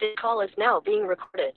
This call is now being recorded.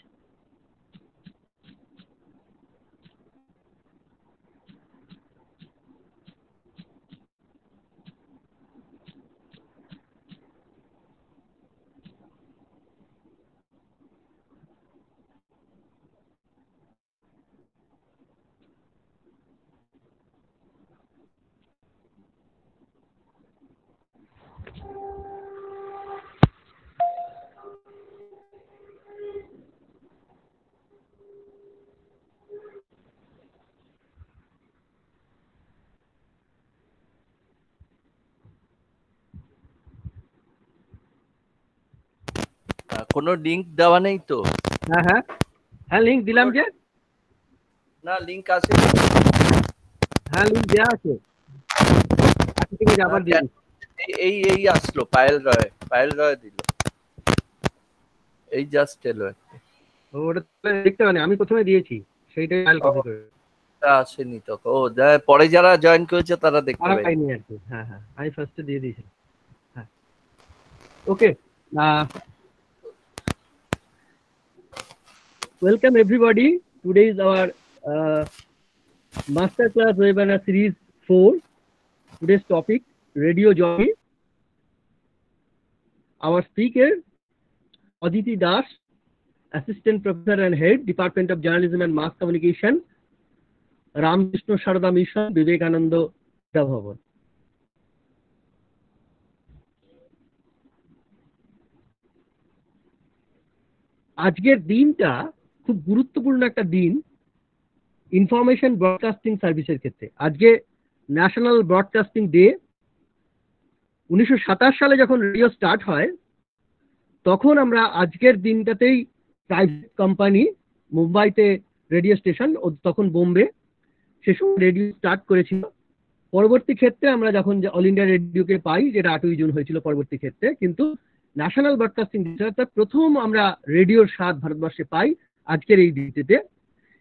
কোনো link দেওয়া নেই তো? হ্যাঁ হ্যাঁ হ্যাঁ লিংক দিলাম যে। না লিংক আছে, হ্যাঁ লিংক দেওয়া আছে। ঠিক আছে আবার দিন। এই আসলো পায়েল রয় দিল, এই জাস্ট এলো। ওটা দেখতে পারেন, আমি প্রথমে দিয়েছি সেইটাই ফাইল কপি করে। আসেনি তো, ও পরে যারা জয়েন করেছে তারা দেখতে পাইনি আর কি। হ্যাঁ হ্যাঁ আমি ফার্স্টে দিয়ে দিয়েছি। হ্যাঁ ওকে, welcome everybody. Today is our masterclass webinar series 4. Today's topic, radio jockey. Our speaker Aditi Das, Assistant Professor and Head, Department of Journalism and Mass Communication, Ramakrishna Sharda Mission, Vivekananda Bhavan. আজকের দিনটা খুব গুরুত্বপূর্ণ একটা দিন information broadcasting সার্ভিসের ক্ষেত্রে। আজকে national broadcasting day. 1927 সালে যখন রেডিও স্টার্ট হয় তখন আমরা আজকের দিনটাতেই প্রাইভেট কোম্পানি মুম্বাইতে রেডিও স্টেশন, তখন বোম্বে, সে সময় রেডিও স্টার্ট করেছিল। পরবর্তী ক্ষেত্রে আমরা যখন অল ইন্ডিয়া রেডিওকে পাই, যেটা 8ই জুন হয়েছিল পরবর্তী ক্ষেত্রে, কিন্তু ন্যাশনাল ব্রডকাস্টিং ডে প্রথম আমরা রেডিওর স্বাদ ভারতবর্ষে পাই আজকের এই দিনটিতে।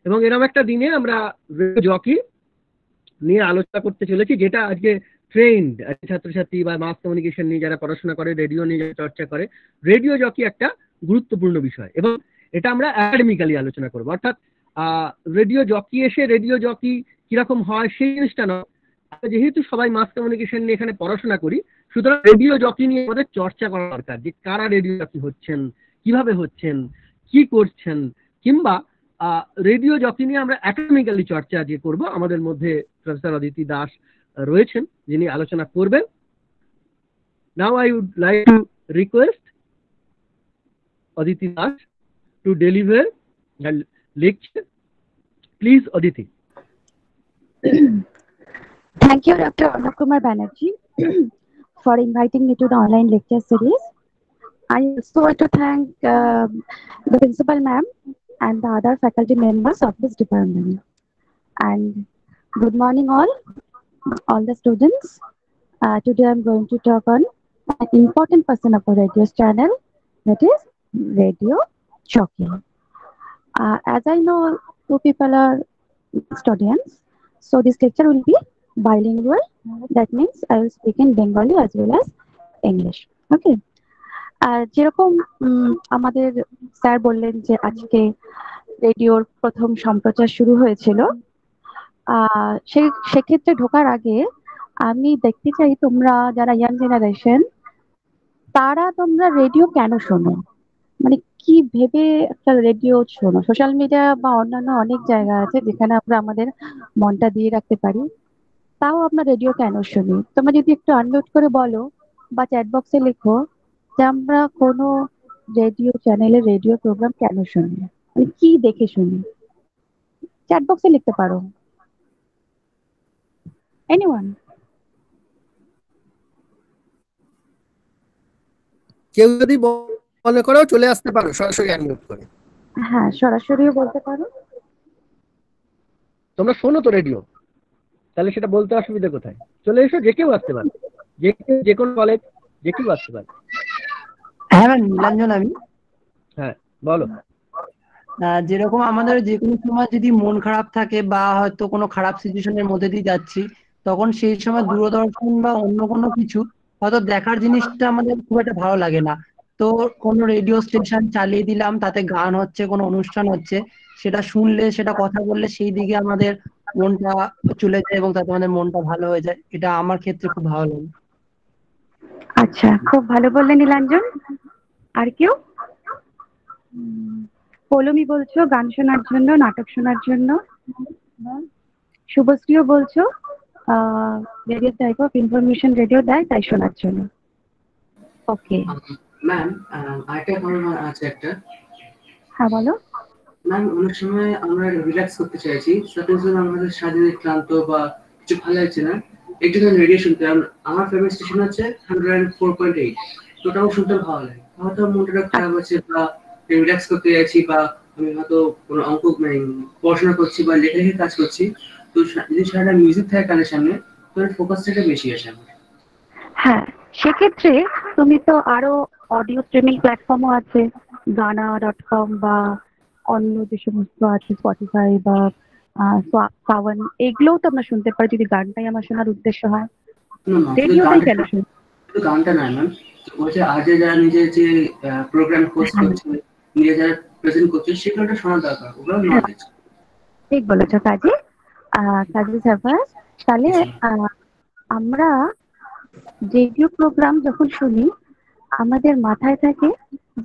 এবং এরকম একটা দিনে আমরা রেডিও জকি নিয়ে আলোচনা করতে চলেছি, যেটা আজকে ট্রেন্ড ছাত্রছাত্রী বা মাস কমিউনিকেশন নিয়ে যারা পড়াশোনা করে, রেডিও নিয়ে যারা চর্চা করে, রেডিও জকি একটা গুরুত্বপূর্ণ বিষয়। এবং এটা আমরা একাডেমিক্যালি আলোচনা করবো, অর্থাৎ রেডিও জকি এসে রেডিও জকি কিরকম হয় সেই জিনিসটা নয়। যেহেতু সবাই মাস কমিউনিকেশন নিয়ে এখানে পড়াশোনা করি, সুতরাং রেডিও জকি নিয়ে আমাদের চর্চা করা দরকার, যে কারা রেডিও জকি হচ্ছেন, কিভাবে হচ্ছেন, কি করছেন, কিংবা রেডিও জকি নিয়ে আমরা একাডেমিক্যালি চর্চা যে করব। আমাদের মধ্যে প্রফেসর অদিতি দাস রয়েছেন যিনি আলোচনা করবেন। Now I would like to request Aditi Das to deliver the lecture. Please, Aditi. Thank you, Dr. Arnab Kumar Banerjee, for inviting me to the online lecture series. I also want to thank the principal ma'am and the other faculty members of this department. And good morning all the students. Today I'm going to talk on an important person of our radio channel, that is radio jockey. As I know, two people are students, so this lecture will be bilingual. That means I will speak in Bengali as well as English. Okay. যেরকম আমাদের sir বললেন যে আজকে রেডিওর প্রথম সম্প্রচার শুরু হয়েছিল, সেক্ষেত্রে ঢোকার আগে আমি দেখতে চাই তোমরা যারা ইয়াং জেনারেশন, তোমরা রেডিও কেন শোনো, মানে কি ভেবে একটা রেডিও শোনো। সোশ্যাল মিডিয়া বা অন্যান্য অনেক জায়গা আছে যেখানে আমরা আমাদের মনটা দিয়ে রাখতে পারি, তাও আমরা রেডিও কেন শুনি। তোমরা যদি একটু আনমিউট করে বলো বা চ্যাট বক্সে লেখো যে আমরা কোনো রেডিও চ্যানেলে রেডিও প্রোগ্রাম কেন শুনি, মানে কি দেখে শুনি, চ্যাট বক্সে লিখতে পারো। এনিওয়ান? কেউ যদি মনে করো চলে আসতে পারো সরাসরি আনমিউট করে। হ্যাঁ, সরাসরিও বলতে পারো। তোমরা শোনো তো রেডিও, তাহলে সেটা বলতে অসুবিধা কোথায়? চলে এসো, যে কেউ আসতে পারে, যে কোনো কলেজ, যে কেউ আসতে পারে। হ্যাঁ নীলাঞ্জন, আমি হ্যাঁ বলো। যেরকম আমাদের যে কোনো সময় যদি মন খারাপ থাকে বা হয়তো কোনো খারাপ সিচুয়েশনের মধ্যে দিয়ে যাচ্ছি, তখন সেই সময় দূরদর্শন বা অন্য কোনো কিছু হয়তো দেখার জিনিসটা আমাদের খুব একটা ভালো লাগে না, তো কোনো রেডিও স্টেশন চালিয়ে দিলাম, তাতে গান হচ্ছে, কোনো অনুষ্ঠান হচ্ছে, সেটা শুনলে, সেটা কথা বললে সেই দিকে আমাদের মনটা চলে যায় এবং তাতে আমাদের মনটা ভালো হয়ে যায়। এটা আমার ক্ষেত্রে খুব ভালো লাগে। আচ্ছা, খুব ভালো বললেন নীলাঞ্জন। আর কেউ? পৌলমি বলছো গান শোনার জন্য, নাটক শোনার জন্য। শুভশ্রীও বলছো various type of information radio দেয় তাই শোনার জন্য। ওকে, ম্যাম, আরেকটা প্রবলেম আছে একটা। হ্যাঁ বলো। ম্যাম, অনেক সময় আমরা রিল্যাক্স করতে চাইছি, সাপোজ আমাদের সারাদিন ক্লান্ত বা কিছু ভালো লাগছে না, একটু রেডিও শুনতে। আমার ফেভারিট স্টেশন হচ্ছে 104.8, তো ওটাও শুনতে ভালো লাগে। হয়তো মনটা খারাপ আছে বা রিল্যাক্স করতে চাইছি, বা আমি হয়তো কোনো অঙ্ক মানে পড়াশোনা করছি বা লেখালেখি কাজ করছি, তো যদি সারাটা মিউজিক থাকে কানের সামনে, তাহলে ফোকাসটা বেশি আসে আমার। হ্যাঁ, সেক্ষেত্রে তুমি তো আরো অডিও স্ট্রিমিং প্ল্যাটফর্মও আছে, গানা.com বা অন্য যে সমস্ত আছে স্পটিফাই বা সাওয়ান, এগুলোও তো আমরা শুনতে পারি যদি গানটাই আমার শোনার উদ্দেশ্য হয়। না না, রেডিওটাই কেন শুনি? শুধু গানটা নয় ম্যাম, ওই যে আজে যারা নিজের যে প্রোগ্রাম হোস্ট করছে, নিজে যারা প্রেজেন্ট করছে, সেগুলোটা শোনা দরকার, ওগুলো নলেজ। ঠিক বলেছো কাজী। কাজী সাফার, তাহলে আমরা রেডিও প্রোগ্রাম যখন শুনি আমাদের মাথায় থাকে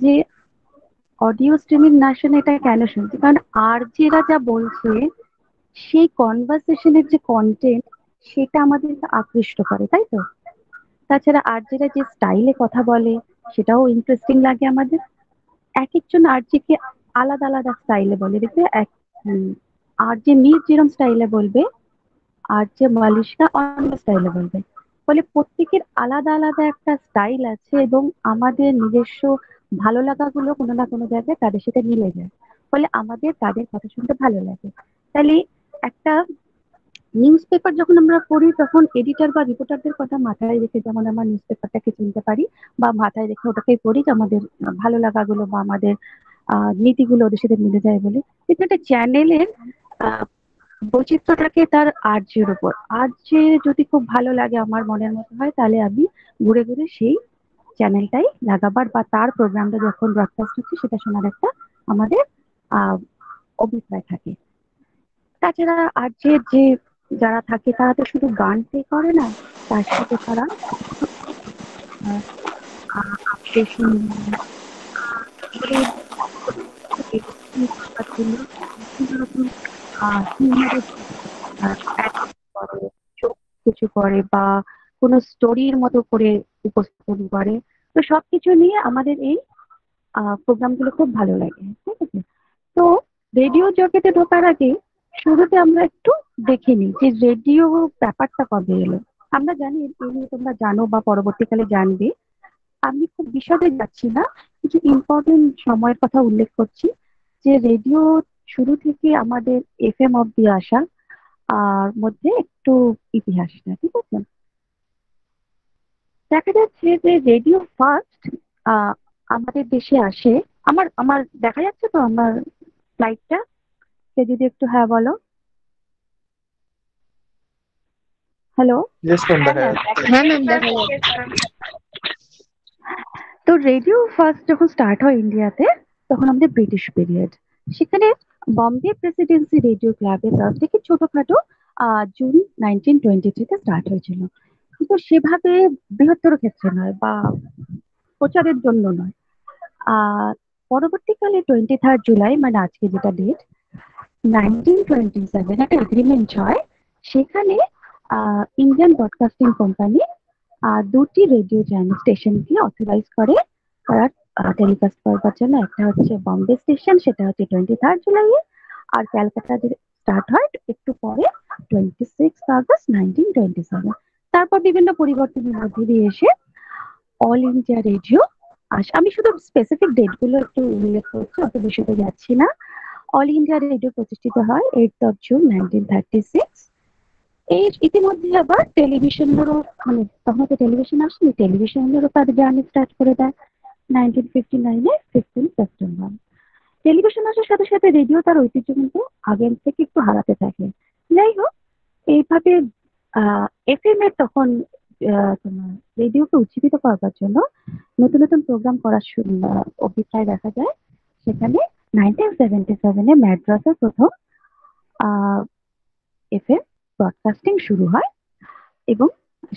যে অডিও স্ট্রিমিং না শুনে এটা কেন শুনছি, কারণ আরজেরা যা বলছে সেই কনভারসেশনের যে কন্টেন্ট সেটা আমাদেরকে আকৃষ্ট করে, তাই তো? তাছাড়া আরজেরা যে স্টাইলে কথা বলে সেটাও ইন্টারেস্টিং লাগে আমাদের। এক একজন আরজেকে আলাদা আলাদা স্টাইলে বলে, দেখবে আরজে মির যেরকম স্টাইলে বলবে, আরজে মালিশকা অন্য স্টাইলে বলবে। ফলে প্রত্যেকের আলাদা আলাদা একটা স্টাইল আছে এবং আমাদের নিজস্ব ভালো লাগাগুলো কোনো না কোনো জায়গায় তাদের সাথে মিলে যায়। ফলে আমাদের তাদের কথা শুনতে ভালো লাগে। তাহলে একটা নিউজ পেপার যখন আমরা পড়ি তখন এডিটর বা রিপোর্টারদের কথা মাথায় রেখে যেমন আমরা নিউজ পেপারটাকে চিনতে পারি বা মাথায় রেখে ওটাকে পড়ি যে আমাদের ভালো লাগাগুলো বা আমাদের নীতিগুলো ওদের সাথে মিলে যায় বলে। কিন্তু একটা চ্যানেলের বৈচিত্র্যটাকে তার আর্যের উপর, আর্যে যদি খুব ভালো লাগে আমার মনের মতো হয় তাহলে আমি ঘুরে ঘুরে সেই চ্যানেলটাই লাগাবার বা তার প্রোগ্রামটা যখন ব্রডকাস্ট হচ্ছে সেটা শোনার একটা আমাদের আহ অভিপ্রায় থাকে। তাছাড়া আর্যের যে যারা থাকে তারা তো শুধু গান প্লে করে না, তার সাথে তারা কিছু করে বা কোনো স্টোরির মতো করে উপস্থাপন করে। তো সবকিছু নিয়ে আমাদের এই প্রোগ্রাম গুলো খুব ভালো লাগে, ঠিক আছে? তো রেডিও জগতে ঢোকার আগে শুরুতে আমরা একটু দেখে নিই যে রেডিও ব্যাপারটা কবে এলো। আমরা জানি এই নিয়ে তোমরা জানো বা পরবর্তীকালে জানবে। আমি খুব বিশদে যাচ্ছি না, কিছু ইম্পর্টেন্ট সময়ের কথা উল্লেখ করছি যে রেডিও শুরু থেকে আমাদের এফএম অব্দি আসা আর মধ্যে একটু ইতিহাসটা, ঠিক আছে? দেখা যাচ্ছে যে রেডিও ফার্স্ট আমাদের দেশে আসে। আমার আমার দেখা যাচ্ছে তো আমার স্লাইডটা, কে যদি একটু হ্যাঁ বলো। হ্যালো। তো রেডিও ফার্স্ট যখন স্টার্ট হয় ইন্ডিয়াতে তখন আমাদের ব্রিটিশ পিরিয়ড, সেখানে বম্বে প্রেসিডেন্সি রেডিও ক্লাবের তরফ থেকে ছোটখাটো জুন 1923-তে স্টার্ট হয়েছিল, কিন্তু সেভাবে বৃহত্তর ক্ষেত্রে নয় বা প্রচারের জন্য নয়। পরবর্তীকালে 23 জুলাই মানে আজকে যেটা ডেট 1927 একটা এগ্রিমেন্ট হয়, সেখানে ইন্ডিয়ান ব্রডকাস্টিং কোম্পানি দুটি রেডিও চ্যানেল স্টেশনকে অথরাইজ করে তারা টেলিকাস্ট করবার জন্য। একটা হচ্ছে বম্বে স্টেশন, সেটা হচ্ছে 23 জুলাই, আর ক্যালকাটা স্টার্ট হয় একটু পরে 26 আগস্ট 1927। তারপর বিভিন্ন পরিবর্তনের মধ্যে দিয়ে এসে অল ইন্ডিয়া রেডিও আমি শুধু স্পেসিফিক ডেট গুলো একটু উল্লেখ করছি, অত বেশি তো যাচ্ছি না। অল ইন্ডিয়া রেডিও প্রতিষ্ঠিত হয় 8 জুন 1936। এর ইতিমধ্যে আবার টেলিভিশনেরও মানে তখন তো টেলিভিশন আসেনি, টেলিভিশনেরও তার জার্নি স্টার্ট করে দেয় 1959-এ 15 সেপ্টেম্বর। টেলিভিশন আসার সাথে সাথে রেডিও তার ঐতিহ্য কিন্তু আগের থেকে একটু হারাতে থাকে। যাই হোক, এইভাবে এফএম এর তখন তোমার রেডিওকে উজ্জীবিত করবার জন্য নতুন নতুন প্রোগ্রাম করার অভিপ্রায় দেখা যায়। সেখানে 1977-এ ম্যাড্রাসের প্রথম এফএম ব্রডকাস্টিং শুরু হয় এবং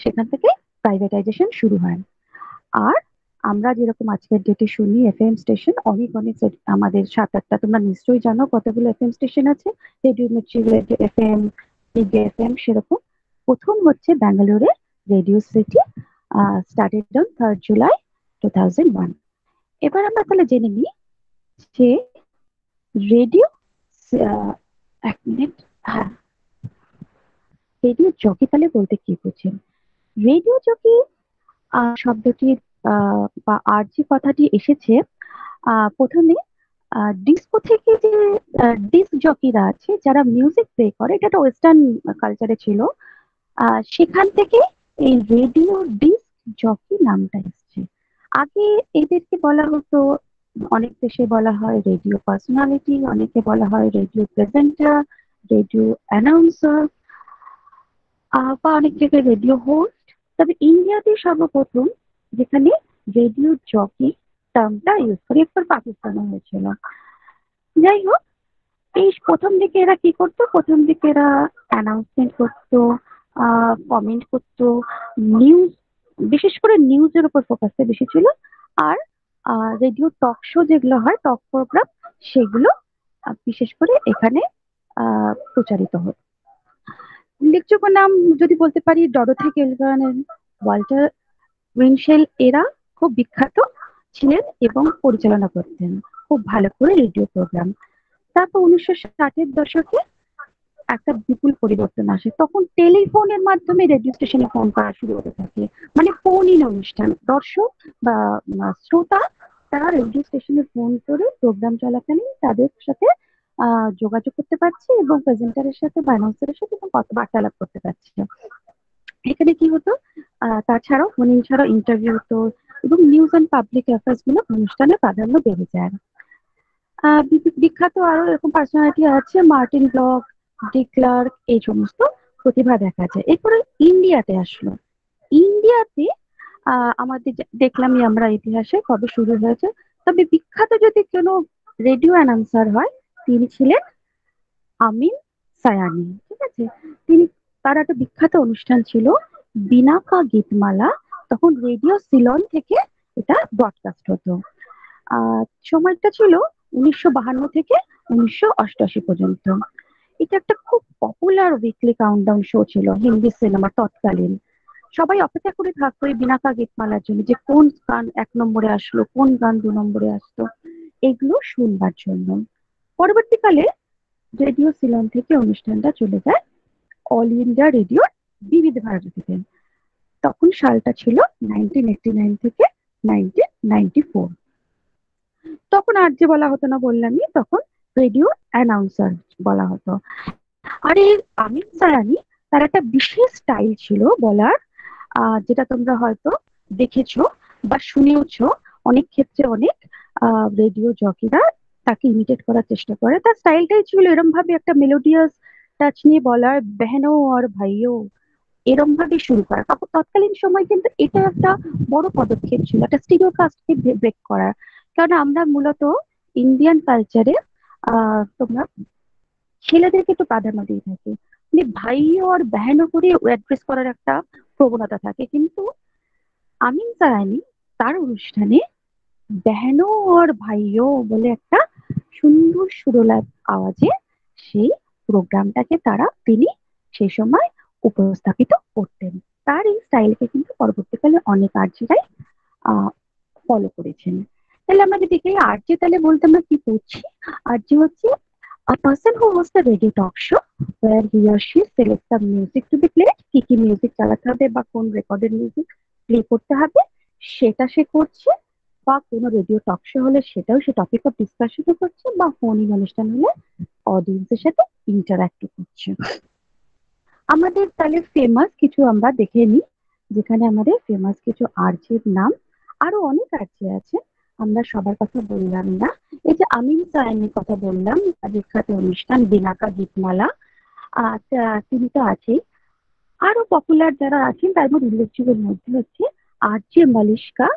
সেখান থেকে প্রাইভেটাইজেশন শুরু হয়। আর আমরা যেরকম আজকের ডেটে শুনি এফএম স্টেশন, অনেক অনেক আমাদের 7-8টা, তোমরা নিশ্চয়ই জানো কতগুলো এফএম স্টেশন আছে। রেডিও মির্চি, রেডিও এফএম, বিগে এফএম। সেরকম প্রথম হচ্ছে ব্যাঙ্গালোরের radio city, started on 3rd July 2001। এবার আমরা তাহলে জেনে নিই যে রেডিও, এক মিনিট, হ্যাঁ, রেডিও জকি তাহলে বলতে কি বুঝেন? রেডিও জকি শব্দটির বা আরজি কথাটি এসেছে প্রথমে ডিস্কো থেকে, যে ডিস্ক জকিরা আছে যারা মিউজিক প্লে করে, এটা একটা ওয়েস্টার্ন কালচারে ছিল। সেখান থেকে এই রেডিও ডিস্ক জকি নামটা এসেছে। আগে এদেরকে বলা হতো, অনেক দেশে বলা হয় রেডিও পার্সোনালিটি, অনেকে বলা হয় রেডিও প্রেজেন্টার, রেডিও অ্যানাউন্সার, বা অনেক জায়গায় রেডিও হোস্ট। তবে ইন্ডিয়াতে সর্বপ্রথম যেখানে রেডিও জকি টার্মটা ইউজ করে, এরপর পাকিস্তানে হয়েছিল। যাই হোক, এই প্রথম দিকে এরা কি করতো, প্রথম দিকে এরা অ্যানাউন্সমেন্ট করতো, কমেন্ট করতো, নিউজ, বিশেষ করে নিউজের উপর ফোকাসটা বেশি ছিল। আর রেডিও টক শো যেগুলো হয়, টক প্রোগ্রাম, সেগুলো বিশেষ করে এখানে প্রচারিত হতো। উল্লেখযোগ্য নাম যদি বলতে পারি, ডরোথি কেলগান, ওয়াল্টার উইনশেল, এরা খুব বিখ্যাত ছিলেন এবং পরিচালনা করতেন খুব ভালো করে রেডিও প্রোগ্রাম। তারপর 1960-এর দশকে একটা বিপুল পরিবর্তন আসে। তখন টেলিফোনের মাধ্যমে রেডিও স্টেশনে ফোন করা শুরু হতে থাকে, মানে ফোন ইন অনুষ্ঠান। দর্শক বা শ্রোতা তারা রেডিও স্টেশনে ফোন করে প্রোগ্রাম চলাকালীন তাদের সাথে যোগাযোগ করতে পারছে এবং প্রেজেন্টারের সাথে বা অ্যানাউন্সারের সাথে বার্তালাপ করতে পারছে। এখানে কি হতো, তাছাড়াও ফোন ইন ছাড়াও ইন্টারভিউ হতো এবং নিউজ অ্যান্ড পাবলিক অ্যাফেয়ার্স গুলো অনুষ্ঠানের প্রাধান্য বেড়ে যায়। বিখ্যাত আরো এরকম পার্সোনালিটি আছে, মার্টিন ব্লক, ডিক ক্লার্ক, এই সমস্ত প্রতিভা দেখা যায়। এরপরে ইন্ডিয়াতে আসলো। ইন্ডিয়াতে আমাদের দেখলামই আমরা ইতিহাসে কবে শুরু হয়েছে। তবে বিখ্যাত যদি কোনো রেডিও অ্যানাউন্সার হয়, তিনি ছিলেন আমিন সায়ানি। ঠিক আছে, তার একটা বিখ্যাত অনুষ্ঠান ছিল বিনাকা গীতমালা। তখন রেডিও সিলন থেকে এটা ব্রডকাস্ট হতো। সময়টা ছিল 1952 থেকে 1988 পর্যন্ত। এটা একটা খুব পপুলার উইকলি কাউন্টডাউন শো ছিল হিন্দি সিনেমা তৎকালীন। সবাই অপেক্ষা করে থাকতো এই বিনাকা গীতমালার জন্য, যে কোন গান 1 নম্বরে আসলো, কোন গান 2 নম্বরে আসতো, এগুলো শুনবার জন্য। পরবর্তীকালে রেডিও সিলন থেকে অনুষ্ঠানটা চলে যায় অল ইন্ডিয়া রেডিওর বিবিধ ভারতীতে। তখন সালটা ছিল 1989 থেকে 1994। তখন আর যে বলা হতো না, বললামই, তখন রেডিও অ্যানাউন্সার বলা হতো। আর এই আমিন সায়ানি, তার একটা বিশেষ স্টাইল ছিল বলার, যেটা তোমরা হয়তো দেখেছো বা শুনেওছো। অনেক ক্ষেত্রে অনেক রেডিও জকিরা তাকে ইমিটেট করার চেষ্টা করে। তার স্টাইলটাই ছিল এরম ভাবে একটা মেলোডিয়াস টাচ নিয়ে বলার, বেহনো আর ভাইও, এরম ভাবে শুরু করা। তৎকালীন সময় কিন্তু এটা একটা বড় পদক্ষেপ ছিল, একটা স্টিরিওকাস্টকে ব্রেক করার। কারণ আমরা মূলত ইন্ডিয়ান কালচারে তোমরা ছেলেদেরকে একটু প্রাধান্য দিয়ে থাকি, মানে ভাইও আর বেহনো করে অ্যাড্রেস করার একটা প্রবণতা থাকে। কিন্তু আমিন সায়ানি তার অনুষ্ঠানে বেহনো আর ভাইও বলে একটা সুন্দর সুরলা আওয়াজে সেই প্রোগ্রামটাকে তিনি সেই সময় উপস্থাপিত করতেন। তার এই স্টাইলকে কিন্তু পরবর্তীকালে অনেক আরজিরাই ফলো করেছেন। তাহলে আমরা যদি দেখি আরজি, তাহলে বলতে আমরা কি বুঝছি? আরজি হচ্ছে a person who hosts a radio talk show where he or she selects the music to be played, কি মিউজিক চালাতে হবে বা কোন রেকর্ডেড মিউজিক প্লে করতে হবে সেটা সে করছে, বা কোনো রেডিও টক শো হলে সেটাও সে টপিক অফ ডিসকাশনও করছে, বা ফোনিং অনুষ্ঠান হলে অডিয়েন্সের সাথে ইন্টারঅ্যাক্ট করছে। আমাদের তাহলে ফেমাস কিছু আমরা দেখে নিই, যেখানে আমাদের ফেমাস কিছু আরজির নাম। আরো অনেক আরজি আছে, আমরা সবার কথা বললাম না। এই যে আমিন সায়ানির কথা বললাম, বিখ্যাত অনুষ্ঠান বিনাকা গীতমালা, তিনি তো আছেই। আরো পপুলার যারা আছেন তার মধ্যে উল্লেখযোগ্যের মধ্যে হচ্ছে আরজে মালিশকা,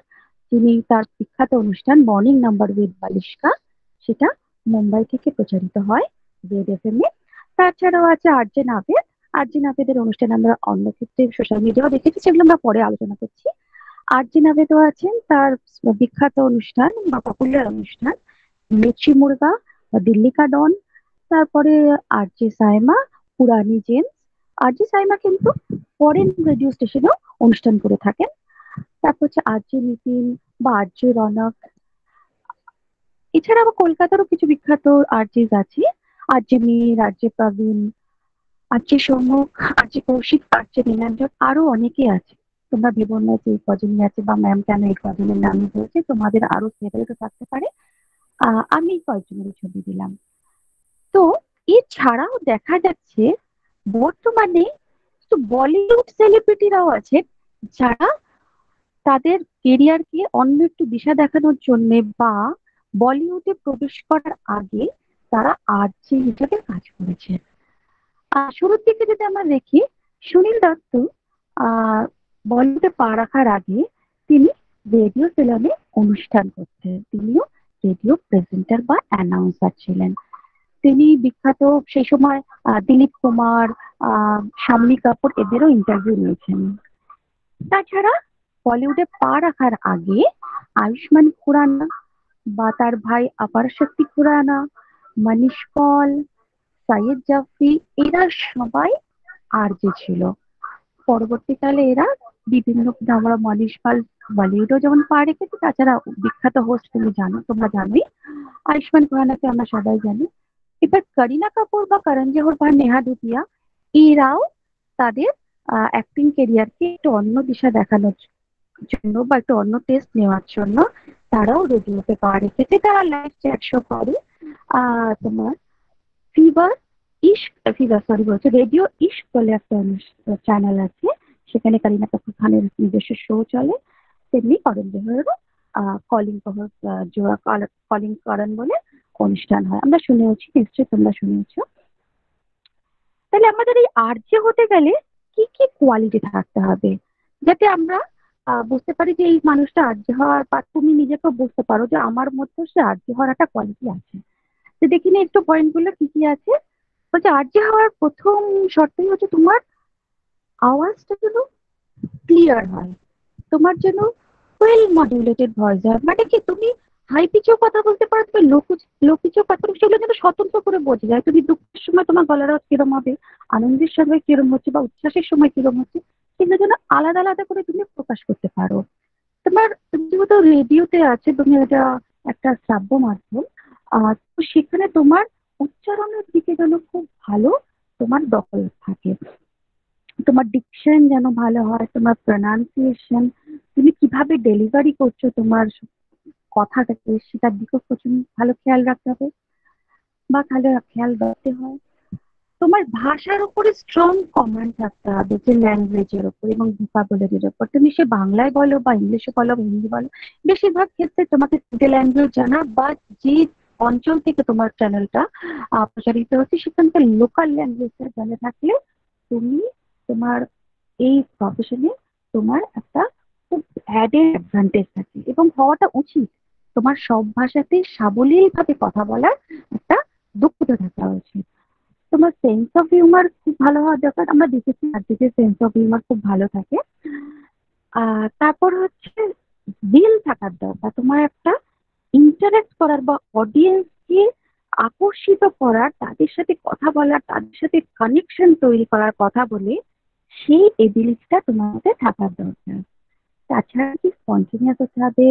যিনি তার বিখ্যাত অনুষ্ঠান মর্নিং নাম্বার উইথ বালিশকা, সেটা মুম্বাই থেকে প্রচারিত হয় রেড এফএম এ। তাছাড়াও আছে আরজে নাভেদ। আরজে নাভেদের অনুষ্ঠান আমরা অন্য ক্ষেত্রে সোশ্যাল মিডিয়াও দেখেছি, সেগুলো আমরা পরে আলোচনা করছি। আরজে নাভেদও আছেন, তার বিখ্যাত অনুষ্ঠান বা পপুলার অনুষ্ঠান মির্চি মুরগা বা দিল্লি কা ডন। তারপরে আরজে সাইমা, পুরানি জেমস। আরজে সাইমা কিন্তু ফরেন রেডিও স্টেশনেও অনুষ্ঠান করে থাকেন। তারপর হচ্ছে আরজে নিতিন বা আরজে রনক। এছাড়া আবার কলকাতারও কিছু বিখ্যাত আরজেস আছে, RJ Mir, RJ Praveen, RJ Soumukh, RJ Kaushik, RJ Nilanjan, আরো অনেকে আছে। তোমরা ভেবো না যে এই কজনই আছে বা ম্যাম কেন এই কজনের নামই বলছে, তোমাদের আরো ফেভারিটও থাকতে পারে। আমি কয়েকজনের ছবি দিলাম। তো এছাড়াও দেখা যাচ্ছে বর্তমানে বলিউড সেলিব্রিটিরাও আছে, যারা তাদের কেরিয়ারকে অন্য একটু দিশা দেখানোর জন্য বা বলিউডে প্রবেশ করার আগে তারা আরজে হিসেবে কাজ করেছে। শুরুর দিকে যদি আমরা দেখি, সুনীল দত্ত বলিউডে পা রাখার আগে তিনি রেডিও সেলনে অনুষ্ঠান করতেন। তিনিও রেডিও প্রেজেন্টার বা অ্যানাউন্সার ছিলেন। তিনি বিখ্যাত সেই সময় দিলীপ কুমার, শাম্মী কাপুর এদেরও ইন্টারভিউ নিয়েছেন। তাছাড়া বলিউডে পা রাখার আগে আয়ুষ্মান খুরানা বা তার ভাই আপার শক্তি খুরানা, মনীষ কল, সাইয়েদ জাফরি, এরা সবাই আরজে ছিল। পরবর্তীকালে এরা বিভিন্ন, আমরা মনীষ পাল বলিউডও যেমন পা রেখেছে, তাছাড়া বিখ্যাত হোস্ট তোমরা জানোই। আয়ুষ্মান খুরানাকে আমরা সবাই জানি। এবার করিনা কাপুর বা করণ জোহর বা নেহা ধুপিয়া, এরাও তাদের অ্যাক্টিং কেরিয়ারকে একটু অন্য দিশা দেখানোর জন্য বা একটু অন্য টেস্ট নেওয়ার জন্য তারাও রেডিওতে পা রেখেছে। তারা লাইভ চ্যাট শো করে। তোমার রেডিও ইশক বলে একটা চ্যানেল আছে, সেখানে করিনা কাপুর খানের নিজস্ব শো চলে। তেমনি করণ জোহরেরও কলিং করণ বলে অনুষ্ঠান হয়, আমরা শুনেওছি, নিশ্চয়ই তোমরা শুনেছো। তাহলে আমাদের এই আরজে হতে গেলে কি কি কোয়ালিটি থাকতে হবে, যাতে আমরা বুঝতে পারি যে এই মানুষটা আরজে হওয়ার, বা তুমি নিজেকেও বুঝতে পারো যে আমার মধ্যে সে আরজে হওয়ার একটা কোয়ালিটি আছে। তো দেখি না একটু পয়েন্ট গুলো কি কি আছে। বলছে আরজে হওয়ার প্রথম শর্তই হচ্ছে তোমার আওয়াজটা যেন ক্লিয়ার হয়, তোমার যেন ওয়েল মডুলেটেড ভয়েস হয়। মানে কি, তুমি হাই পিচেও কথা বলতে পারো, তুমি লো পিচেও কথা বলতে, সেগুলো যেন স্বতন্ত্র করে বোঝা যায়। তুমি দুঃখের সময় তোমার গলার আওয়াজ কিরম হবে, আনন্দের সময় কিরম হচ্ছে, বা উচ্ছ্বাসের সময় কিরম হচ্ছে, সেগুলো যেন আলাদা আলাদা করে তুমি প্রকাশ করতে পারো। তুমি যেহেতু রেডিওতে আছে, তুমি এটা একটা শ্রাব্য মাধ্যম, তো সেখানে তোমার উচ্চারণের দিকে যেন খুব ভালো তোমার দখল থাকে, তোমার ডিকশন যেন ভালো হয়, তোমার প্রনাউন্সিয়েশন, তুমি কিভাবে ডেলিভারি করছো তোমার কথাটাকে, সেটার দিকেও প্রচুর ভালো খেয়াল রাখতে হবে বা ভালো খেয়াল রাখতে হয়। তোমার ভাষার উপরে স্ট্রং কমান্ড থাকতে হবে, যে ল্যাঙ্গুয়েজের উপর এবং ভোকাবুলারির উপর। তুমি সে বাংলায় বলো বা ইংলিশে বলো বা হিন্দি বলো, বেশিরভাগ ক্ষেত্রে তোমাকে ল্যাঙ্গুয়েজ জানা বা যে অঞ্চল থেকে তোমার চ্যানেলটা প্রচারিত হচ্ছে সেখানকার লোকাল ল্যাঙ্গুয়েজটা জানা থাকলে তুমি তোমার এই প্রফেশনে তোমার একটা খুব অ্যাডেড অ্যাডভান্টেজ থাকে, এবং হওয়াটা উচিত। তোমার সব ভাষাতে সাবলীল ভাবে কথা বলার একটা দক্ষতা থাকা উচিত। তোমার সেন্স অফ হিউমার খুব ভালো হওয়া দরকার। আমরা দেখেছি আজকে সেন্স অফ হিউমার খুব ভালো থাকে। তারপর হচ্ছে দিল থাকার দরকার, তোমার একটা ইন্টারেক্ট করার বা অডিয়েন্সকে আকর্ষিত করার, তাদের সাথে কথা বলার, তাদের সাথে কানেকশন তৈরি করার, কথা বলে সেই এবিলিটিটা তোমার মধ্যে থাকার দরকার। তাছাড়া কি স্পন্টেনিয়াস হতে হবে,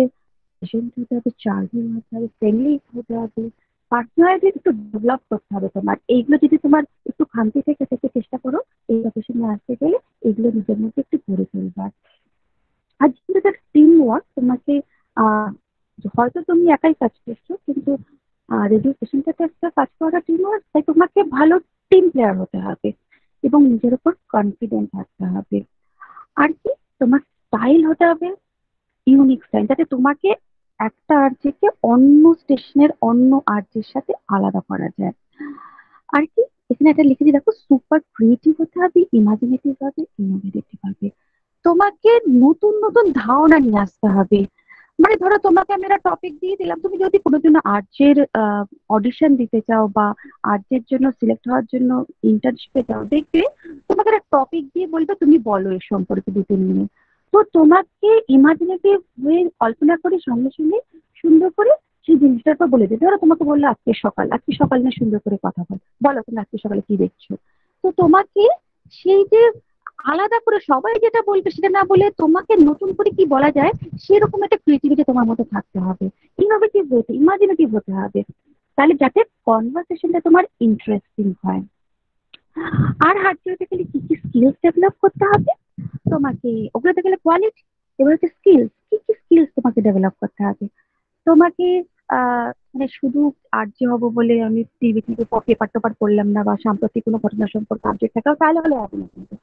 পেশেন্ট হতে হবে, চার্মিং হতে হবে, ফ্রেন্ডলি হতে হবে, পার্সোনালিটি একটু ডেভেলপ করতে হবে তোমার। এইগুলো যদি তোমার একটু খামতি থেকে চেষ্টা করো এই প্রফেশনে আসতে গেলে, এগুলো নিজের মধ্যে একটু গড়ে তুলবার। আর যেহেতু টিম ওয়ার্ক, তোমাকে হয়তো তুমি একাই কাজ করছো, কিন্তু রেডিও স্টেশনটাতে একটা কাজ করা টিম ওয়ার্ক, তাই তোমাকে ভালো টিম প্লেয়ার হতে হবে এবং নিজের উপর কনফিডেন্ট থাকতে হবে। আর কি, তোমার স্টাইল হতে হবে ইউনিক স্টাইল, যাতে তোমাকে একটা আরজেকে অন্য স্টেশনের অন্য আরজের সাথে আলাদা করা যায়। আর কি, এখানে একটা লিখেছি দেখো, সুপার ক্রিয়েটিভ হতে হবে, ইমাজিনেটিভ হবে, ইনোভেটিভ হবে। তোমাকে নতুন নতুন ধারণা নিয়ে আসতে হবে। মানে ধরো তোমাকে আমি একটা টপিক দিয়ে দিলাম, তুমি যদি কোনোদিন আর্টসের অডিশন দিতে চাও বা আর্টসের জন্য সিলেক্ট হওয়ার জন্য ইন্টার্নশিপে যাও, দেখবে তোমাকে একটা টপিক দিয়ে বলবে তুমি বলো এর সম্পর্কে 2-3 মিনিট। তো তোমাকে ইমাজিনেটিভ হয়ে কল্পনা করে সঙ্গে সঙ্গে সুন্দর করে সেই জিনিসটার পর বলে দেবে। ধরো তোমাকে বললো আজকে সকাল নিয়ে সুন্দর করে কথা বলো তুমি আজকে সকালে কি দেখছো। তো তোমাকে সেই যে আলাদা করে সবাই যেটা বলবে সেটা না বলে তোমাকে নতুন করে কি বলা যায় সেরকম একটা ক্রিয়েটিভিটি তোমার মধ্যে থাকতে হবে, ইনোভেটিভ হতে, ইমাজিনেটিভ হতে হবে, তাহলে যাতে কনভারসেশনটা তোমার ইন্টারেস্টিং হয়। আর হার্ডওয়ার্কে গেলে কি কি স্কিলস ডেভেলপ করতে হবে তোমাকে, ওগুলোতে গেলে কোয়ালিটি, এবার হচ্ছে স্কিলস, কি কি স্কিলস তোমাকে ডেভেলপ করতে হবে। তোমাকে মানে শুধু আর্য হবো বলে আমি টিভি পেপার টোপার পড়লাম না বা সাম্প্রতিক কোনো ঘটনা সম্পর্কে আপডেট থাকাও তাহলে হলে হবে না। কিন্তু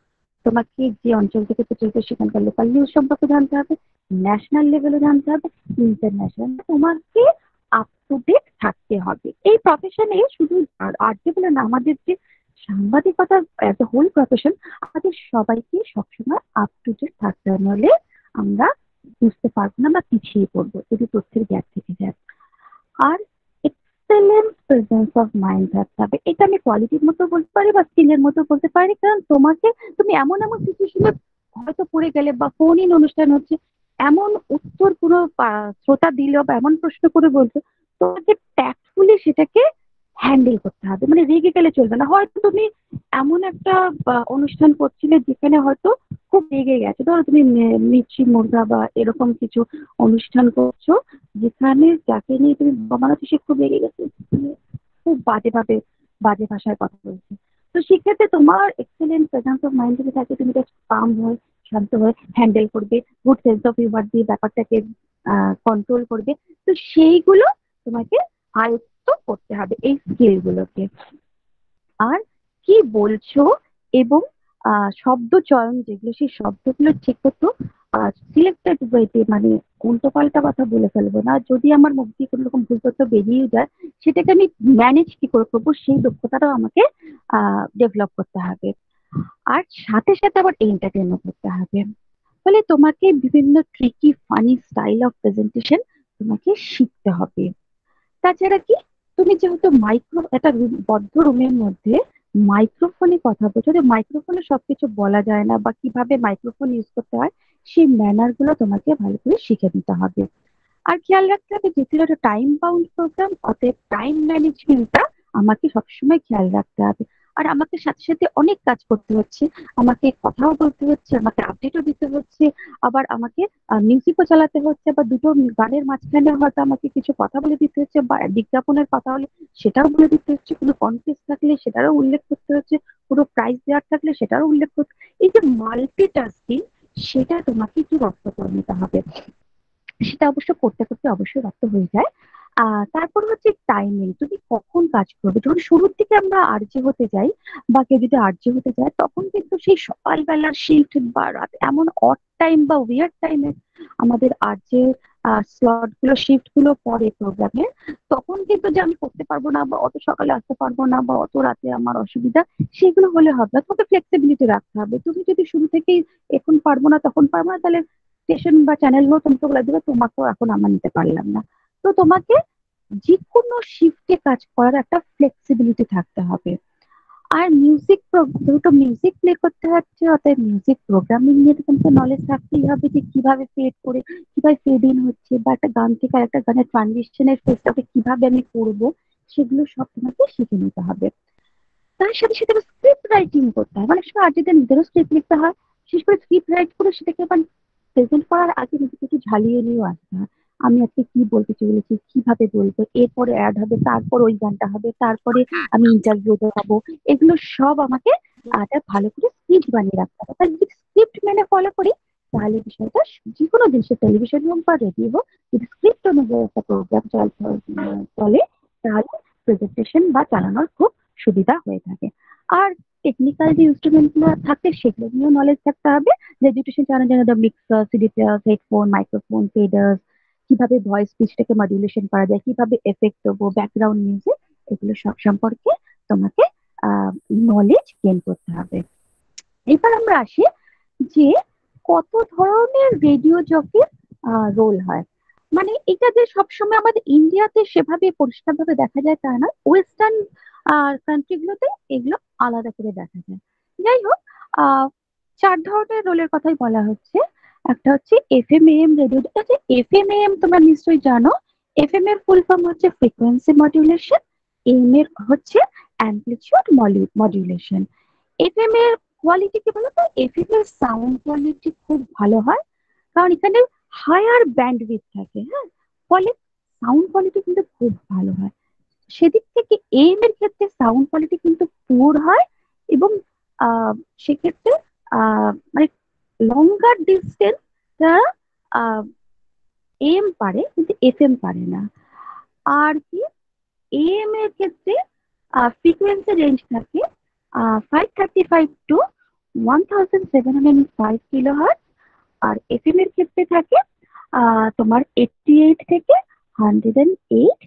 তোমাকে যে অঞ্চল থেকে চলছে সেখানকার লোকাল নিউজ সম্পর্কে জানতে হবে, ন্যাশনাল লেভেলে জানতে হবে, ইন্টারন্যাশনাল, তোমাকে আপ টু ডেট থাকতে হবে। এই প্রফেশনে শুধু আর্য বলে না, আমাদের যে সাংবাদিকতা অ্যাজ এ হোল প্রফেশন, আমাদের সবাইকে সবসময় আপ টু ডেট থাকতে হবে, নাহলে আমরা বুঝতে পারবো না বা পিছিয়ে পড়বো যদি তথ্যের গ্যাপ থেকে যায়। আর এক্সেলেন্ট প্রেজেন্স অফ মাইন্ড থাকতে হবে। এটা আমি কোয়ালিটির মতো বলতে পারি বা স্কিলের মতো বলতে পারি, কারণ তুমি এমন এমন সিচুয়েশনে হয়তো পড়ে গেলে বা ফোন ইন অনুষ্ঠান হচ্ছে, এমন উত্তর কোনো শ্রোতা দিল বা এমন প্রশ্ন করে বলছো, তোমাকে ট্যাক্টফুলি সেটাকে হ্যান্ডেল করতে হবে। মানে রেগে গেলে চলবে না। হয়তো তুমি এমন একটা অনুষ্ঠান করছিলে যেখানে হয়তো খুব রেগে গেছে, ধরো তুমি মির্চি মুরগা বা এরকম কিছু অনুষ্ঠান করছো যেখানে যাকে নিয়ে তুমি বানাচ্ছো সে খুব রেগে গেছে, খুব বাজে ভাষায় কথা বলছে। তো সেক্ষেত্রে তোমার এক্সেলেন্ট প্রেজেন্স অফ মাইন্ড যদি থাকে, তুমি কাম হয়ে শান্ত হয়ে হ্যান্ডেল করবে, গুড সেন্স অফ হিউমার দিয়ে ব্যাপারটাকে কন্ট্রোল করবে। তো সেইগুলো তোমাকে আয়ত্ত করতে হবে, এই স্কিল গুলোকে। আর কি বলছো এবং শব্দ চয়ন যেগুলো, সেই শব্দগুলো ঠিক মতো সিলেক্টেড ওয়েতে, মানে উল্টো পাল্টা কথা বলে ফেলবো না। যদি আমার মুখ দিয়ে কোনো রকম ভুল তথ্য বেরিয়ে যায়, সেটাকে আমি ম্যানেজ কি করে করবো সেই দক্ষতাটাও আমাকে ডেভেলপ করতে হবে। আর সাথে সাথে আবার এন্টারটেনও করতে হবে। ফলে তোমাকে বিভিন্ন tricky funny style of presentation তোমাকে শিখতে হবে। তাছাড়া কি, তুমি যেহেতু একটা বদ্ধ রুমের মধ্যে মাইক্রোফোনে কথা বলছো, মাইক্রোফোনে সবকিছু বলা যায় না বা কিভাবে মাইক্রোফোন ইউজ করতে হয় সেই ম্যানার গুলো তোমাকে ভালো করে শিখে নিতে হবে। আর খেয়াল রাখতে হবে যেহেতু একটা টাইম বাউন্ড প্রোগ্রাম, অতএব টাইম ম্যানেজমেন্টটা আমাকে সবসময় খেয়াল রাখতে হবে। আর আমাকে সাথে সাথে অনেক কাজ করতে হচ্ছে, আমাকে কথাও বলতে হচ্ছে, আমাকে আপডেটও দিতে হচ্ছে, আবার আমাকে মিউজিকও চালাতে হচ্ছে, বা দুটো গানের মাঝখানে হয়তো আমাকে কিছু কথা বলে দিতে হচ্ছে, বা বিজ্ঞাপনের কথা হলে সেটাও বলে দিতে হচ্ছে, কোনো কনটেস্ট থাকলে সেটারও উল্লেখ করতে হচ্ছে, পুরো প্রাইজ দেওয়ার থাকলে সেটারও উল্লেখ করতে। এই যে মাল্টিটাস্কিং, সেটা তোমাকে একটু রপ্ত করে নিতে হবে। সেটা অবশ্য করতে করতে অবশ্যই রপ্ত হয়ে যায়। তারপর হচ্ছে টাইমিং, তুমি কখন কাজ করবে। যখন শুরুর দিকে আমরা আরজে হতে যাই বা কেউ যদি আরজে হতে যায়, তখন কিন্তু সেই সকালবেলার শিফট বা রাত এমন অড টাইম বা উইয়ার্ড টাইমে আমাদের আরজে স্লট গুলো শিফট গুলো পড়ে প্রোগ্রামে, তখন কিন্তু যে আমি করতে পারবো না বা অত সকালে আসতে পারবো না বা অত রাতে আমার অসুবিধা, সেগুলো হলে হবে না। তোমাকে ফ্লেক্সিবিলিটি রাখতে হবে। তুমি যদি শুরু থেকেই এখন পারবো না তখন পারবো না, তাহলে স্টেশন বা চ্যানেল গুলো তোমাকে বলে দেবে তোমাকেও এখন আমরা নিতে পারলাম না। তো তোমাকে যে কোনো শিফটে কাজ করার একটা ফ্লেক্সিবিলিটি থাকতে হবে। আর যেহেতু মিউজিক প্লে করতে হচ্ছে, অর্থাৎ মিউজিক প্রোগ্রামিং নিয়ে তোমাকে নলেজ থাকতেই হবে, যে কিভাবে ফেড করে কিভাবে ফেড ইন হচ্ছে, বা একটা গান থেকে আরেকটা গানের ট্রানজিশনের ফেসটাকে কিভাবে আমি করবো, সেগুলো সব তোমাকে শিখে নিতে হবে। তার সাথে সাথে স্ক্রিপ্ট রাইটিং করতে হয়। অনেক সময় আর্টিস্টদের নিজেরও স্ক্রিপ্ট লিখতে হয়, বিশেষ করে স্ক্রিপ্ট রাইট করে সেটাকে আবার প্রেজেন্ট করার আগে নিজেকে একটু ঝালিয়ে নিয়েও আসতে হয়। আমি আজকে কি বলতে চলেছি, কিভাবে বলবো, এরপরে অ্যাড হবে, তারপর ওই গানটা হবে, তারপরে আমি ইন্টারভিউতে পাবো, এগুলো সব আমাকে ভালো করে স্ক্রিপ্ট বানিয়ে রাখতে হবে। তাই যদি স্ক্রিপ্ট মেনে ফলো করি, তাহলে বিষয়টা যে কোনো দেশের টেলিভিশন হোক বা রেডিও হোক, যদি স্ক্রিপ্ট অনুযায়ী একটা প্রোগ্রাম চলে, তাহলে প্রেজেন্টেশন বা চালানোর খুব সুবিধা হয়ে থাকে। আর টেকনিক্যাল যে ইনস্ট্রুমেন্ট গুলো থাকে সেগুলো নিয়েও নলেজ থাকতে হবে। রেডিওটেশন চালানোর জন্য mixer, CD player, headphone, microphone, faders, কিভাবে ভয়েস পিচটাকে মডুলেশন করা যায়, কিভাবে এফেক্ট দেবো, ব্যাকগ্রাউন্ড মিউজিক, এগুলো সব সম্পর্কে তোমাকে নলেজ গেইন করতে হবে। এবার আমরা আসি যে কত ধরনের রেডিও জকির রোল হয়। মানে এটা যে সবসময় আমাদের ইন্ডিয়াতে সেভাবে পরিষ্কারভাবে দেখা যায় তা না, ওয়েস্টার্ন কান্ট্রি গুলোতে এগুলো আলাদা করে দেখা যায়। যাই হোক, আহ 4 ধরনের রোলের কথাই বলা হচ্ছে। একটা হচ্ছে এফএম এএম রেডিও। আচ্ছা, এফএম এএম তোমরা নিশ্চয়ই জানো। এফএম এর ফুল ফর্ম হচ্ছে ফ্রিকোয়েন্সি মডিউলেশন, এম এর হচ্ছে অ্যামপ্লিটিউড মডিউলেশন। এফএম এর কোয়ালিটি কি বলতো? এফএম এর সাউন্ড কোয়ালিটি খুব ভালো হয়, কারণ এখানে হায়ার ব্যান্ডউইথ থাকে। হ্যাঁ, ফলে সাউন্ড কোয়ালিটি কিন্তু খুব ভালো হয়। সেদিক থেকে এম এর ক্ষেত্রে সাউন্ড কোয়ালিটি কিন্তু পুর হয়, এবং আহ, সেক্ষেত্রে মানে লঙ্গার ডিস্টেন্স যারা এম পারে কিন্তু এফএম পারে না। আর কি, এএম এর ক্ষেত্রে ফ্রিকোয়েন্সি রেঞ্জ থাকে 535 টু 1705 কিলোহার্টজ, আর এফএম এর ক্ষেত্রে থাকে তোমার 88 থেকে 108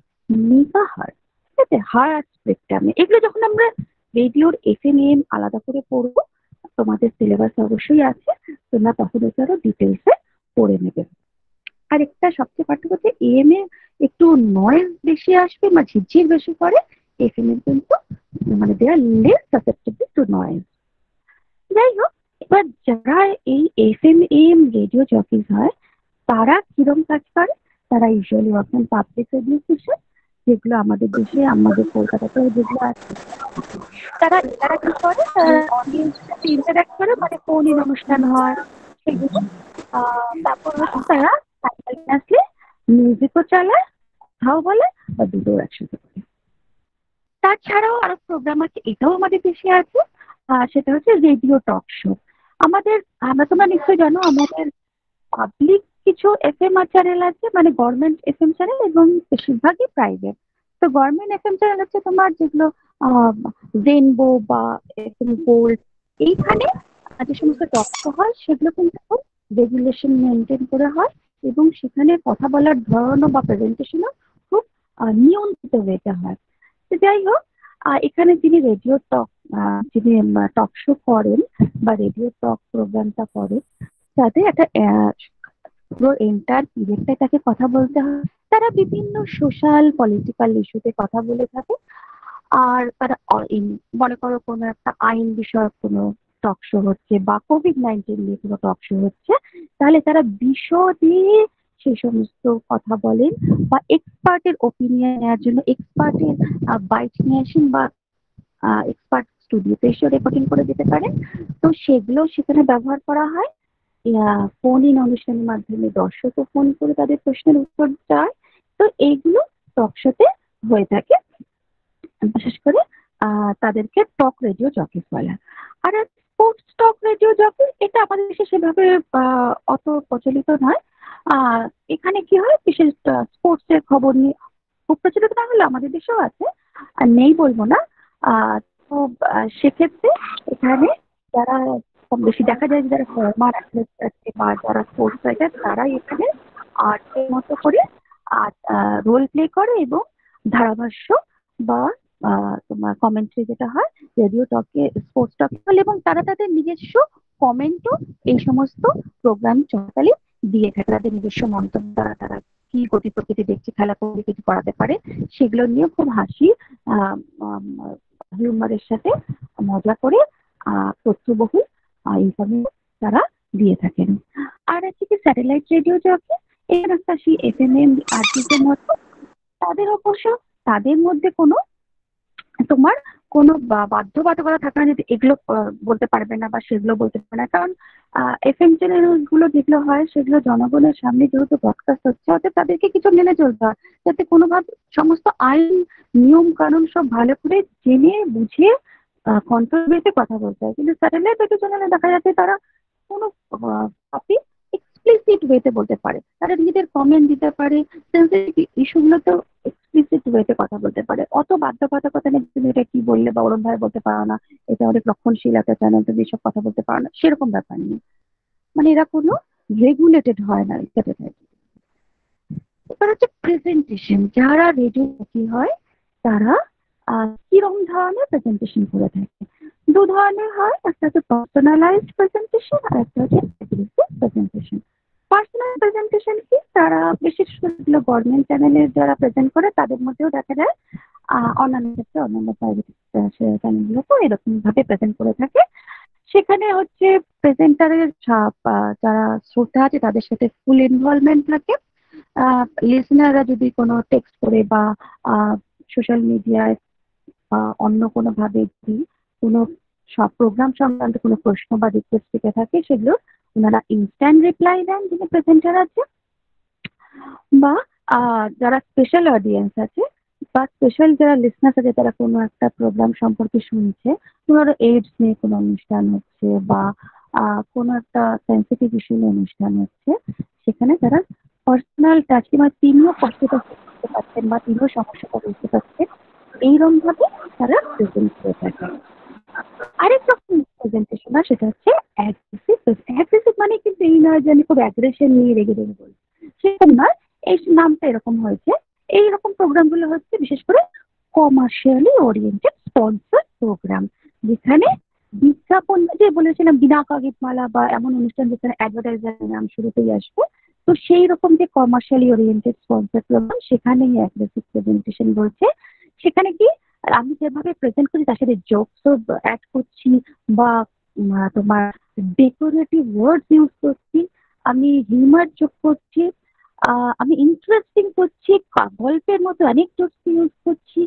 মেগাহার্টজ। ঠিক আছে, হার্টজ স্পেকট্রামে। এগুলো যখন আমরা রেডিওর এফএম এম আলাদা করে পড়বো, তোমাদের সিলেবাস অবশ্যই আছে, তোমরা তখন ওটা আরো ডিটেলসে পড়ে নেবে। আর একটা সবচেয়ে পার্থক্য হচ্ছে এএম এ একটু নয়েজ বেশি আসবে বা ঝিরঝির বেশি করে, এফএম এর কিন্তু মানে দে আর লেস সাসেপ্টেবল টু নয়েজ। যাই হোক, এবার যারা এই এফএম এএম রেডিও জকিজ হয় তারা কিরম কাজ করে? তারা usually work public radio station, যেগুলো আমাদের দেশে, আমাদের কলকাতাতে যেগুলো আছে। তারা তারা কি করে? তারা অডিয়েন্সের সাথে ইন্টারাক্ট করে, মানে ফোন ইন অনুষ্ঠান হয় সেগুলো। তারপর হচ্ছে তারা সাইমালটেনিয়াসলি মিউজিকও চালায়, কথাও বলে, বা দুটো একসাথে করে। তাছাড়াও আরো প্রোগ্রাম আছে, এটাও আমাদের দেশে আছে, সেটা হচ্ছে রেডিও টক শো। তোমরা নিশ্চয়ই জানো, আমাদের পাবলিক কিছু এফএম চ্যানেল আছে, মানে গভর্নমেন্ট এফএম চ্যানেল, এবং বেশিরভাগই প্রাইভেট। তো গভর্নমেন্ট এফএম চ্যানেল হচ্ছে তোমার যেগুলো রেনবো বা এফএম গোল্ড। এইখানে যে সমস্ত টক শো হয় সেগুলো কিন্তু রেগুলেশন মেনটেন করে হয়, এবং সেখানে কথা বলার ধরনও বা প্রেজেন্টেশনও খুব নিয়ন্ত্রিত ওয়েতে হয়। তো যাই হোক, এখানে যিনি রেডিও টক যিনি টক শো করেন বা রেডিও টক প্রোগ্রামটা করেন, তাদের একটা পুরো এন্টার পিরিয়ডটাই তাকে কথা বলতে হয়। তারা বিভিন্ন সোশ্যাল পলিটিক্যাল ইস্যুতে কথা বলে থাকে। আর তারা মনে করো কোনো একটা আইন বিষয়ক কোনো টক শো হচ্ছে বা COVID-19 নিয়ে কোনো টক শো হচ্ছে, তাহলে তারা বিশদে সেই সমস্ত কথা বলেন, বা এক্সপার্টের ওপিনিয়ন নেওয়ার জন্য এক্সপার্টের বাইট নিয়ে আসেন, বা এক্সপার্ট স্টুডিওতে এসে রেকর্ডিং করে দিতে পারেন। তো সেগুলো সেখানে ব্যবহার করা হয়। ফোন ইন অনুষ্ঠানের মাধ্যমে দর্শকও ফোন করে তাদের প্রশ্নের উত্তর দেয়। তো এইগুলো টক শোতে হয়ে থাকে। বিশেষ করে তাদেরকে টক রেডিও জকি বলে। আর স্পোর্টস টক রেডিও জকি, এটা আমাদের দেশে সেভাবে অত প্রচলিত নয়। এখানে কি হয়, বিশেষ স্পোর্টস এর খবর নিয়ে খুব প্রচলিত না হলে আমাদের দেশেও আছে, আর নেই বলবো না। তো সেক্ষেত্রে এখানে যারা কম বেশি দেখা যায়, যারা ফর্মার অ্যাথলেট আছে বা যারা স্পোর্টস রাইটার, তারাই এখানে আর্টের মতো করে রোল প্লে করে, এবং ধারাভাষ্য বা তোমার কমেন্ট্রি যেটা হয় রেডিও টকে, স্পোর্টস টকে বলে, এবং তারা তাদের নিজস্ব কমেন্টও এই সমস্ত প্রোগ্রাম চলাকালীন দিয়ে থাকে। তাদের নিজস্ব মন্তব্য, তারা কি গতি প্রকৃতি দেখছে, খেলা করলে কিছু করাতে পারে, সেগুলো নিয়ে খুব হাসি হিউমারের সাথে মজা করে তথ্যবহুল ইনফরমেশন তারা দিয়ে থাকেন। আর আছে কি স্যাটেলাইট রেডিও জকি, এখানে একটা সেই এফএমএম আরটিসের মতো। তাদের অবশ্য তাদের মধ্যে তোমার কোনো বাধ্যবাধকতা থাকে না যে এগুলো বলতে পারবে না বা সেগুলো বলতে পারবে না, কারণ এফএম চ্যানেল গুলো যেগুলো হয় সেগুলো জনগণের সামনে যেহেতু ব্রডকাস্ট হচ্ছে, অর্থাৎ তাদেরকে কিছু মেনে চলতে হয়, যাতে কোনোভাবে সমস্ত আইন নিয়ম কানুন সব ভালো করে জেনে বুঝে কন্ট্রোভার্সি কথা বলতে হয়। কিন্তু স্যাটেলাইট রেডিও চ্যানেলে দেখা যাচ্ছে তারা কোনো টপিক এক্সপ্লিসিট ওয়েতে বলতে পারে, তারা নিজেদের কমেন্ট দিতে পারে, সেন্সিটিভ ইস্যুগুলোতেও এক্সপ্লিসিট ওয়েতে কথা বলতে পারে। অত বাধ্যবাধকতা নেই তুমি এটা কি বললে বা ওরম ভাবে বলতে পারো না, এটা অনেক রক্ষণশীল একটা চ্যানেল, তুমি এসব কথা বলতে পারো না, সেরকম ব্যাপার নেই। মানে এরা কোনো রেগুলেটেড হয় না। এবার হচ্ছে প্রেজেন্টেশন। যারা রেডিও কি হয় তারা কিরকম ধরনের প্রেজেন্টেশন করে থাকে? দু ধরনের হয়, একটা হচ্ছে পার্সোনালাইজড প্রেজেন্টেশন আর একটা হচ্ছে অ্যাগ্রেসিভ প্রেজেন্টেশন। পার্সোনাল প্রেজেন্টেশন কি, তারা বিশেষ করে গভর্নমেন্ট চ্যানেলে যারা প্রেজেন্ট করে তাদের মধ্যেও দেখা যায় অন্যান্য ক্ষেত্রে অন্যান্য প্রাইভেট চ্যানেলগুলোকেও এরকম ভাবে প্রেজেন্ট করে থাকে। সেখানে হচ্ছে প্রেজেন্টারের যারা শ্রোতা আছে তাদের সাথে ফুল ইনভলভমেন্ট থাকে। লিসনাররা যদি কোনো টেক্সট করে বা সোশ্যাল মিডিয়ায় বা অন্য কোনো ভাবে যদি কোনো সব প্রোগ্রাম সংক্রান্ত কোনো প্রশ্ন বা রিকোয়েস্ট থেকে থাকে, সেগুলো ওনারা ইনস্ট্যান্ট রিপ্লাই দেন যিনি প্রেজেন্টার আছে। বা যারা স্পেশাল অডিয়েন্স আছে বা স্পেশাল যারা লিসনার্স আছে, তারা কোনো একটা প্রোগ্রাম সম্পর্কে শুনছে, ধরো এইডস নিয়ে কোনো অনুষ্ঠান হচ্ছে বা কোনো একটা সেন্সিটিভ ইস্যু নিয়ে অনুষ্ঠান হচ্ছে, সেখানে তারা পার্সোনাল টাচ মানে তিনিও কষ্টটা বুঝতে পারছেন বা তিনিও সমস্যাটা বুঝতে পারছেন, এইরকম ভাবে তারা প্রেজেন্ট করে থাকে। আরেক রকম প্রেজেন্টেশন আর সেটা হচ্ছে অ্যাগ্রেসিভ। অ্যাগ্রেসিভ মানে কিন্তু এই নয় যে আমি খুব অ্যাগ্রেশন নিয়ে রেগে রেগে বলছি, সেরকম নয়। এই নামটা এরকম হয়েছে। এইরকম প্রোগ্রামগুলো হচ্ছে বিশেষ করে কমার্শিয়ালি ওরিয়েন্টেড স্পন্সর প্রোগ্রাম, যেখানে বিজ্ঞাপন, যে বলেছিলাম বিনা কাগজমালা বা এমন অনুষ্ঠান যেখানে অ্যাডভার্টাইজার নাম শুরুতেই আসবে, তো সেই রকম যে কমার্শিয়ালি ওরিয়েন্টেড স্পন্সর প্রোগ্রাম, সেখানেই অ্যাগ্রেসিভ প্রেজেন্টেশন বলছে। সেখানে কি আমি যেভাবে প্রেজেন্ট করি তার সাথে জোকসও অ্যাড করছি বা তোমার ডেকোরেটিভ ওয়ার্ডস ইউজ করছি, আমি হিউমার যোগ করছি, আমি ইন্টারেস্টিং করছি, গল্পের মতো অ্যানেকডোটস ইউজ করছি।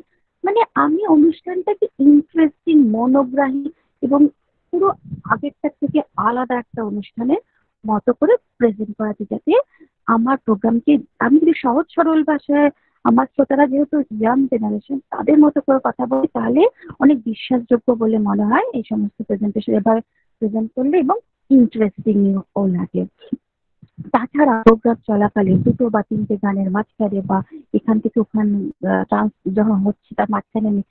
মানে আমি অনুষ্ঠানটাকে ইন্টারেস্টিং, মনোগ্রাহী এবং পুরো আগেরটার থেকে আলাদা একটা অনুষ্ঠানের মতো করে প্রেজেন্ট করাতে, যাতে আমার প্রোগ্রামকে আমি যদি সহজ সরল ভাষায়, আমার শ্রোতারা যেহেতু ইয়াং জেনারেশন, তাদের মতো করে কথা বলি, তাহলে অনেক বিশ্বাসযোগ্য বলে মনে হয় এই সমস্ত প্রেজেন্টেশন এবার প্রেজেন্ট করলে, এবং ইন্টারেস্টিং ও লাগে। তাছাড়া প্রোগ্রাম চলাকালীন 2 বা 3টে গানের মাঝখানে বা এখান থেকে ওখান যখন হচ্ছে তার মাঝখানে আমি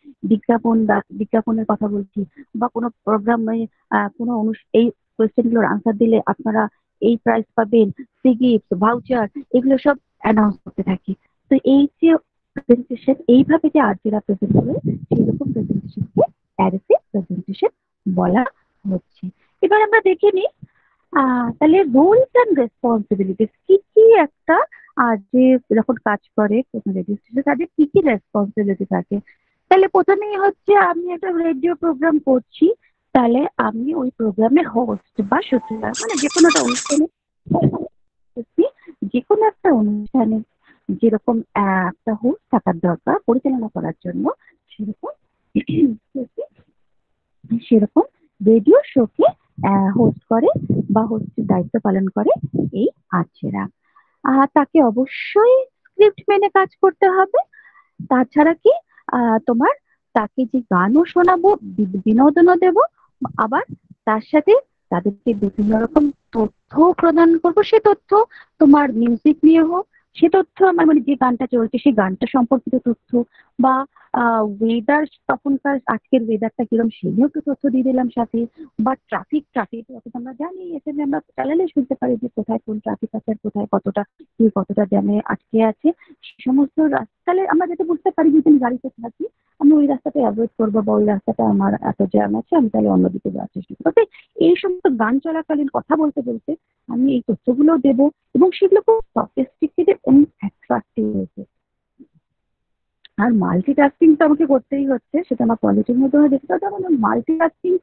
বিজ্ঞাপনের কথা বলছি, বা কোনো প্রোগ্রামে কোনো এই কোয়েশ্চেনগুলোর আনসার দিলে আপনারা এই প্রাইজ পাবেন, ফ্রি গিফট, ভাউচার, এগুলো সব অ্যানাউন্স করতে থাকি। তো এই যে প্রেজেন্টেশন এইভাবে যে আর্টিরা প্রেজেন্ট করে, সেইরকম প্রেজেন্টেশনকে অ্যাগ্রেসিভ প্রেজেন্টেশন বলা হচ্ছে। এবার আমরা দেখে নিই তাহলে রোলস অ্যান্ড রেসপন্সিবিলিটিস কি কি একটা যে যখন কাজ করে কোনো রেডিও স্টেশনে তাদের কি কি রেসপন্সিবিলিটি থাকে। তাহলে প্রথমেই হচ্ছে আমি একটা রেডিও প্রোগ্রাম করছি, তাহলে আমি ওই প্রোগ্রামের হোস্ট বা সূত্রধার, মানে যে কোনো একটা অনুষ্ঠানে যেরকম একটা হোস্ট থাকার দরকার পরিচালনা করার জন্য, সেরকম রেডিও শোকে হোস্ট করে বা হোস্টের দায়িত্ব পালন করে এই আর্চেরা। তাকে অবশ্যই স্ক্রিপ্ট মেনে কাজ করতে হবে। তাছাড়া কি তোমার তাকে যে গানও শোনাবো, বিনোদনও দেব, আবার তার সাথে তাদেরকে বিভিন্ন রকম তথ্য প্রদান করবো। সে তথ্য তোমার মিউজিক নিয়ে হোক, সে তথ্য আমার মানে যে গানটা চলছে সেই গানটা সম্পর্কিত তথ্য, বা ওয়েদার, তখনকার আজকের ওয়েদারটা কিরকম সেই নিয়েও একটু তথ্য দিয়ে দিলাম সাথে, বা ট্রাফিক আমরা জানি এখানে আমরা চালালে শুনতে পারি যে কোথায় কোন ট্রাফিক আছে, কোথায় কতটা জ্যামে আটকে আছে, সে সমস্ত রাস্তায় আমরা যাতে বুঝতে পারি যে আমি গাড়িতে থাকি, আমি ওই রাস্তাটা অ্যাভয়েড করবো, বা ওই রাস্তাটা আমার এত জ্যাম আছে, আমি তাহলে অন্যদিকে যাওয়ার চেষ্টা করবো। এই সমস্ত গান চলাকালীন কথা বলতে বলতে আমি এই তথ্যগুলো দেবো, এবং সেগুলো খুব সফিস্টিকেটেড এবং অ্যাট্রাক্টিভ হয়েছে। আর মাল্টিটাস্কিং তো আমাকে করতেই হচ্ছে, সেটা আমার কোয়ালিটির মধ্যে দেখতে হবে। আমার মাল্টিটাস্কিং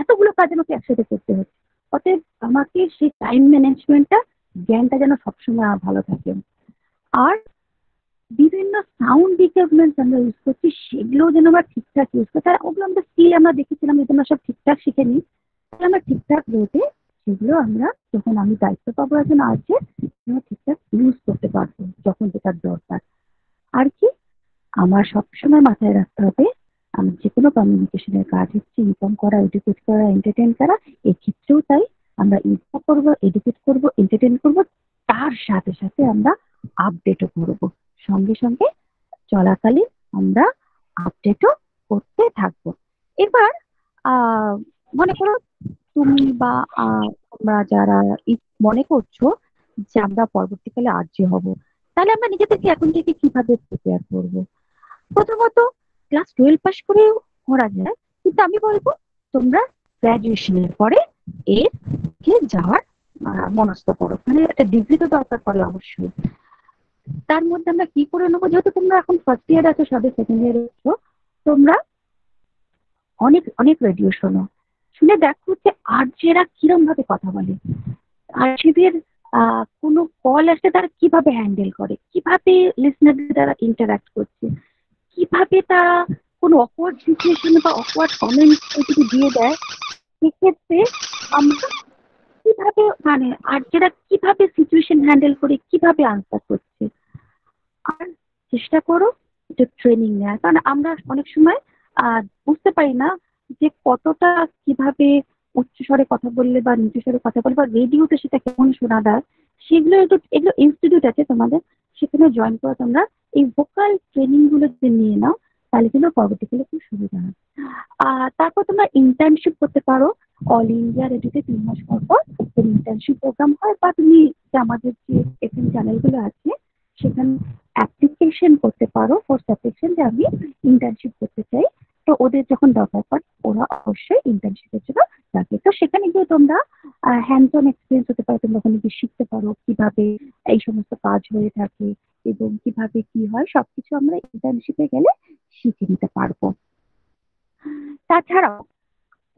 এতগুলো কাজ আমাকে একসাথে করতে হচ্ছে, অতএব আমাকে সেই টাইম ম্যানেজমেন্টটা, জ্ঞানটা যেন সবসময় ভালো থাকে। আর বিভিন্ন সাউন্ড রিকভারমেন্ট আমরা ইউজ করছি, সেগুলো যেন আমরা ঠিকঠাক ইউজ করছি। আর ওগুলো আমরা স্কিল আমরা দেখেছিলাম, যদি আমরা সব ঠিকঠাক শিখে নিই, তাহলে আমরা ঠিকঠাক রয়েছে সেগুলো আমরা যখন আমি দায়িত্ব পাবো একজন আছে, ঠিকঠাক ইউজ করতে পারবো যখন যেটার দরকার। আর কি আমার সবসময় মাথায় রাখতে হবে, আমি যে কোনো কমিউনিকেশনের কাজ হচ্ছে ইনফর্ম করা, এডুকেট করা, এন্টারটেইন করা। এক্ষেত্রেও তাই, আমরা ইনফর্ম করবো, এডুকেট করবো, এন্টারটেইন করবো, তার সাথে সাথে আমরা আপডেটও করবো। সঙ্গে সঙ্গে চলাকালীন আমরা আপডেটও করতে থাকবো। এবার মনে করো তুমি বা তোমরা যারা মনে করছো যে আমরা পরবর্তীকালে আরজে হব, তাহলে আমরা নিজেদেরকে এখন থেকে কিভাবে প্রিপেয়ার করবো? প্রথমত ক্লাস 12 পাস করেও করা যায়, কিন্তু আমি বলবো তোমরা গ্রাজুয়েশনের পরে এর যাওয়ার মনস্থ করো, মানে একটা ডিগ্রি তো দরকার পড়ে অবশ্যই। তার মধ্যে আমরা কি করে নেবো, যেহেতু তোমরা এখন ফার্স্ট ইয়ার আছো, সবে সেকেন্ড ইয়ারে আছো, তোমরা অনেক অনেক রেডিও শোনো, শুনে দেখো যে আরজেরা কিরম ভাবে কথা বলে, আরজেদের কোনো কল আসলে তারা কিভাবে হ্যান্ডেল করে, কিভাবে লিসনারদের দ্বারা ইন্টারাক্ট করছে, কিভাবে তারা কোনো অকওয়ার্ড সিচুয়েশনে বা অকওয়ার্ড কমেন্ট যদি দিয়ে দেয়, সেক্ষেত্রে আমরা কিভাবে মানে আরজেরা কিভাবে সিচুয়েশন হ্যান্ডেল করে কিভাবে আনসার করছে। আর চেষ্টা করো একটু ট্রেনিং নেওয়ার, কারণ আমরা অনেক সময় বুঝতে পারি না যে কতটা কিভাবে উচ্চস্বরে কথা বললে বা নিচুস্বরে কথা বললে বা রেডিওতে সেটা কেমন শোনা যায়, সেগুলো এগুলো ইনস্টিটিউট আছে তোমাদের, সেখানে জয়েন করে তোমরা এই ভোকাল ট্রেনিং গুলো যদি নিয়ে নাও, তাহলে কিন্তু পরবর্তীকালে খুব সুবিধা হয়। তারপর তোমরা ইন্টার্নশিপ করতে পারো। অল ইন্ডিয়া রেডিওতে 3 মাস পর পর ইন্টার্নশিপ প্রোগ্রাম হয়, বা তুমি আমাদের যে এফএম চ্যানেলগুলো আছে সেখানে অ্যাপ্লিকেশন করতে পারো ফর সাবস্ক্রিপশন, যে আমি ইন্টার্নশিপ করতে চাই। তো ওদের যখন দরকার পড়ে ওরা অবশ্যই ইন্টার্নশিপের জন্য ডাকে। তো সেখানে গিয়ে তোমরা হ্যান্ডস অন এক্সপিরিয়েন্স হতে পারো, তোমরা ওখানে গিয়ে শিখতে পারো কিভাবে এই সমস্ত কাজ হয়ে থাকে এবং কিভাবে কি হয়, সবকিছু আমরা ইন্টার্নশিপে গেলে শিখে নিতে পারবো। তাছাড়াও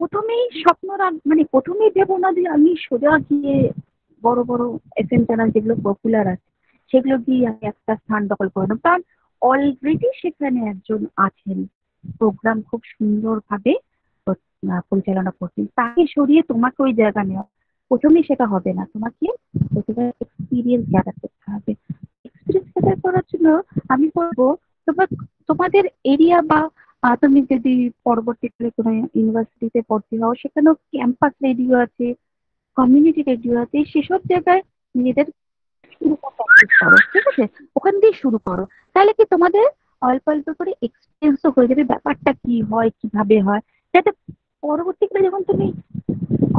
প্রথমেই মানে প্রথমেই ভেবো না যে আমি সোজা গিয়ে বড় বড় এফএম চ্যানেল যেগুলো পপুলার আছে সেগুলো গিয়ে আমি একটা স্থান দখল করে নেব, কারণ অলরেডি সেখানে একজন আছেন, প্রোগ্রাম খুব সুন্দরভাবে পরিচালনা করছেন, তাকে সরিয়ে তোমাকে ওই জায়গা নেওয়া প্রথমেই সেটা হবে না। তোমাকে প্রথমে এক্সপিরিয়েন্স গ্যাদার করতে হবে। এক্সপিরিয়েন্স গ্যাদার করার জন্য আমি বলবো তোমাদের এরিয়া বা তুমি যদি পরবর্তীকালে কোনো ইউনিভার্সিটিতে ভর্তি হও, সেখানেও ক্যাম্পাস রেডিও আছে, কমিউনিটি রেডিও আছে, সেসব জায়গায় নিজেদের প্র্যাকটিস করো, ঠিক আছে? ওখান দিয়ে শুরু করো, তাহলে কি তোমাদের অল্প অল্প করে এক্সপিরিয়েন্সও হয়ে যাবে ব্যাপারটা কি হয় কিভাবে হয়, যাতে পরবর্তীকালে যখন তুমি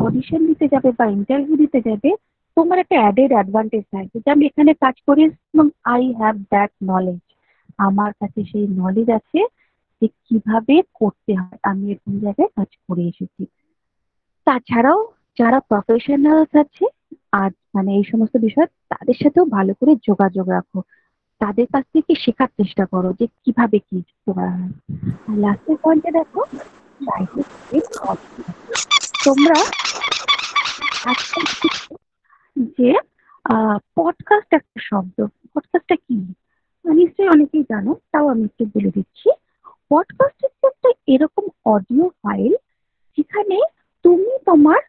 অডিশন দিতে যাবে বা ইন্টারভিউ দিতে যাবে, তোমার একটা অ্যাডেড অ্যাডভান্টেজ থাকবে যে আমি এখানে কাজ করি এবং আই হ্যাভ দ্যাট নলেজ, আমার কাছে সেই নলেজ আছে যে কিভাবে করতে হয়, আমি এরকম জায়গায় কাজ করে এসেছি। তাছাড়াও যারা প্রফেশনালস আছে আর মানে এই সমস্ত বিষয়, তাদের সাথেও ভালো করে যোগাযোগ রাখো, তাদের কাছ থেকে শেখার চেষ্টা করো যে কিভাবে কি করা হয়। আর লাস্টের পয়েন্টে দেখো, তোমরা যে পডকাস্ট একটা শব্দ, পডকাস্টটা কি নিশ্চয়ই অনেকেই জানো, তাও আমি একটু বলে দিচ্ছি। পডকাস্ট হচ্ছে একটা এরকম অডিও ফাইল যেখানে তুমি তোমার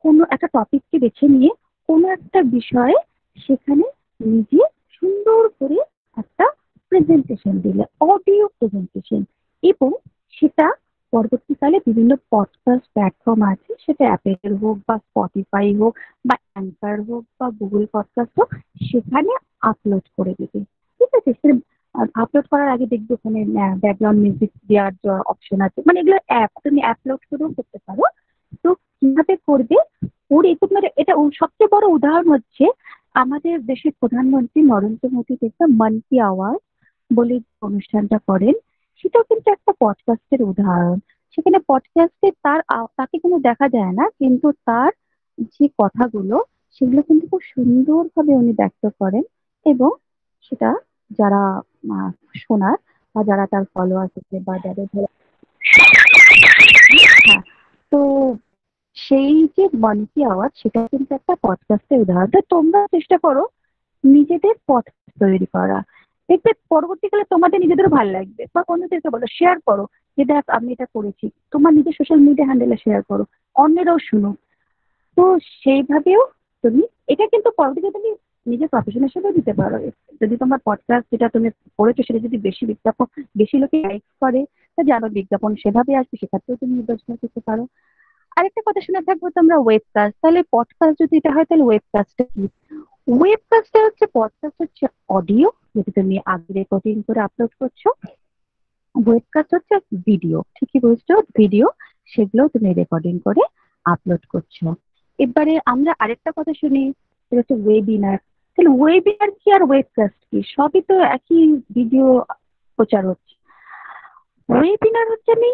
কোনো একটা টপিককে বেছে নিয়ে কোনো একটা বিষয়ে সেখানে নিজে সুন্দর করে একটা প্রেজেন্টেশন দিলে, অডিও প্রেজেন্টেশন, এবং সেটা পরবর্তীকালে বিভিন্ন পডকাস্ট প্ল্যাটফর্ম আছে, সেটা অ্যাপেল হোক বা স্পটিফাই হোক বা অ্যাঙ্কার হোক বা গুগল পডকাস্ট হোক, সেখানে আপলোড করে দেবে, ঠিক আছে? আপলোড করার আগে দেখবে ওখানে ব্যাকগ্রাউন্ড মিউজিক দেওয়ার অপশন আছে, মানে এগুলো অ্যাপ তুমি আপলোড করেও করতে পারো। তো কিভাবে করবে, ওর তোমার এটা সবচেয়ে বড় উদাহরণ হচ্ছে আমাদের দেশের প্রধানমন্ত্রী নরেন্দ্র মোদী দেখবে মন কি আওয়াজ বলে অনুষ্ঠানটা করেন, সেটাও কিন্তু একটা পডকাস্টের উদাহরণ। সেখানে পডকাস্টে তাকে কিন্তু দেখা যায় না, কিন্তু তার যে কথাগুলো সেগুলো কিন্তু খুব সুন্দরভাবে উনি ব্যক্ত করেন, এবং সেটা যারা শোনার বা যারা তার ফলোয়ার্স আছে বা যাদের হ্যাঁ, তো সেই যে মন কি আওয়াজ সেটা কিন্তু একটা পডকাস্টের উদাহরণ। তো তোমরা চেষ্টা করো নিজেদের পডকাস্ট তৈরি করা, দেখবে পরবর্তীকালে তোমাদের নিজেদেরও ভালো লাগবে, বা অন্যদেরকে বলো, শেয়ার করো যে দেখ আমি এটা করেছি, তোমার নিজের সোশ্যাল মিডিয়া হ্যান্ডেলে শেয়ার করো, অন্যরাও শুনো। তো সেইভাবেও তুমি এটা কিন্তু পরবর্তীকালে তুমি নিজের প্রফেশন হিসেবে দিতে পারো। যদি তোমার পডকাস্ট যেটা তুমি করেছো সেটা যদি বেশি লোকে লাইক করে, তা জানো বিজ্ঞাপন সেভাবে আসবে, সেক্ষেত্রেও তুমি রোজগার করতে পারো। আরেকটা কথা শুনে থাকবো তোমরা, ওয়েবকাস্ট। তাহলে পডকাস্ট যদি এটা হয় তাহলে ওয়েবকাস্টটা কি? ওয়েবকাস্টটা হচ্ছে, পডকাস্ট হচ্ছে অডিও যেটা তুমি আগে রেকর্ডিং করে আপলোড করছো, ওয়েবকাস্ট হচ্ছে ভিডিও, ঠিকই বলছো, ভিডিও, সেগুলো তুমি রেকর্ডিং করে আপলোড করছো। এবারে আমরা আরেকটা কথা শুনি, সেটা হচ্ছে ওয়েবিনার। তাহলে ওয়েবিনার কি আর ওয়েবকাস্ট কি? সবই তো একই ভিডিও প্রচার হচ্ছে। ওয়েবিনার হচ্ছে আমি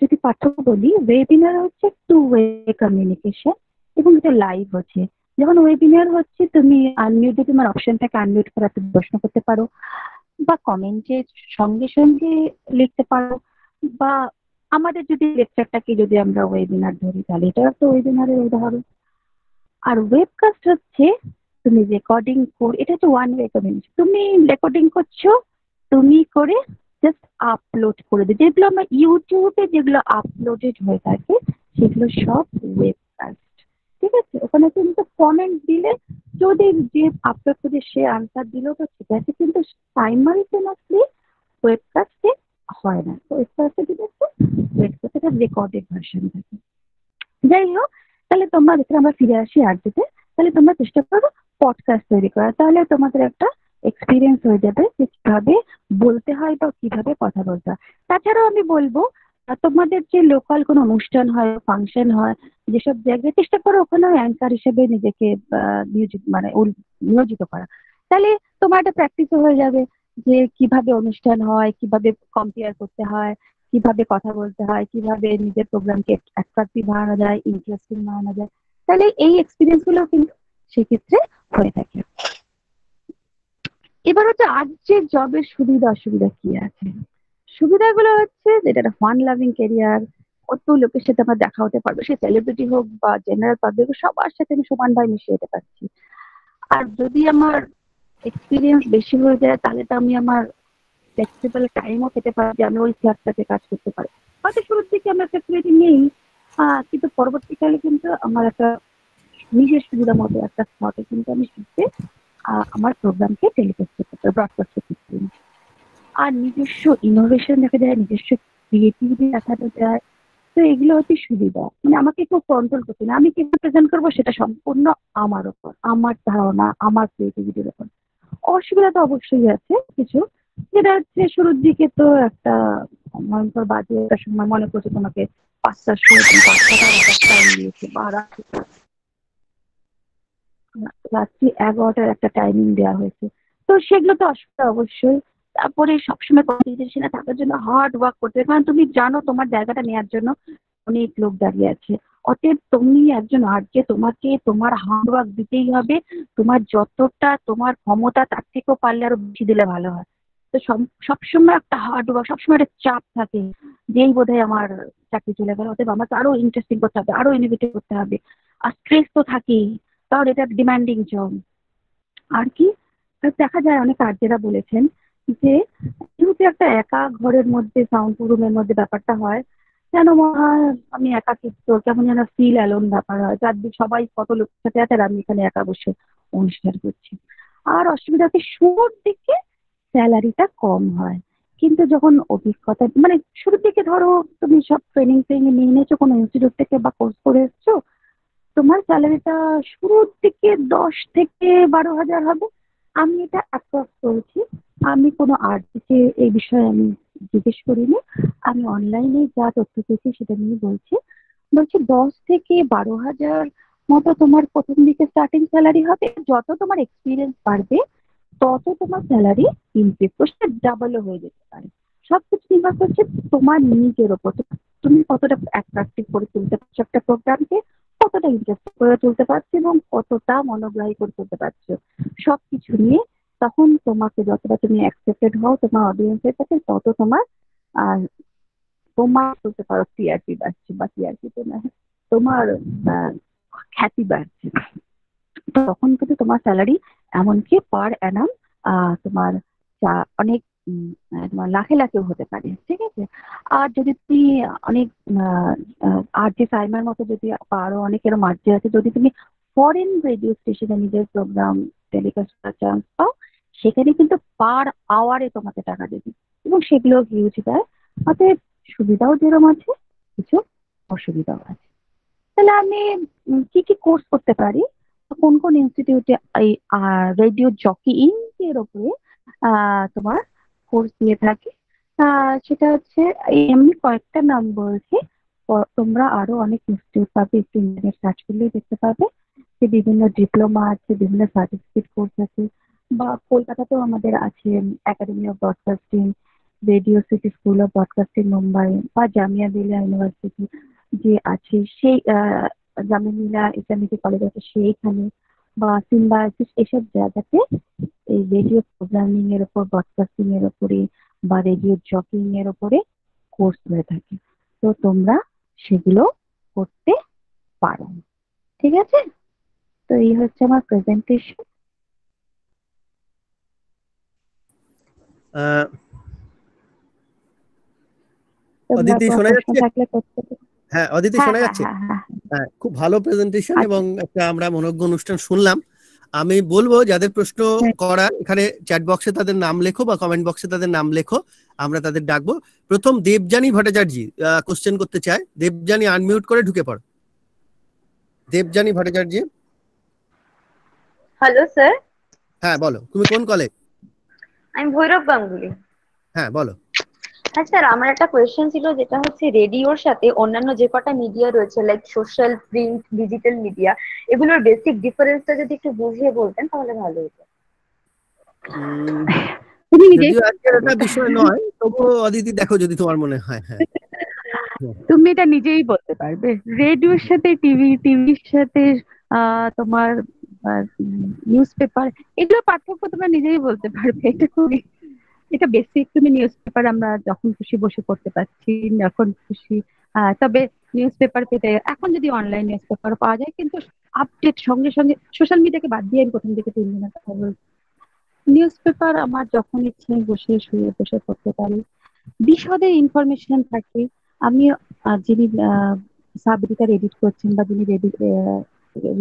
যদি পার্থক্য বলি, ওয়েবিনার হচ্ছে টু ওয়ে কমিউনিকেশন এবং এটা লাইভ হচ্ছে। যখন ওয়েবিনার হচ্ছে তুমি আনমিউটে তোমার অপশন থাকে, আনমিউট করে তুমি প্রশ্ন করতে পারো বা কমেন্টে সঙ্গে সঙ্গে লিখতে পারো, বা আমাদের যদি লেকচারটাকে যদি আমরা ওয়েবিনার ধরি তাহলে এটা একটা ওয়েবিনারের উদাহরণ। আর ওয়েবকাস্ট হচ্ছে তুমি রেকর্ডিং এটা হচ্ছে ওয়ান ওয়ে কমিউনিকেশন। তুমি রেকর্ডিং করছো, তুমি করে জাস্ট আপলোড করে দিই। যেগুলো আমার ইউটিউবে যেগুলো আপলোডেড হয়ে থাকে সেগুলো সব ওয়েবকাস্ট, ঠিক আছে? ওখানে কিন্তু কমেন্ট দিলে যদি যে আপলোড করে সে আনসার দিল তো ঠিক আছে, কিন্তু সাইমালটেনিয়াসলি ওয়েবকাস্টে হয় না। তো ওয়েবকাস্টে যদি ওয়েবকাস্টে রেকর্ডেড ভার্সন থাকে। যাই হোক, তাহলে তোমরা দেখে আমরা ফিরে আসি আর্টতে। তাহলে তোমরা চেষ্টা করো পডকাস্ট তৈরি করা, তাহলে তোমাদের একটা এক্সপিরিয়েন্স হয়ে যাবে যে কিভাবে বলতে হয় বা কিভাবে কথা বলতে হয়। তাছাড়াও আমি বলবো তোমাদের যে লোকাল কোনো অনুষ্ঠান হয়, ফাংশন হয়, যেসব জায়গায় চেষ্টা করো ওখানেও অ্যাঙ্কার হিসেবে নিজেকে নিয়োজিত করা। তাহলে তোমার একটা প্র্যাকটিসও হয়ে যাবে যে কিভাবে অনুষ্ঠান হয়, কিভাবে কম্পেয়ার করতে হয়, কিভাবে কথা বলতে হয়, কিভাবে নিজের প্রোগ্রামকে অ্যাট্রাক্টিভ বানানো যায়, ইন্টারেস্টিং বানানো যায়। তাহলে এই এক্সপিরিয়েন্স গুলো কিন্তু সেক্ষেত্রে হয়ে থাকে। এবার হচ্ছে আজ যে জবের সুবিধা অসুবিধা কি আছে। সুবিধাগুলো হচ্ছে যেটা ফান লাভিং ক্যারিয়ার, কত লোকের সাথে আমার দেখা হতে পারবে, সে সেলিব্রিটি হোক বা জেনারেল পাবলিক, সবার সাথে আমি সমানভাবে মিশে যেতে পারছি। আর যদি আমার এক্সপিরিয়েন্স বেশি হয়ে যায় তাহলে তো আমি আমার ফ্লেক্সিবল টাইমও পেতে পারি যে আমি ওই ক্লাসটাতে কাজ করতে পারি। হয়তো শুরুর দিকে আমার ফ্লেক্সিবিলিটি নেই, কিন্তু পরবর্তীকালে কিন্তু আমার একটা নিজের সুবিধা মতো একটা স্লটে কিন্তু আমি শিখতে আমার প্রোগ্রামকে টেলিকাস্ট করতে পারি, ব্রডকাস্ট করতে পারি। আর নিজস্ব ইনোভেশন দেখা যায়, নিজস্ব ক্রিয়েটিভিটি দেখাতে যায়। তো এগুলো হচ্ছে সুবিধা, মানে আমাকে কেউ কন্ট্রোল করছে না। আমি কিভাবে প্রেজেন্ট করবো সেটা সম্পূর্ণ আমার ওপর, আমার ধারণা, আমার ক্রিয়েটিভিটির ওপর। অসুবিধা তো অবশ্যই আছে কিছু, যেটা হচ্ছে শুরুর দিকে তো একটা ভয়ঙ্কর বাজে একটা সময় মনে করছে তোমাকে 5টার সময় 5টার একটা টাইম দিয়েছে, বা রাত্রি 11টার একটা টাইমিং দেওয়া হয়েছে। তো সেগুলো তো অসুবিধা অবশ্যই। তারপরে সবসময় কম্পিটিশনে থাকার জন্য হার্ড ওয়ার্ক করতে হবে, কারণ তুমি জানো তোমার জায়গাটা নেওয়ার জন্য অনেক লোক দাঁড়িয়ে আছে। অতএব তুমি একজন আর্টকে তোমাকে তোমার হার্ড ওয়ার্ক দিতেই হবে। তোমার যতটা তোমার ক্ষমতা তার থেকেও পারলে আরো বেশি দিলে ভালো হয়। তো সবসময় একটা হার্ড ওয়ার্ক, সবসময় একটা চাপ থাকে, যেই বোধহয় আমার চাকরি চলে গেল, অতএব আমাকে আরো ইন্টারেস্টিং করতে হবে, আরো ইনোভেটিভ করতে হবে। আর স্ট্রেস তো থাকেই, কারণ এটা ডিমান্ডিং জব। আর কি দেখা যায় অনেক আর্যেরা বলেছেন যে যেহেতু একটা একা ঘরের মধ্যে সাউন্ড রুমের মধ্যে ব্যাপারটা হয়, যেন মনে হয় আমি একাকিত্ব, কেমন যেন ফিল অ্যালোন ব্যাপার হয়, চারদিকে সবাই কত লোকের সাথে আছে আর আমি এখানে একা বসে অনুষ্ঠান করছি। আর অসুবিধা হচ্ছে শুরুর দিকে স্যালারিটা কম হয়, কিন্তু যখন অভিজ্ঞতা মানে শুরুর দিকে ধরো তুমি সব ট্রেনিং নিয়ে নিয়েছো কোনো ইনস্টিটিউট থেকে বা কোর্স করে এসছো, তোমার স্যালারিটা শুরুর দিকে 10 থেকে 12 হাজার হবে। আমি এটা অ্যাপ্রক্স করেছি, আমি কোনো আর্টিকে এই বিষয়ে আমি জিজ্ঞেস করিনি, আমি অনলাইনে যা তথ্য পেয়েছি সেটা নিয়ে বলছি। 10 থেকে 12 হাজার মতো তোমার প্রথম দিকে স্টার্টিং স্যালারি হবে। যত তোমার এক্সপিরিয়েন্স বাড়বে তত তোমার স্যালারি ইনক্রিজ করছে, ডাবলও হয়ে যেতে পারে। সবকিছু নির্ভর করছে তোমার নিজের ওপর, তুমি কতটা অ্যাট্রাক্টিভ করে তুলতে পারছো একটা প্রোগ্রামকে, কতটা ইন্টারেস্ট করে তুলতে পারছো এবং কতটা মনোগ্রাহী করে তুলতে পারছো, সবকিছু নিয়ে তখন তোমাকে যতটা তুমি অ্যাকসেপ্টেড হও তোমার অডিয়েন্সের কাছে, তত তোমার আর তোমার বলতে পারো টিআরপি বাড়ছে, বা টিআরপি তো না, তোমার খ্যাতি বাড়ছে। তখন কিন্তু তোমার স্যালারি এমনকি পার অ্যানাম তোমার অনেক তোমার লাখে লাখেও হতে পারে, ঠিক আছে? আর যদি তুমি অনেক আর যে সাইমার মতো যদি আরো অনেক এরকম আর্জে আছে, যদি তুমি ফরেন রেডিও স্টেশনে নিজের প্রোগ্রাম টেলিকাস্ট করার চান্স পাও, সেখানে কিন্তু পার আওয়ারে তোমাকে টাকা দেবে এবং সেগুলো হিউজ দেয়। অতএব সুবিধাও যেরকম আছে, কিছু অসুবিধাও আছে। তাহলে আমি কি কি কোর্স করতে পারি, কোন কোন ইনস্টিটিউটে এই রেডিও জকিং এর উপরে তোমার কোর্স দিয়ে থাকে, সেটা হচ্ছে এমনি কয়েকটা নাম বলছি। তোমরা আরো অনেক ইনস্টিটিউট পাবে, একটু ইন্টারনেট সার্চ করলেই দেখতে পাবে যে বিভিন্ন ডিপ্লোমা আছে, বিভিন্ন সার্টিফিকেট কোর্স আছে, বা কলকাতাতেও আমাদের আছে academy of broadcasting, radio city school of broadcasting Mumbai, বা জামিয়া মিলিয়া ইউনিভার্সিটি যে আছে, সেই জামিলিয়া ইসলামিক কলেজ আছে সেইখানে, বা সিম্বায়োসিস, এসব জায়গাতে এই রেডিও প্রোগ্রামিং এর উপর, ব্রডকাস্টিং এর উপরে বা রেডিও জকিং এর উপরে কোর্স হয়ে থাকে। তো তোমরা সেগুলো করতে পারো, ঠিক আছে? তো এই হচ্ছে আমার প্রেজেন্টেশন। তোমরা অদিতি কোনো শোনা প্রশ্ন যাচ্ছে? থাকলে করতে পারো। হ্যাঁ অদিতি হ্যাঁ শোনা হ্যাঁ যাচ্ছে? হ্যাঁ হ্যাঁ। হ্যাঁ, খুব ভালো প্রেজেন্টেশন আচ্ছা। এবং একটা আমরা মনোজ্ঞ অনুষ্ঠান শুনলাম। আমি বলবো যাদের প্রশ্ন হ্যাঁ। করা এখানে চ্যাট বক্সে তাদের নাম লেখো বা কমেন্ট বক্সে তাদের নাম লেখো, আমরা তাদের ডাকবো। প্রথম দেবযানী ভট্টাচার্য কোশ্চেন করতে চায়। দেবযানী আনমিউট করে ঢুকে পড়ো। দেবযানী ভট্টাচার্য, হ্যালো স্যার, হ্যাঁ বলো, তুমি কোন কলেজ? আমি ভৈরব গাঙ্গুলি। হ্যাঁ বলো। হ্যাঁ স্যার, আমার একটা কোয়েশ্চেন ছিল, যেটা হচ্ছে রেডিওর সাথে অন্যান্য যে কটা মিডিয়া রয়েছে, like social, print, digital media, এগুলোর বেসিক ডিফারেন্সটা যদি একটু বুঝিয়ে বলতেন তাহলে ভালো হতো। তুমি নিজেই যদিও আজকের এটা বিষয় নয়, তবুও অদিতি দেখো যদি তোমার মনে হয়। হ্যাঁ তুমি এটা নিজেই বলতে পারবে। রেডিওর সাথে টিভির সাথে তোমার নিউজ পেপার, এগুলো পার্থক্য তোমরা নিজেই বলতে পারবে। এটা বেসিক। তুমি নিউজ পেপার আমরা যখন খুশি বসে পড়তে পারছি, যখন খুশি। তবে নিউজ পেপার পেতে এখন যদি অনলাইন নিউজ পেপার পাওয়া যায়, কিন্তু আপডেট সঙ্গে সঙ্গে, সোশ্যাল মিডিয়াকে বাদ দিয়ে আমি প্রথম থেকে 3 দিনের কথা বলছি। নিউজ পেপার আমার যখন ইচ্ছে বসে শুয়ে বসে পড়তে পারি, বিশদে ইনফরমেশন থাকে। আমি যিনি সাব এডিটর এডিট করছেন বা যিনি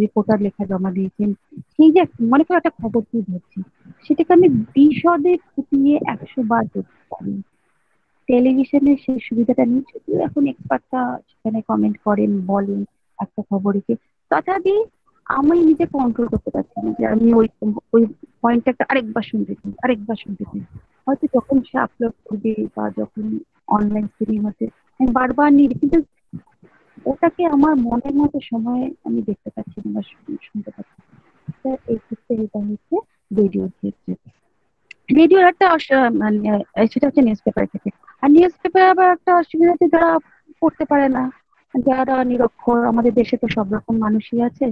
রিপোর্টার লেখা জমা দিয়েছেন, সেই যে মনে করো একটা খবর তুলে ধরছি, সেটাকে আমি বিশদে ফুটিয়ে 100 বার দেখতে পারি। টেলিভিশনে সেই সুবিধাটা নেই, যদিও এখন এক্সপার্টরা সেখানে কমেন্ট করেন, বলেন একটা খবরকে, তথাপি আমি নিজে কন্ট্রোল করতে পারছি না যে আমি ওই পয়েন্টটা আরেকবার শুনতে চাই। হয়তো যখন সে আপলোড করবে বা যখন অনলাইন স্ট্রিমিং হচ্ছে, আমি বারবার নিয়ে, কিন্তু ওটাকে আমার মনের মতো সময়ে আমি দেখতে পাচ্ছি না বা শুনতে পাচ্ছি না। এই ক্ষেত্রে এটা হচ্ছে রেডিওর ক্ষেত্রে। রেডিওর একটা মানে সেটা হচ্ছে নিউজ পেপার থেকে। আর নিউজ পেপার আবার একটা অসুবিধা আছে, যারা পড়তে পারে না, যারা নিরক্ষর, আমাদের দেশে তো সব রকম মানুষই আছে,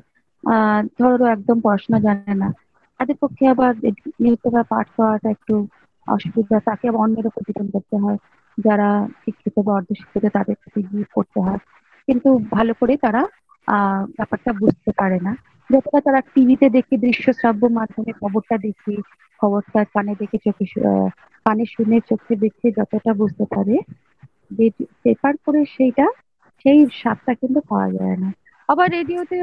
ধরো একদম পড়াশোনা জানে না, তাদের পক্ষে আবার নিউজ পেপার পাঠ করাটা একটু অসুবিধা। তাকে আবার অন্যের উপর ডিপেন্ড করতে হয়, যারা শিক্ষিত বা অর্ধশিক্ষিত তাদের কাছে গিয়ে পড়তে হয়, কিন্তু ভালো করে তারা ব্যাপারটা বুঝতে পারে না। যতটা তারা টিভিতে দেখে, দৃশ্য শ্রাব্য মাধ্যমে খবরটা দেখে, খবরটা কানে দেখে, কানে শুনে, চোখে দেখে যতটা বুঝতে পারে, পেপার করে সেই স্বাদটা কিন্তু পাওয়া যায় না। আবার রেডিওতে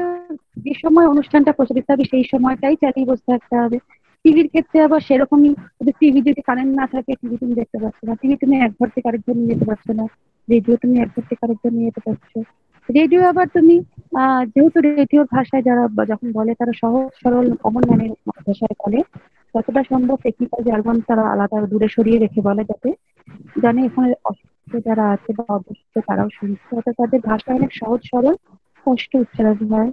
যে সময় অনুষ্ঠানটা প্রচারিত হবে সেই সময়টাই চালিয়ে বসে থাকতে হবে। টিভির ক্ষেত্রে আবার সেরকমই, টিভি যদি কারেন্ট না থাকে টিভি তুমি দেখতে পাচ্ছ না, টিভি তুমি এক ঘর থেকে আরেকজন নিয়ে যেতে পারছো না, রেডিও তুমি এক ঘর থেকে আরেকজন নিয়ে যেতে পারছো। রেডিও আবার তুমি যেহেতু রেডিওর ভাষায় যারা যখন বলে তারা সহজ সরল কমন ম্যানের ভাষায় বলে, যতটা সম্ভব টেকনিক্যাল জার্গন তারা আলাদা দূরে সরিয়ে রেখে বলে, যাতে জানে এখানে অসুস্থ যারা আছে বা অসুস্থ তারাও শুনছে, অর্থাৎ তাদের ভাষা অনেক সহজ সরল, স্পষ্ট উচ্চারণ হয়।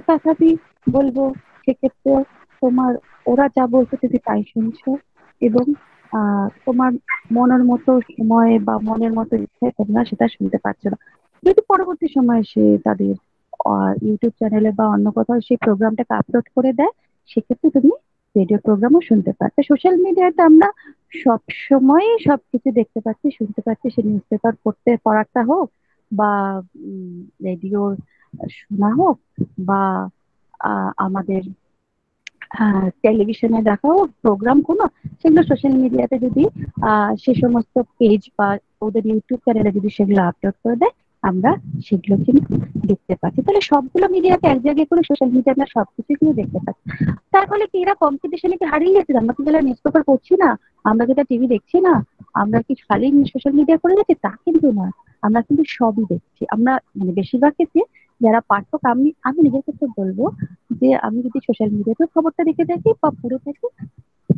তথাপি বলবো সেক্ষেত্রে তোমার, ওরা যা বলছে তুমি তাই শুনছো, এবং তোমার মনের মতো সময়ে বা মনের মতো ইচ্ছায় তোমরা সেটা শুনতে পারছো না। যদি পরবর্তী সময়ে সে তাদের ইউটিউব চ্যানেলে বা অন্য কোথাও সেই প্রোগ্রামটাকে আপলোড করে দেয়, সেক্ষেত্রে তুমি রেডিও প্রোগ্রামও শুনতে পারবে। সোশ্যাল মিডিয়াতে আমরা সব সময় সবকিছু দেখতে পাচ্ছি, শুনতে পাচ্ছি, সে নিউজ পেপার পড়াটা হোক বা রেডিও শোনা হোক বা আমাদের টেলিভিশনে দেখা হোক প্রোগ্রাম কোনো, সেগুলো সোশ্যাল মিডিয়াতে যদি সে সমস্ত পেজ বা ওদের ইউটিউব চ্যানেলে যদি সেগুলো আপলোড করে দেয়, আমরা সেগুলো কিন্তু দেখতে পাচ্ছি। তাহলে সবগুলো মিডিয়াকে এক জায়গায় করে সোশ্যাল মিডিয়া আমরা সবকিছু কিন্তু দেখতে পাচ্ছি। তার ফলে কি এরা কম্পিটিশনে কি হারিয়ে গেছে? আমরা কি তাহলে নিউজ পেপার পড়ছি না, আমরা কি টিভি দেখছি না, আমরা কি খালি সোশ্যাল মিডিয়া করে যাচ্ছি? তা কিন্তু না, আমরা কিন্তু সবই দেখছি। আমরা মানে বেশিরভাগ ক্ষেত্রে যারা পাঠক, আমি নিজের ক্ষেত্রে বলবো যে আমি যদি সোশ্যাল মিডিয়াতে খবরটা দেখে থাকি বা পড়ে থাকি,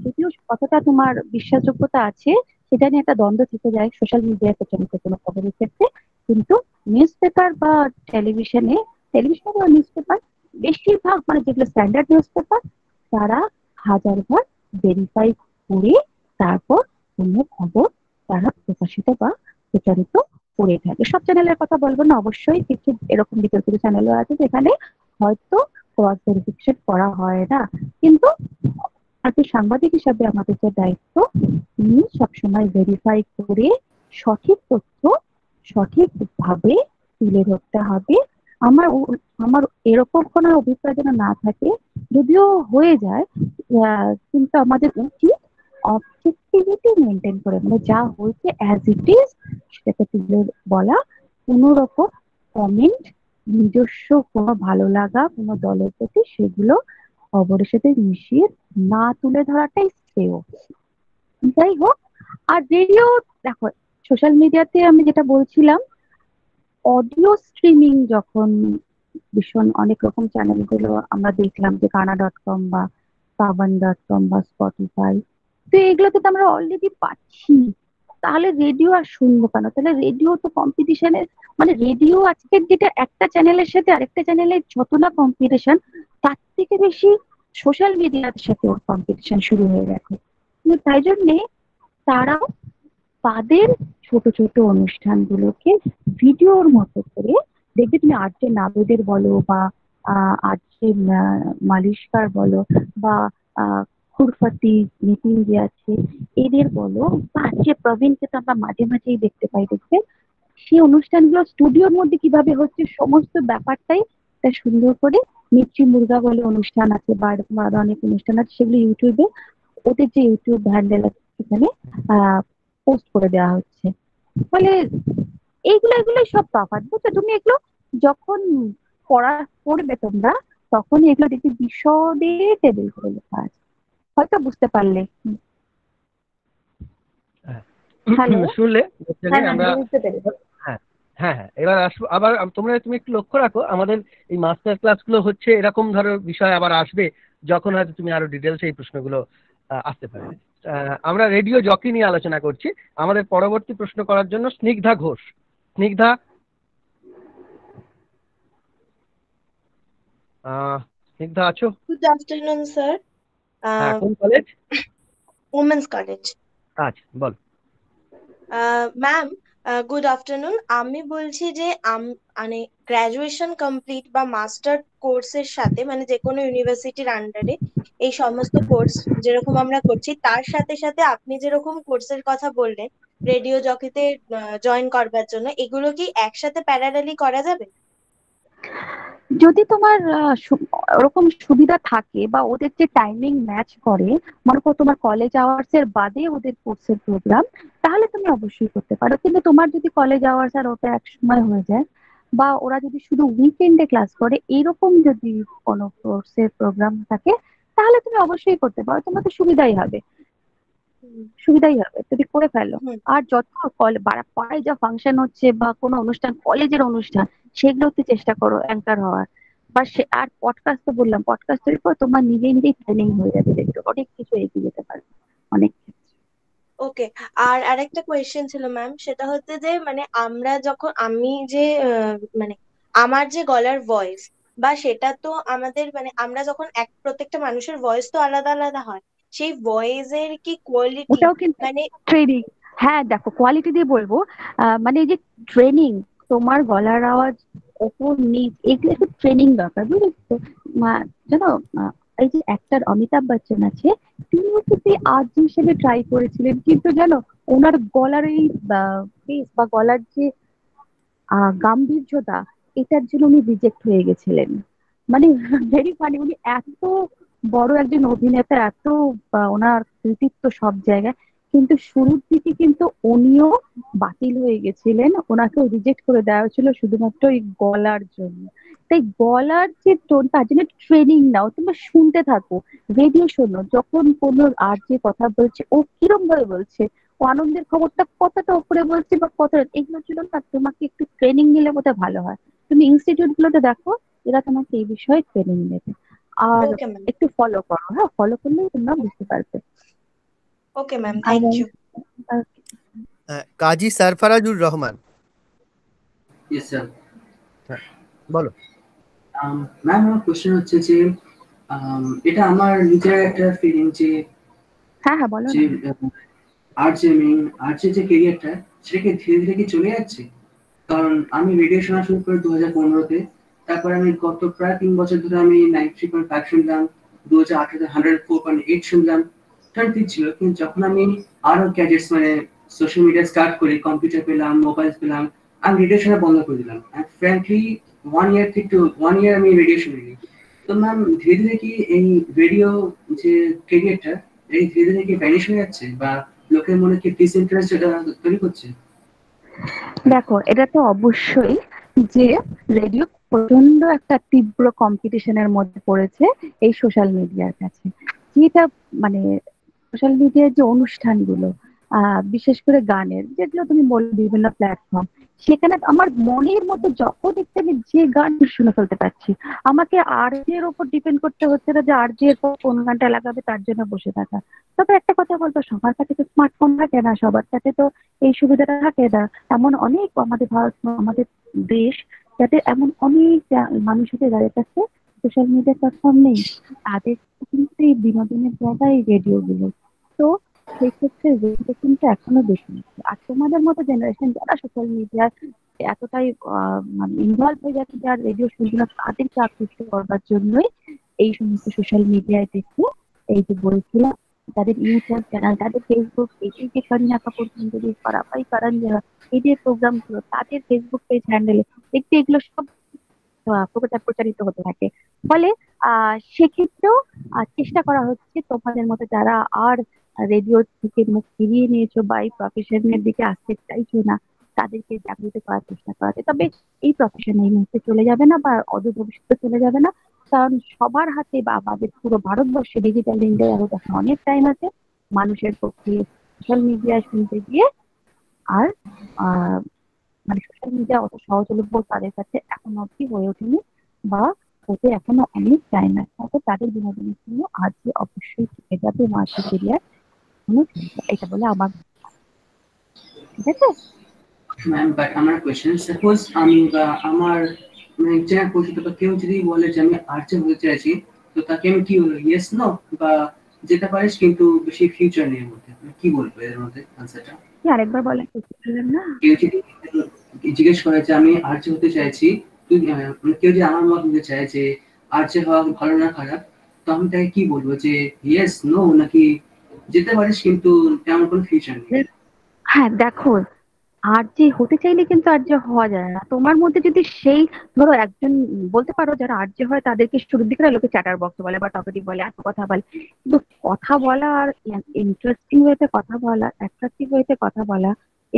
যদিও কতটা তোমার বিশ্বাসযোগ্যতা আছে সেটা নিয়ে একটা দ্বন্দ্ব থেকে যায় সোশ্যাল মিডিয়ায় প্রচারিত কোনো খবরের ক্ষেত্রে, কিন্তু নিউজ পেপার বা টেলিভিশনে বা নিউজ পেপার বেশিরভাগ, মানে যেগুলো স্ট্যান্ডার্ড নিউজ পেপার, তারা হাজারবার ভেরিফাই করে তারপর কোনো খবর তারা প্রকাশিত বা প্রচারিত করে থাকে। সব চ্যানেলের কথা বলবো না, অবশ্যই কিছু এরকম বিতর্কিত চ্যানেলও আছে যেখানে হয়তো ক্রস ভেরিফিকেশন করা হয় না, কিন্তু একটা সাংবাদিক হিসাবে আমাদের যে দায়িত্ব, সবসময় ভেরিফাই করে সঠিক তথ্য সঠিকভাবে তুলে ধরতে হবে। আমার এরকম কোনো অভিপ্রায় যেন না থাকে, যদিও হয়ে যায়, কিন্তু আমাদের উচিত অবজেক্টিভিটি মেনটেন করে, মানে যা হয়েছে অ্যাজ ইট ইজ সেটাকে তুলে বলা। কোনো রকম কমেন্ট, নিজস্ব কোনো ভালো লাগা কোনো দলের প্রতি সেগুলো খবরের সাথে মিশিয়ে না তুলে ধরাটাই শ্রেয়। যাই হোক, আর রেডিও দেখো, সোশ্যাল মিডিয়াতে আমি যেটা বলছিলাম, অডিও স্ট্রিমিং যখন ভীষণ অনেক রকম চ্যানেলগুলো আমরা দেখলাম, যে গানা.com বা saavn.com বা স্পটিফাই, তো এগুলোতে তো আমরা অলরেডি পাচ্ছি, তাহলে রেডিও আর শুনবো কেন? তাহলে রেডিও তো কম্পিটিশনের, মানে রেডিও আজকের যেটা একটা চ্যানেলের সাথে আরেকটা চ্যানেলের যত না কম্পিটিশন, তার থেকে বেশি সোশ্যাল মিডিয়ার সাথে ওর কম্পিটিশন শুরু হয়ে গেছে। তাই জন্যে তারাও তাদের ছোট ছোট অনুষ্ঠানগুলোকে ভিডিওর মতো করে, দেখবে তুমি আরজে নাবিদের বলো বা আরজে মালিশকার বলো বা খুরফাতি নিতিন যে আছে এদের বলো, বা আজকে প্রবীণকে তো আমরা মাঝে মাঝেই দেখতে পাই, দেখবে সেই অনুষ্ঠানগুলো স্টুডিওর মধ্যে কিভাবে হচ্ছে সমস্ত ব্যাপারটাই সুন্দর করে। মির্চি মুরগা বলে অনুষ্ঠান আছে বা এরকম আরো অনেক অনুষ্ঠান আছে, সেগুলো ইউটিউবে, ওদের যে ইউটিউব হ্যান্ডেল আছে সেখানে পোস্ট করে দেওয়া হচ্ছে। ফলে এগুলোই সব তফাৎ, বুঝছো? তুমি এগুলো যখন পড়বে তোমরা, তখন এগুলো দেখি বিশদে টেবিল করে লেখা আছে, হয়তো বুঝতে পারলে। হ্যালো, শুনলে আমরা বুঝতে পেরেছি। হ্যাঁ হ্যাঁ হ্যাঁ, এবার আসবো আবার। তুমি একটু লক্ষ্য রাখো, আমাদের এই মাস্টার ক্লাসগুলো হচ্ছে এরকম ধরো বিষয় আবার আসবে, যখন হয়তো তুমি আরো ডিটেলস এই প্রশ্নগুলো আসতে পারে। আমরা রেডিও জকি নিয়ে আলোচনা করছি। আমাদের পরবর্তী প্রশ্ন করার জন্য স্নিগ্ধা ঘোষ। স্নিগ্ধা, স্নিগ্ধা আছো? Good afternoon, sir. হ্যাঁ, কোন কলেজ? Women's College. আচ্ছা, বল। Ma'am, good afternoon. আমি বলছি যে মানে গ্রাজুয়েশন কমপ্লিট বা মাস্টার কোর্সের সাথে, মানে যে কোনো ইউনিভার্সিটির আন্ডারে এই সমস্ত কোর্স যেরকম আমরা করছি, তার সাথে সাথে আপনি যেরকম কোর্সের কথা বললেন রেডিও জকিতে জয়েন করবার জন্য, এগুলো কি একসাথে প্যারালালি করা যাবে? যদি তোমার ওরকম সুবিধা থাকে বা ওদের যে টাইমিং ম্যাচ করে, মনে করো তোমার কলেজ আওয়ার্স এর বাদে ওদের কোর্সের প্রোগ্রাম, তাহলে তুমি অবশ্যই করতে পারো। কিন্তু তোমার যদি কলেজ আওয়ার্স আর ওটা এক সময় হয়ে যায়, বা ওরা যদি শুধু উইকেন্ডে ক্লাস করে, এরকম যদি কোনো কোর্সের প্রোগ্রাম থাকে, তাহলে তুমি অবশ্যই করতে পারো, তোমার তো সুবিধাই হবে, তুমি করে ফেলো। আর যত পাড়ায় যা ফাংশন হচ্ছে বা কোনো অনুষ্ঠান, কলেজের অনুষ্ঠান, সেগুলোতে চেষ্টা করো অ্যাঙ্কার হওয়ার। বা আর পডকাস্ট তো বললাম, পডকাস্টের পর তোমার নিজেই ট্রেনিং হয়ে যাবে, দেখবে অনেক কিছু এগিয়ে যেতে পারবে অনেক। ওকে, আর আরেকটা কোয়েশ্চেন ছিল ম্যাম, সেটা হচ্ছে যে মানে আমি যে মানে আমার যে গলার ভয়েস, বা সেটা তো আমাদের মানে আমরা যখন প্রত্যেকটা মানুষের ভয়েস তো আলাদা আলাদা হয়, সেই ভয়েসের কি কোয়ালিটি, ওটাও কিন্তু মানে ট্রেনিং। হ্যাঁ দেখো, কোয়ালিটি দিয়ে বলবো, মানে এই যে ট্রেনিং, তোমার গলার আওয়াজ ওপর নিচ, এগুলো একটু ট্রেনিং দরকার, বুঝেছো? জানো, এই যে অ্যাক্টর অমিতাভ বচ্চন আছে, তিনি হচ্ছে আর্ট হিসেবে ট্রাই করেছিলেন, কিন্তু জানো ওনার গলার এই বেস বা গলার যে গাম্ভীর্যতা, এটার জন্য উনি রিজেক্ট হয়ে গেছিলেন। মানে ভেরি ফানি, উনি এত বড় একজন অভিনেতা, এত ওনার কৃতিত্ব সব জায়গায়, কিন্তু শুরুর দিকে কিন্তু উনিও বাতিল হয়ে গেছিলেন, ওনাকেও রিজেক্ট করে দেওয়া হয়েছিল শুধুমাত্র এই গলার জন্য। তাই গলার যে টোন, তার জন্য ট্রেনিং নাও, তোমরা শুনতে থাকো, রেডিও শোনো, যখন কোনো আর যে কথা বলছে ও কিরম ভাবে বলছে, ও আনন্দের খবরটা কতটা উপরে বলছে বা কতটা, এগুলোর জন্য না তোমাকে একটু ট্রেনিং নিলে বোধহয় ভালো হয়। তুমি ইনস্টিটিউট গুলোতে দেখো, এরা তোমাকে এই বিষয়ে ট্রেনিং দেবে। আর ওকে ম্যাম। একটু ফলো করো, হ্যাঁ, ফলো করলেই তোমরা বুঝতে পারবে। Okay ma'am, thank you. Kazi Sarfarazur Rahman. Yes sir. বলো। ম্যাম, আমার কোশ্চেন হচ্ছে যে এটা আমার নিজের একটা ফিলিং যে হ্যাঁ বলো। যে আর্ট যে কেরিয়ারটা, সেটাকে ধীরে ধীরে কি চলে যাচ্ছে? কারণ আমি রেডিও শোনা শুরু করি 2015-তে। তারপর আমি গত প্রায় 3 বছর ধরে আমি 93.5 শুনলাম, 2018-তে 104.8 শুনলাম। ঠিক ছিল, কিন্তু যখন আমি আরো গ্যাজেটস মানে সোশ্যাল মিডিয়া স্টার্ট করি, কম্পিউটার পেলাম, মোবাইল পেলাম, আমি রেডিও শোনা বন্ধ করে দিলাম। অ্যান্ড ফ্র্যাঙ্কলি 1 ইয়ার আমি রেডিও শুনিনি। তো ম্যাম, ধীরে ধীরে কি এই রেডিও যে ক্যারিয়ারটা, এই ধীরে ধীরে কি ভ্যানিশ হয়ে যাচ্ছে, বা লোকের মনে কি ডিসইন্টারেস্ট এটা তৈরি করছে? দেখো, এটা তো অবশ্যই যে রেডিও প্রচন্ড একটা তীব্র কম্পিটিশনের মধ্যে পড়েছে এই সোশ্যাল মিডিয়ার কাছে। যেটা মানে সোশ্যাল মিডিয়ার যে অনুষ্ঠানগুলো, বিশেষ করে গানের, যেগুলো তুমি বললে বিভিন্ন প্ল্যাটফর্ম, সেখানে আমার মনের মতো যখন দেখতে আমি যে গান শুনে ফেলতে পারছি। আমাকে আরজে এর উপর ডিপেন্ড করতে হচ্ছে না যে আরজে এর কোন গানটা লাগাবে তার জন্য বসে থাকা। তবে একটা কথা বলবো, সবার কাছে তো স্মার্টফোন থাকে না, সবার কাছে তো এই সুবিধাটা থাকে না। এমন অনেক আমাদের ভারত, আমাদের দেশ, যাতে এমন অনেক মানুষ আছে যাদের কাছে সোশ্যাল মিডিয়া প্ল্যাটফর্ম নেই, তাদের কিন্তু এই বিনোদনের জায়গায় রেডিও গুলো। তো সেই ক্ষেত্রে রেডিও কিন্তু এখনো বেশি আছে। আর তোমাদের মতো জেনারেশন যারা সোশ্যাল মিডিয়ায় এতটাই মানে ইনভলভ হয়ে যাচ্ছে, যারা রেডিও শুনছে না, তাদেরকে আকৃষ্ট করবার জন্যই এই সমস্ত সোশ্যাল মিডিয়ায় দেখে, এই যে বলছিলাম, তাদের ইউটিউব চ্যানেল, তাদের ফেসবুক পেজ, এই যে করিনা কাপুর সুন্দরী, ফারাহ কারণ, এই যে প্রোগ্রাম গুলো তাদের ফেসবুক পেজ হ্যান্ডেলে দেখতে, এগুলো সব প্রচারিত হতে থাকে। ফলে সেক্ষেত্রেও চেষ্টা করা হচ্ছে তোমাদের মতো যারা আর রেডিও থেকে মুখ ফিরিয়ে নিয়েছো বা এই প্রফেশনের দিকে আসতে চাইছো না, তাদেরকে জাগৃত করার চেষ্টা করা হচ্ছে। তবে এই প্রফেশন এই মুহূর্তে চলে যাবে না বা অদূর ভবিষ্যতে চলে যাবে না, কারণ সবার হাতে বা আমাদের পুরো ভারতবর্ষে ডিজিটাল ইন্ডিয়া হতে অনেক টাইম আছে। মানুষের পক্ষে সোশ্যাল মিডিয়া শুনতে গিয়ে আর মানে সোশ্যাল মিডিয়া অত সহজলভ্য তাদের কাছে এখনো অব্দি হয়ে ওঠেনি, বা হতে এখনো অনেক টাইম আছে। অর্থাৎ তাদের বিনোদনের জন্য আজকে অবশ্যই থেকে যাবে মার্কেট এরিয়ার এটা বলে আমার, ঠিক আছে। ম্যাম, বাট আমার কোয়েশ্চেন, সাপোজ আমি বা আমার মানে যারা পরিচিত বা কেউ যদি বলে যে আমি আর্টে হতে চাইছি, তো তাকে আমি কি বলবো, ইয়েস নো, বা যেতে পারিস কিন্তু বেশি ফিউচার নেই, মধ্যে কি বলবো এর মধ্যে আনসারটা? আরেকবার বলেন, না। কেউ যদি জিজ্ঞেস করে যে আমি আর্টে হতে চাইছি, তুই মানে কেউ যদি আমার মত নিতে চায় যে আর্টে হওয়া ভালো না খারাপ, তো আমি তাকে কি বলবো, যে ইয়েস নো, নাকি যেতে পারিস কিন্তু তেমন কোনো ফিউচার নেই? হ্যাঁ দেখো, আরজে হতে চাইলে কিন্তু আরজে হওয়া যায় না। তোমার মধ্যে যদি সেই, ধরো একজন বলতে পারো যারা আরজে হয় তাদেরকে শুরুর দিকে লোকে চ্যাটার বক্স বলে বা টকেটিভ বলে, এত কথা বলে, কিন্তু কথা বলা আর ইন্টারেস্টিং ওয়েতে কথা বলা, অ্যাট্রাকটিভ ওয়েতে কথা বলা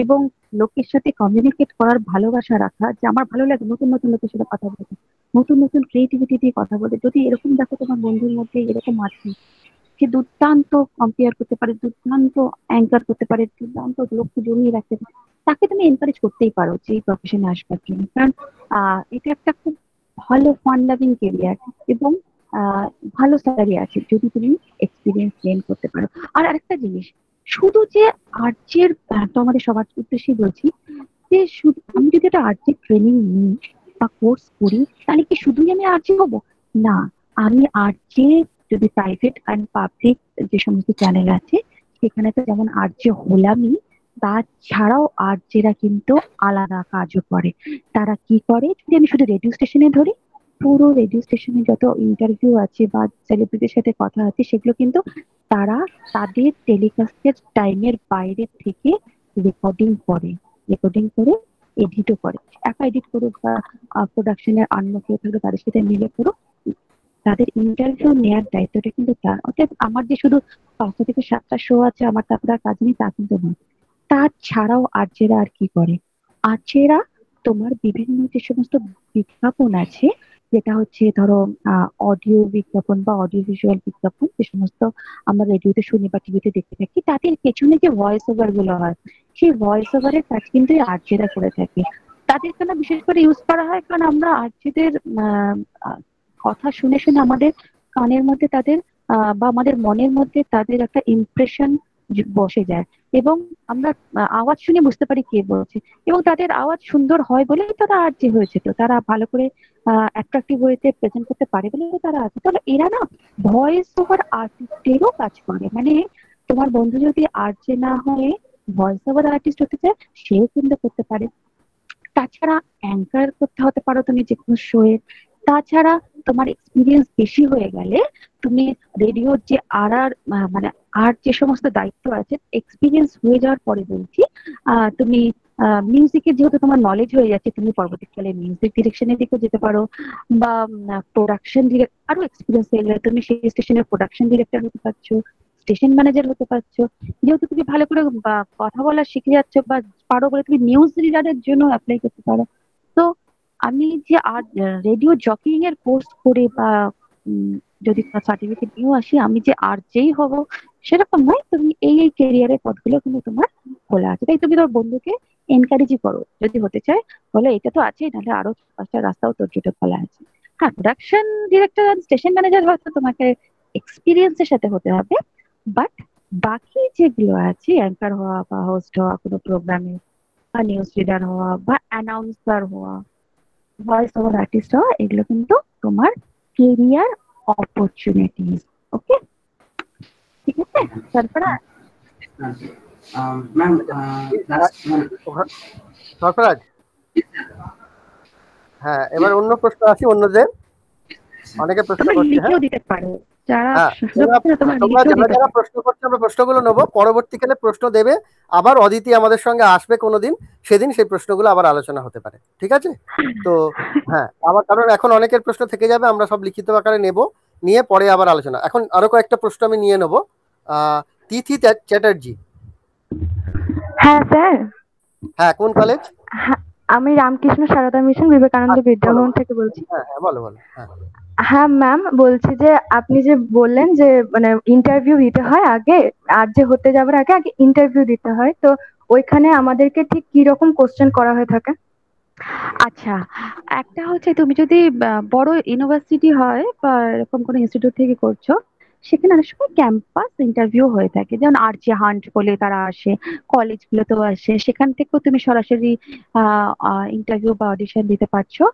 এবং লোকের সাথে কমিউনিকেট করার ভালোবাসা রাখা, যে আমার ভালো লাগে নতুন নতুন লোকের সাথে কথা বলতে, নতুন নতুন ক্রিয়েটিভিটি দিয়ে কথা বলতে। যদি এরকম দেখো তোমার বন্ধুর মধ্যে এরকম আছে, সে দুর্দান্ত কম্পেয়ার করতে পারে, দুর্দান্ত অ্যাঙ্কার করতে পারে, দুর্দান্ত লোককে জমিয়ে রাখতে পারে, তাকে তুমি এনকারেজ করতেই পারো যে এই প্রফেশনে আসবার জন্য। কারণ এটা একটা খুব ভালো ফান লাভিং কেরিয়ার এবং ভালো স্যালারি আছে যদি তুমি এক্সপিরিয়েন্স গেইন করতে পারো। আর আরেকটা জিনিস, শুধু যে আর্টসের, তোমাদের সবার উদ্দেশ্যে বলছি যে শুধু আমি যদি একটা আর্টসের ট্রেনিং নিই বা কোর্স করি, তাহলে কি শুধুই আমি আর্টসে হবো? না, আমি আর্টসে যদি প্রাইভেট অ্যান্ড পাবলিক যে সমস্ত চ্যানেল আছে সেখানে তো যেমন আর্টসে হলামই, তাছাড়াও আর্টসেরা কিন্তু আলাদা কাজও করে। তারা কি করে, যদি আমি শুধু রেডিও স্টেশনে ধরি, পুরো রেডিও স্টেশনে যত ইন্টারভিউ আছে বা সেলিব্রিটির সাথে কথা আছে, সেগুলো কিন্তু তারা তাদের টেলিকাস্টের টাইমের বাইরে থেকে রেকর্ডিং করে, এডিটও করে। একা এডিট করুক বা প্রোডাকশনের অন্য কেউ থাকলে তাদের সাথে মিলে করুক, তাদের ইন্টারভিউ নেওয়ার দায়িত্বটা কিন্তু তার। অর্থাৎ আমার যে শুধু 5টা থেকে 7টা শো আছে, আমার তারপরে আর কাজ নেই, তা কিন্তু নয়। তাছাড়াও আর্চেরা আর কি করে, আর্চেরা তোমার বিভিন্ন যে সমস্ত বিজ্ঞাপন আছে, যেটা হচ্ছে ধরো অডিও বিজ্ঞাপন বা অডিও ভিজুয়াল বিজ্ঞাপন, যে সমস্ত আমরা রেডিওতে শুনি বা টিভিতে দেখতে থাকি, তাদের পেছনে যে ভয়েস ওভার গুলো হয়, সেই ভয়েস ওভারের কাজ কিন্তু আর্চেরা করে থাকে। তাদের কেন বিশেষ করে ইউজ করা হয়, কারণ আমরা আর্চেদের কথা শুনে শুনে আমাদের কানের মধ্যে তাদের বা আমাদের মনের মধ্যে তাদের একটা ইমপ্রেশন বসে যায়, এবং আমরা আওয়াজ শুনে বুঝতে পারি কে বলছে, এবং তাদের আওয়াজ সুন্দর হয় বলেই তারা আরজে হয়েছে। তো তারা ভালো করে অ্যাট্রাকটিভ ওয়েতে প্রেজেন্ট করতে পারে বলে তারা আছে। তাহলে এরা না ভয়েস ওভার আর্টিস্টেরও কাজ করে। মানে তোমার বন্ধু যদি আরজে না হয়ে ভয়েস ওভার আর্টিস্ট হতে চায়, সেও কিন্তু করতে পারে। তাছাড়া অ্যাঙ্কার করতে হতে পারো তুমি যে কোনো শোয়ে। তাছাড়া তোমার এক্সপিরিয়েন্স বেশি হয়ে গেলে তুমি রেডিওর যে মানে আর যে সমস্ত দায়িত্ব আছে এক্সপিরিয়েন্স হয়ে যাওয়ার পরে বলছি তুমি মিউজিকের যেহেতু তোমার নলেজ হয়ে যাচ্ছে, তুমি পরবর্তীকালে মিউজিক ডিরেকশনের দিকে যেতে পারো, বা প্রোডাকশন আরো এক্সপিরিয়েন্স হয়ে গেলে তুমি সেই স্টেশনের প্রোডাকশন ডিরেক্টর হতে পারছো, স্টেশন ম্যানেজার হতে পারছো। যেহেতু তুমি ভালো করে কথা বলা শিখে যাচ্ছ বা পারো বলে তুমি নিউজ রিডারের জন্য অ্যাপ্লাই করতে পারো। তো আমি যে আর রেডিও জকিং এর কোর্স করে বা যদি সার্টিফিকেট নিয়েও আসি আমি যে আর যেই হব সেরকম নয়। তুমি এই ক্যারিয়ারের পথগুলো কিন্তু তোমার খোলা আছে, তাই তুমি তোর বন্ধুকে এনকারেজই করো যদি হতে চায়, বলে এটা তো আছেই, নাহলে আরো 5টা রাস্তাও তোর জন্য খোলা আছে। হ্যাঁ, প্রোডাকশন ডিরেক্টর আর স্টেশন ম্যানেজার হয়তো তোমাকে এক্সপিরিয়েন্সের সাথে হতে হবে, বাট বাকি যেগুলো আছে অ্যাঙ্কার হওয়া বা হোস্ট হওয়া কোনো প্রোগ্রামে, বা নিউজ রিডার হওয়া বা অ্যানাউন্সার হওয়া, ভয়েস ওভার আর্টিস্ট হওয়া, এগুলো কিন্তু তোমার কেরিয়ার অপরচুনিটিস। ওকে, ঠিক আছে। তারপরে ম্যাম সরফরাজ, হ্যাঁ এবার অন্য প্রশ্ন আছে, অন্যদের অনেকে প্রশ্ন তোমরা করছে। লিখেও দিতে পারো, যারা তোমরা যারা প্রশ্ন করছে আমরা প্রশ্নগুলো নেবো, পরবর্তীকালে প্রশ্ন দেবে, আবার অদিতি আমাদের সঙ্গে আসবে কোনোদিন, সেদিন সেই প্রশ্নগুলো আবার আলোচনা হতে পারে, ঠিক আছে? তো হ্যাঁ, আবার কারণ এখন অনেকের প্রশ্ন থেকে যাবে, আমরা সব লিখিত আকারে নেব, নিয়ে পরে আবার আলোচনা। এখন আরো কয়েকটা প্রশ্ন আমি নিয়ে নেবো। তিথি চ্যাটার্জি। হ্যাঁ স্যার। হ্যাঁ, কোন কলেজ? আমি রামকৃষ্ণ সারদা মিশন বিবেকানন্দ বিদ্যাভবন থেকে বলছি। হ্যাঁ হ্যাঁ, বলো বলো। হ্যাঁ হ্যাঁ ম্যাম, বলছি যে আপনি যে বললেন যে মানে ইন্টারভিউ দিতে হয় আগে, আর যে হতে যাবার আগে আগে ইন্টারভিউ দিতে হয়, তো ওইখানে আমাদেরকে ঠিক কি রকম কোশ্চেন করা হয়ে থাকে? আচ্ছা, একটা হচ্ছে তুমি যদি বড় ইউনিভার্সিটি হয় বা এরকম কোনো ইনস্টিটিউট থেকে করছো, সেখানে অনেক সময় ক্যাম্পাস ইন্টারভিউ হয়ে থাকে, যেমন আরজে হান্ট বলে তারা আসে, কলেজগুলোতেও আসে, সেখান থেকেও তুমি সরাসরি ইন্টারভিউ বা অডিশন দিতে পারছো।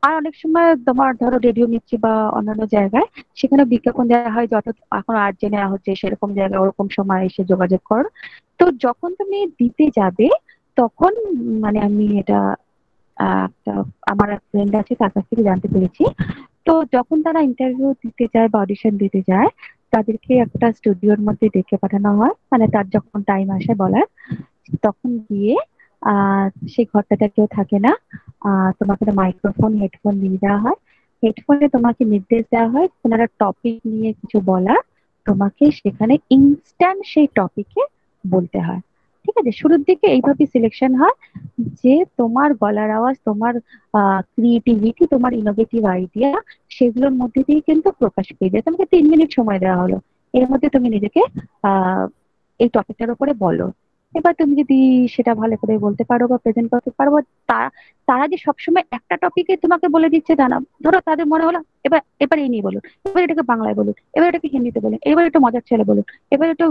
আর অনেক সময় তোমার ধরো রেডিও নিচ্ছে বা অন্যান্য জায়গায় সেখানে বিজ্ঞাপন দেওয়া হয়, যত এখন আরজে নেওয়া হচ্ছে সেরকম জায়গায় ওরকম সময় এসে যোগাযোগ করো। তো যখন তুমি দিতে যাবে তখন মানে আমি এটা একটা আমার ফ্রেন্ড আছে তার কাছ থেকে জানতে পেরেছি, তো যখন তারা ইন্টারভিউ দিতে যায় বা অডিশন দিতে যায় তাদেরকে একটা স্টুডিওর মধ্যে ডেকে পাঠানো হয়, মানে তার যখন টাইম আসে বলার তখন গিয়ে সেই ঘরটাতে কেউ থাকে না, তোমাকে মাইক্রোফোন হেডফোন দিয়ে দেওয়া হয়, হেডফোনে তোমাকে নির্দেশ দেওয়া হয় কোনো একটা টপিক নিয়ে কিছু বলার, তোমাকে সেখানে ইনস্ট্যান্ট সেই টপিকে বলতে হয়। ঠিক আছে, শুরুর দিকে এইভাবে সিলেকশন হয় যে তোমার গলার আওয়াজ, তোমার ক্রিয়েটিভিটি, তোমার ইনোভেটিভ আইডিয়া, সেগুলোর মধ্যে দিয়ে কিন্তু প্রকাশ পেয়ে যায়। তোমাকে 3 মিনিট সময় দেওয়া হলো, এর মধ্যে তুমি নিজেকে এই টপিকটার উপরে বলো। এবার তুমি যদি সেটা ভালো করে বলতে পারো বা প্রেজেন্ট করতে পারো, তারা যে সবসময় একটা টপিকে তোমাকে বলে দিচ্ছে তা না, ধরো তাদের মনে হলো এবার এই নিয়ে বলুন, এবার এটাকে বাংলায় বলুন, এবার এটাকে হিন্দিতে বলুন, এবার একটু মজার ছেলে বলুন, এবার একটু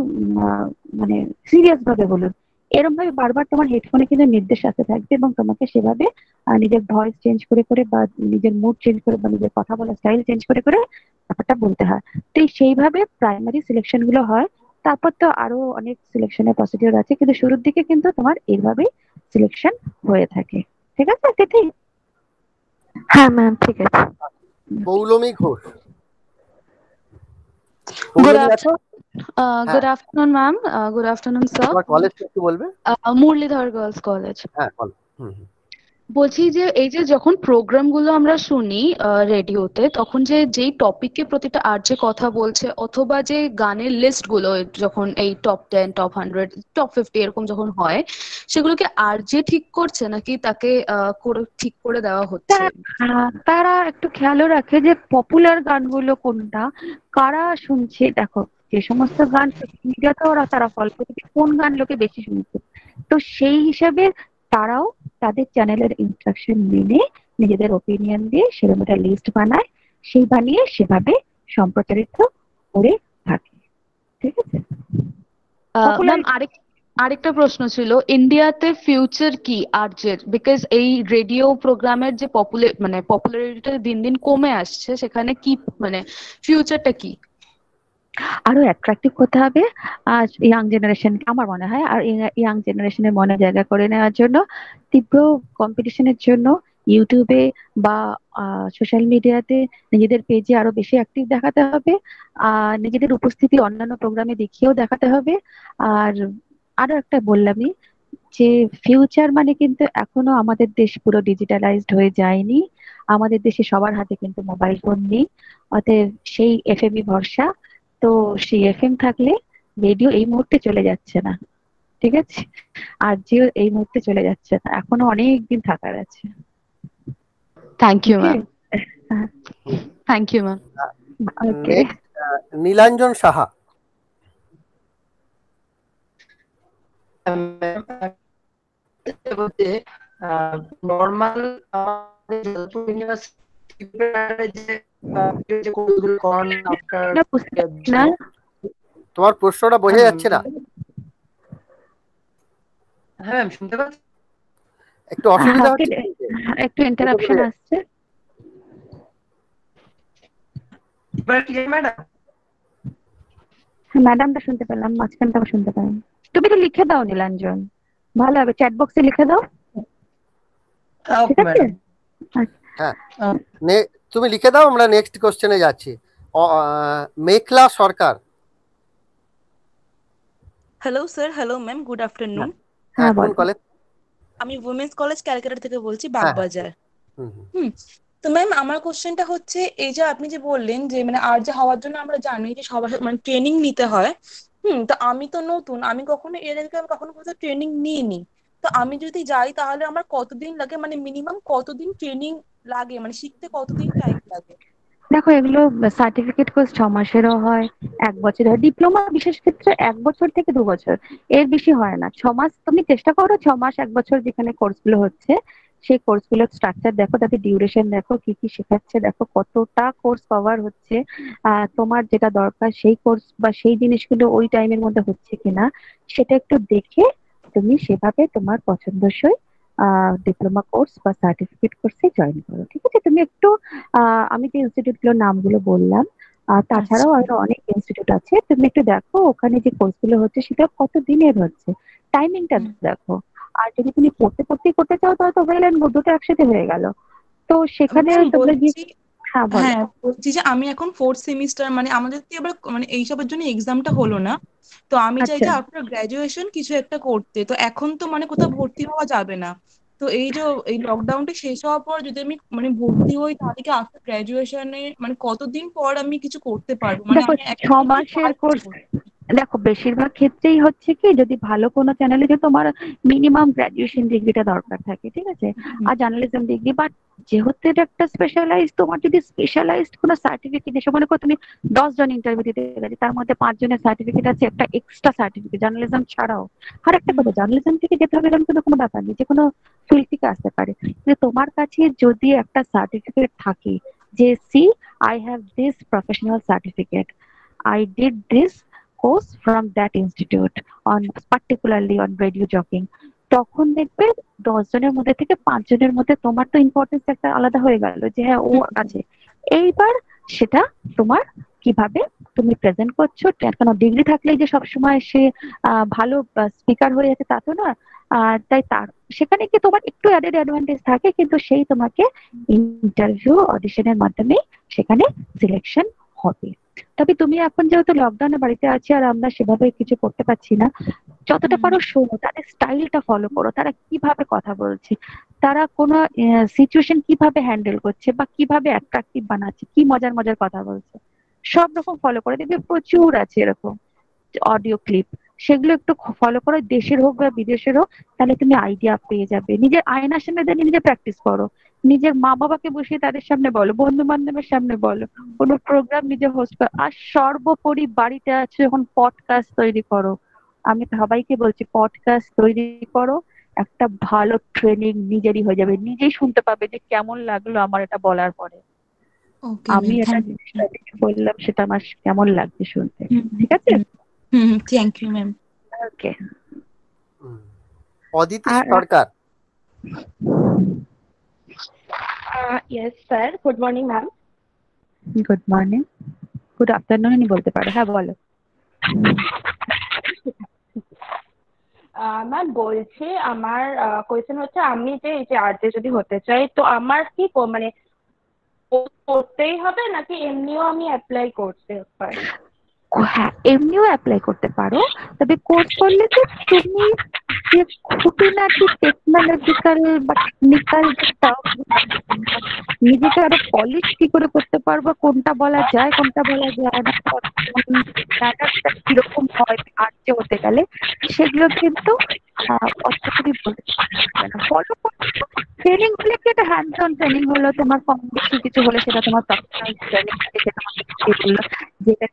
মানে সিরিয়াস ভাবে বলুন, এরকম ভাবে বারবার তোমার হেডফোনে কিন্তু নির্দেশ আসতে থাকবে এবং তোমাকে সেভাবে নিজের ভয়েস চেঞ্জ করে করে বা নিজের মুড চেঞ্জ করে বা নিজের কথা বলার স্টাইল চেঞ্জ করে করে ব্যাপারটা বলতে হয়। তো সেইভাবে প্রাইমারি সিলেকশন গুলো হয়, তারপর তো আরো অনেক সিলেকশনের প্রসিডিওর আছে, কিন্তু শুরুর দিকে কিন্তু তোমার এইভাবেই সিলেকশন হয়ে থাকে। ঠিক আছে তিথি? হ্যাঁ ম্যাম, ঠিক আছে। Poulami Ghosh. Good afternoon, ma'am. Good afternoon, sir. তোমার কলেজ কি বলবে? Muralidhar girls college. হ্যাঁ বল। বলছি যে এই যে যখন প্রোগ্রাম গুলো আমরা শুনি রেডিওতে, তখন যে যেই টপিকে প্রতিটা আরজে কথা বলছে অথবা যে গানের লিস্ট গুলো যখন এই টপ 10, টপ 100, টপ 50 এরকম যখন হয়, সেগুলোকে আরজে ঠিক করছে নাকি তাকে ঠিক করে দেওয়া হচ্ছে? তারা একটু খেয়ালও রাখে যে পপুলার গানগুলো কোনটা, কারা শুনছে। দেখো যে সমস্ত গান মিডিয়াতে ওরা তারা ফলো করছে কোন গান লোকে বেশি শুনছে, তো সেই হিসাবে তারাও তাদের চ্যানেলের ইনস্ট্রাকশন মেনে নিজেদের ওপিনিয়ন দিয়ে সেরকম একটা লিস্ট বানায়, সেই বানিয়ে সেভাবে সম্প্রচারিত করে থাকে। ঠিক আছে ম্যাম, আরেকটা প্রশ্ন ছিল, ইন্ডিয়াতে ফিউচার কি আরজের? বিকজ এই রেডিও প্রোগ্রামের যে পপুলারিটিটা দিন দিন কমে আসছে, সেখানে কি মানে ফিউচারটা কি? আরো অ্যাট্রাকটিভ করতে হবে ইয়াং জেনারেশন, আমার মনে হয়। আর ইয়াং জেনারেশনের মনে জায়গা করে নেওয়ার জন্য তীব্র কম্পিটিশনের জন্য ইউটিউবে বা সোশ্যাল মিডিয়াতে নিজেদের পেজে আরো বেশি অ্যাক্টিভ দেখাতে হবে। নিজেদের উপস্থিতি অন্যান্য প্রোগ্রামে দেখিয়েও দেখাতে হবে। আর আরো একটা বললামই যে ফিউচার মানে কিন্তু এখনো আমাদের দেশ পুরো ডিজিটালাইজড হয়ে যায়নি। আমাদের দেশে সবার হাতে কিন্তু মোবাইল ফোন নেই, অতএব সেই এফএমই ভরসা। তো সেই এফএম থাকলে রেডিও এই মুহূর্তে চলে যাচ্ছে না, ঠিক আছে? আর জিও এই মুহূর্তে চলে যাচ্ছে না, এখনো অনেক দিন থাকার আছে। Thank you ma'am, thank you ma'am. Okay, Nilanjan Saha. Normal তোমার প্রশ্নটা বোঝা যাচ্ছে না। হ্যাঁ ম্যাম, শুনতে পাচ্ছি। একটু অসুবিধা হচ্ছে, একটু ইন্টারাপশন আসছে। এবার কি ম্যাডাম? হ্যাঁ, ম্যাডামটা শুনতে পেলাম, মাঝখানটা শুনতে পারেন। তুমি তো লিখে দাও নীলাঞ্জন, ভালো হবে, চ্যাট বক্সে লিখে দাও, ঠিক আছে? হ্যাঁ, তুমি লিখে দাও, আমরা নেক্সট কোশ্চেনে যাচ্ছি। Meghla Sarkar. Hello sir, hello ma'am, good afternoon. হ্যাঁ, কোন কলেজ? আমি উইমেন্স কলেজ ক্যালকাটা থেকে বলছি, বাগবাজার। তো ম্যাম, আমার কোশ্চেনটা হচ্ছে, এই যে আপনি যে বললেন যে মানে আরজে হওয়ার জন্য আমরা জানি যে সবার মানে ট্রেনিং নিতে হয়। তো আমি তো নতুন, আমি কখনো এর আগে কখনো কোথাও ট্রেনিং নিইনি। তো আমি যদি যাই তাহলে আমার কতদিন লাগে, মানে মিনিমাম কতদিন ট্রেনিং লাগে, মানে শিখতে কতদিন টাইম লাগে? দেখো, এগুলো সার্টিফিকেট কোর্স 6 মাসেরও হয়, 1 বছর হয়। ডিপ্লোমা বিশেষ ক্ষেত্রে 1 বছর থেকে 2 বছর, এর বেশি হয় না। 6 মাস তুমি চেষ্টা করো, 6 মাস 1 বছর যেখানে কোর্সগুলো হচ্ছে সেই কোর্সগুলোর স্ট্রাকচার দেখো, তাতে ডিউরেশন দেখো, কি কি শেখাচ্ছে দেখো, কতটা কোর্স কভার হচ্ছে, তোমার যেটা দরকার সেই কোর্স বা সেই জিনিসগুলো ওই টাইমের মধ্যে হচ্ছে কিনা সেটা একটু দেখে তুমি সেভাবে তোমার পছন্দসই ডিপ্লোমা কোর্স বা সার্টিফিকেট কোর্সে জয়েন করো, ঠিক আছে? তুমি একটু আমি যে ইনস্টিটিউট গুলোর নামগুলো বললাম, তাছাড়াও আরো অনেক ইনস্টিটিউট আছে, তুমি একটু দেখো ওখানে যে কোর্সগুলো হচ্ছে সেটা কত দিনের হচ্ছে, টাইমিংটা দেখো। আর যদি তুমি পড়তে করতে চাও তাহলে তো ওয়েল এন্ড গুড, দুটো একসাথে হয়ে গেল। তো সেখানে তোমরা গিয়ে, হ্যাঁ বলছি যে আমি এখন 4th সেমিস্টার, মানে আমাদের তো এবার মানে এইসবের জন্য এক্সামটা হলো না। তো আমি চাইছি আফটার গ্রাজুয়েশন কিছু একটা করতে, তো এখন তো মানে কোথাও ভর্তি হওয়া যাবে না। তো এই যে এই লকডাউনটা শেষ হওয়ার পর যদি আমি মানে ভর্তি হই, তাহলে কি আফটার গ্রাজুয়েশনে মানে কতদিন পর আমি কিছু করতে পারবো? মানে দেখো, আমি 6 মাসের কোর্স, দেখো বেশিরভাগ ক্ষেত্রেই হচ্ছে কি, যদি ভালো কোনো চ্যানেলে যে তোমার মিনিমাম গ্রাজুয়েশন ডিগ্রিটা দরকার থাকে, ঠিক আছে? আর জার্নালিজম ডিগ্রি, বাট যেহেতু এটা একটা স্পেশালাইজড, তোমার যদি স্পেশালাইজড কোনো সার্টিফিকেট এসে, মনে করো তুমি 10 জন ইন্টারভিউ দিতে গেলে তার মধ্যে 5 জনের সার্টিফিকেট আছে, একটা এক্সট্রা সার্টিফিকেট জার্নালিজম ছাড়াও। আর একটা কথা, জার্নালিজম থেকে যেতে হবে এরকম কিন্তু কোনো ব্যাপার নেই, যে কোনো ফিল্ড থেকে আসতে পারে। যে তোমার কাছে যদি একটা সার্টিফিকেট থাকে যে see I have this professional certificate, I did this course from that institute on particularly on radio jockeying, তখন দেখবে 10 জনের মধ্যে থেকে 5 জনের মধ্যে তোমার তো ইম্পর্টেন্স একটা আলাদা হয়ে গেল যে হ্যাঁ ও আছে। এইবার সেটা তোমার কিভাবে তুমি প্রেজেন্ট করছো, কেন ডিগ্রি থাকলেই যে সবসময় সে ভালো স্পিকার হয়ে যাচ্ছে তা তো না। তাই তার সেখানে কি তোমার একটু অ্যাডেড অ্যাডভান্টেজ থাকে, কিন্তু সেই তোমাকে ইন্টারভিউ অডিশনের মাধ্যমে সেখানে সিলেকশন হবে। তবে তুমি এখন যেহেতু লকডাউনে বাড়িতে আছি আর আমরা সেভাবে কিছু করতে পারছি না, যতটা পারো শোনো, তাদের স্টাইলটা ফলো করো, তারা কিভাবে কথা বলছে, তারা কোনো সিচুয়েশন কিভাবে হ্যান্ডেল করছে বা কিভাবে অ্যাট্রাকটিভ বানাচ্ছে, কি মজার মজার কথা বলছে, সব রকম ফলো করে দেখবে। প্রচুর আছে এরকম অডিও ক্লিপ, সেগুলো একটু ফলো করো, দেশের হোক বা বিদেশের হোক, তাহলে তুমি আইডিয়া পেয়ে যাবে। নিজের আয়নার সামনে দাঁড়িয়ে নিজে প্র্যাকটিস করো, নিজের মা বাবাকে বসিয়ে তাদের সামনে বলো, বন্ধু বান্ধবের সামনে বলো, কোনো প্রোগ্রাম নিজে হোস্ট করো। আর সর্বোপরি বাড়িতে আছে যখন পডকাস্ট তৈরি করো, আমি সবাইকে বলছি পডকাস্ট তৈরি করো, একটা ভালো ট্রেনিং নিজেরই হয়ে যাবে, নিজেই শুনতে পাবে যে কেমন লাগলো আমার এটা বলার পরে, আমি এটা বললাম সেটা আমার কেমন লাগছে শুনতে, ঠিক আছে? Thank you ma'am. Okay, Aditi Sarkar. Yes, sir. Good morning, ma'am. Good morning. Good afternoon বলতে পারো, হ্যাঁ বলো। ম্যাম বলছি, আমার কোয়েশ্চেন হচ্ছে, আমি যে এই যে আরজে যদি হতে চাই, তো আমার কি মানে করতেই হবে নাকি এমনিও আমি অ্যাপ্লাই করতে পারি? হ্যাঁ, এমনিও অ্যাপ্লাই করতে পারো, তবে কোর্স করলে তো তুমি যে খুঁটিনাটি টেকনোলজিক্যাল বা টেকনিক্যাল যে নিজেকে আরো পলিশ কি করে করতে পারবো, কোনটা বলা যায় কোনটা বলা যায় না, ম্যাটারটা কিরকম হয় আর্টে হতে গেলে, সেগুলো কিন্তু অতটুকুই বলতে পারবে না। ফলো করছো ট্রেনিং হলে কি একটা হ্যান্ডস অন ট্রেনিং হলো, তোমার কম বেশি কিছু হলে সেটা তোমার প্রফেশনাল ট্রেনিং থেকে সেটা আমাকে বললো যেটা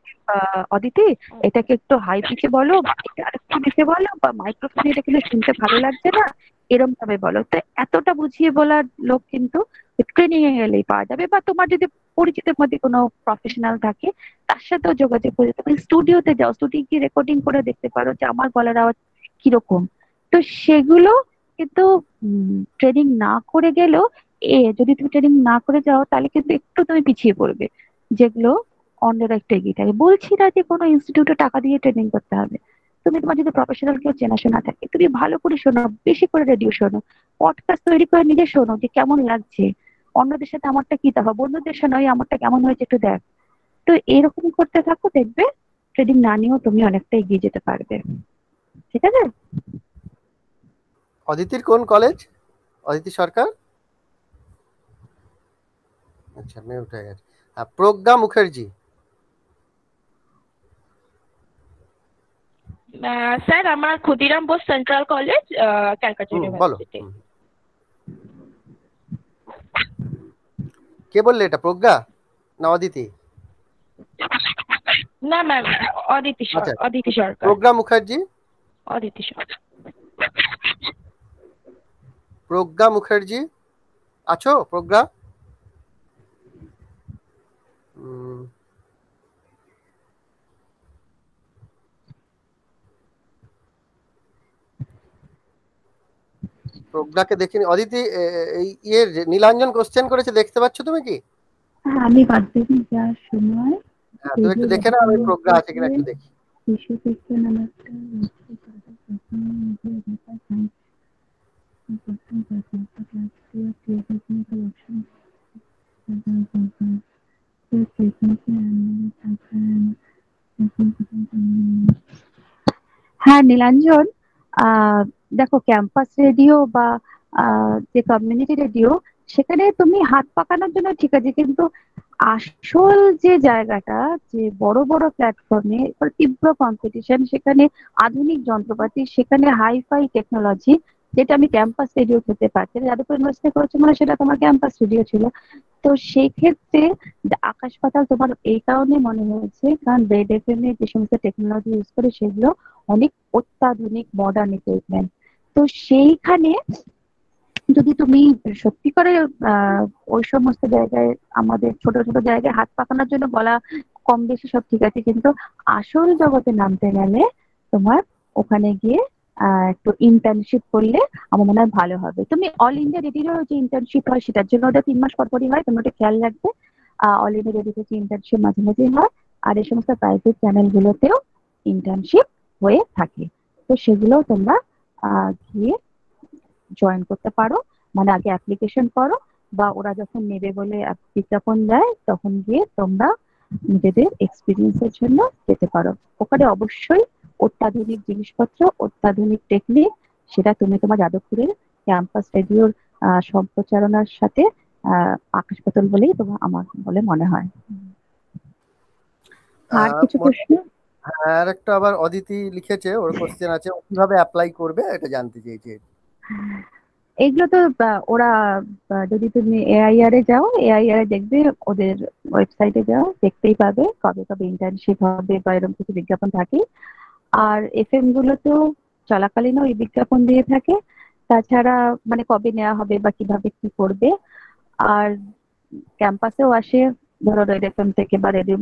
অদিতি এটাকে একটু হাই পিচে বলো, বা আরেকটু নিচে বলো, বা মাইক্রোফোনে এটা কিন্তু শুনতে ভালো লাগছে না, এরকম ভাবে বলো। তো এতটা বুঝিয়ে বলার লোক কিন্তু ট্রেনিং এ গেলেই পাওয়া যাবে, বা তোমার যদি পরিচিতের মধ্যে কোনো প্রফেশনাল থাকে তার সাথেও যোগাযোগ করে তুমি স্টুডিওতে যাও, স্টুডিও গিয়ে রেকর্ডিং করে দেখতে পারো যে আমার গলার আওয়াজ কিরকম। তো সেগুলো কিন্তু ট্রেনিং না করে গেলেও যদি তুমি ট্রেনিং না করে যাও তাহলে কিন্তু একটু তুমি পিছিয়ে পড়বে, যেগুলো অন্যরা একটু এগিয়ে থাকে। বলছি না যে কোনো ইনস্টিটিউটে টাকা দিয়ে ট্রেনিং করতে হবে, তুমি তোমার যদি প্রফেশনাল কেউ চেনাশোনা থাকে তুমি ভালো করে শোনো, বেশি করে রেডিও শোনো, পডকাস্ট তৈরি করে নিজে শোনো যে কেমন লাগছে, অন্যদের সাথে আমারটা কি তফাৎ, বন্ধুদের সাথে ওই আমারটা কেমন হয়েছে একটু দেখ। তো এরকম করতে থাকো, দেখবে ট্রেনিং না নিয়েও তুমি অনেকটা এগিয়ে যেতে পারবে। ঠিক আছে? অদিতির কোন কলেজ? অদিতি সরকার? আচ্ছা, মিউট হয়ে গেছে। প্রজ্ঞা মুখার্জি। স্যার আমার Khudiram Bose central college, Calcutta university. কে বললে এটা, প্রজ্ঞা না অদিতি? না ম্যাম, অদিতি সরকার। প্রজ্ঞা মুখার্জি। অদিতি সরকার। প্রজ্ঞা মুখার্জি আছো? প্রজ্ঞা? প্রজ্ঞাকে দেখিনি। অদিতি নীলাঞ্জন কোশ্চেন করেছে, দেখতে পাচ্ছ তুমি কি? হ্যাঁ, আমি বাদ দিই যা সময়। হ্যাঁ, তুমি একটু দেখে নাও আমি প্রজ্ঞা আছে কিনা একটু দেখি। শিশু বিজ্ঞান আমারটা হ্যাঁ নীলাঞ্জন, দেখো ক্যাম্পাস রেডিও বা যে কমিউনিটি রেডিও, সেখানে তুমি হাত পাকানোর জন্য ঠিক আছে, কিন্তু আসল যে জায়গাটা, যে বড় বড় প্ল্যাটফর্মে তীব্র কম্পিটিশন, সেখানে আধুনিক যন্ত্রপাতি, সেখানে হাইফাই টেকনোলজি, যেটা আমি ক্যাম্পাস রেডিও পেতে পারছি। যাদবপুর ইউনিভার্সিটি করেছো মানে সেটা তোমার ক্যাম্পাস রেডিও ছিল। তো সেই ক্ষেত্রে আকাশ পাতাল তোমার এই কারণে মনে হয়েছে, কারণ রেড এফএম এ যে সমস্ত টেকনোলজি ইউজ করে সেগুলো অনেক অত্যাধুনিক মডার্ন ইকুইপমেন্ট। তো সেইখানে যদি তুমি সত্যি করে ওই সমস্ত জায়গায়, আমাদের ছোট ছোট জায়গায় হাত পাকানোর জন্য বলা কম বেশি সব ঠিক আছে, কিন্তু আসল জগতে নামতে গেলে তোমার ওখানে গিয়ে একটু ইন্টার্নশিপ করলে আমার মনে হয় ভালো হবে। তুমি অল ইন্ডিয়া রেডিওর যে ইন্টার্নশিপ হয় সেটার জন্য ওটা 3 মাস পরপরই হয়, তুমি ওটা খেয়াল রাখবে। অল ইন্ডিয়া রেডিওতে যে ইন্টার্নশিপ মাঝে মাঝেই হয়, আর এই সমস্ত প্রাইভেট চ্যানেল গুলোতেও ইন্টার্নশিপ হয়ে থাকে। তো সেগুলো তোমরা গিয়ে জয়েন করতে পারো, মানে আগে অ্যাপ্লিকেশন করো, বা ওরা যখন নেবে বলে বিজ্ঞাপন দেয় তখন গিয়ে তোমরা নিজেদের এক্সপিরিয়েন্সের জন্য যেতে পারো। ওখানে অবশ্যই অত্যাধুনিক জিনিসপত্র, অত্যাধুনিক টেকনিক, সেটা তুমি তোমার যাদবপুরের ক্যাম্পাস রেডিওর সম্প্রচারণার সাথে আকাশ পাতাল বলেই তোমার আমার বলে মনে হয়। আর কিছু প্রশ্ন? হ্যাঁ, আর একটা আবার অদিতি লিখেছে, ওর কোশ্চেন আছে, কিভাবে অ্যাপ্লাই করবে এটা জানতে চেয়েছে। এগুলো তো ওরা, যদি তুমি এআইআর এ যাও, এআইআর এ দেখবে, ওদের ওয়েবসাইটে যাও, দেখতেই পাবে কবে কবে ইন্টার্নশিপ হবে বা এরকম কিছু বিজ্ঞাপন থাকে। আর এফএম গুলোতেও চলাকালীনও এই বিজ্ঞাপন দিয়ে থাকে। তাছাড়া মানে কবে নেওয়া হবে বা কিভাবে কি করবে। আর ক্যাম্পাসেও আসে, ধরো রেড এফএম থেকে বা রেডিও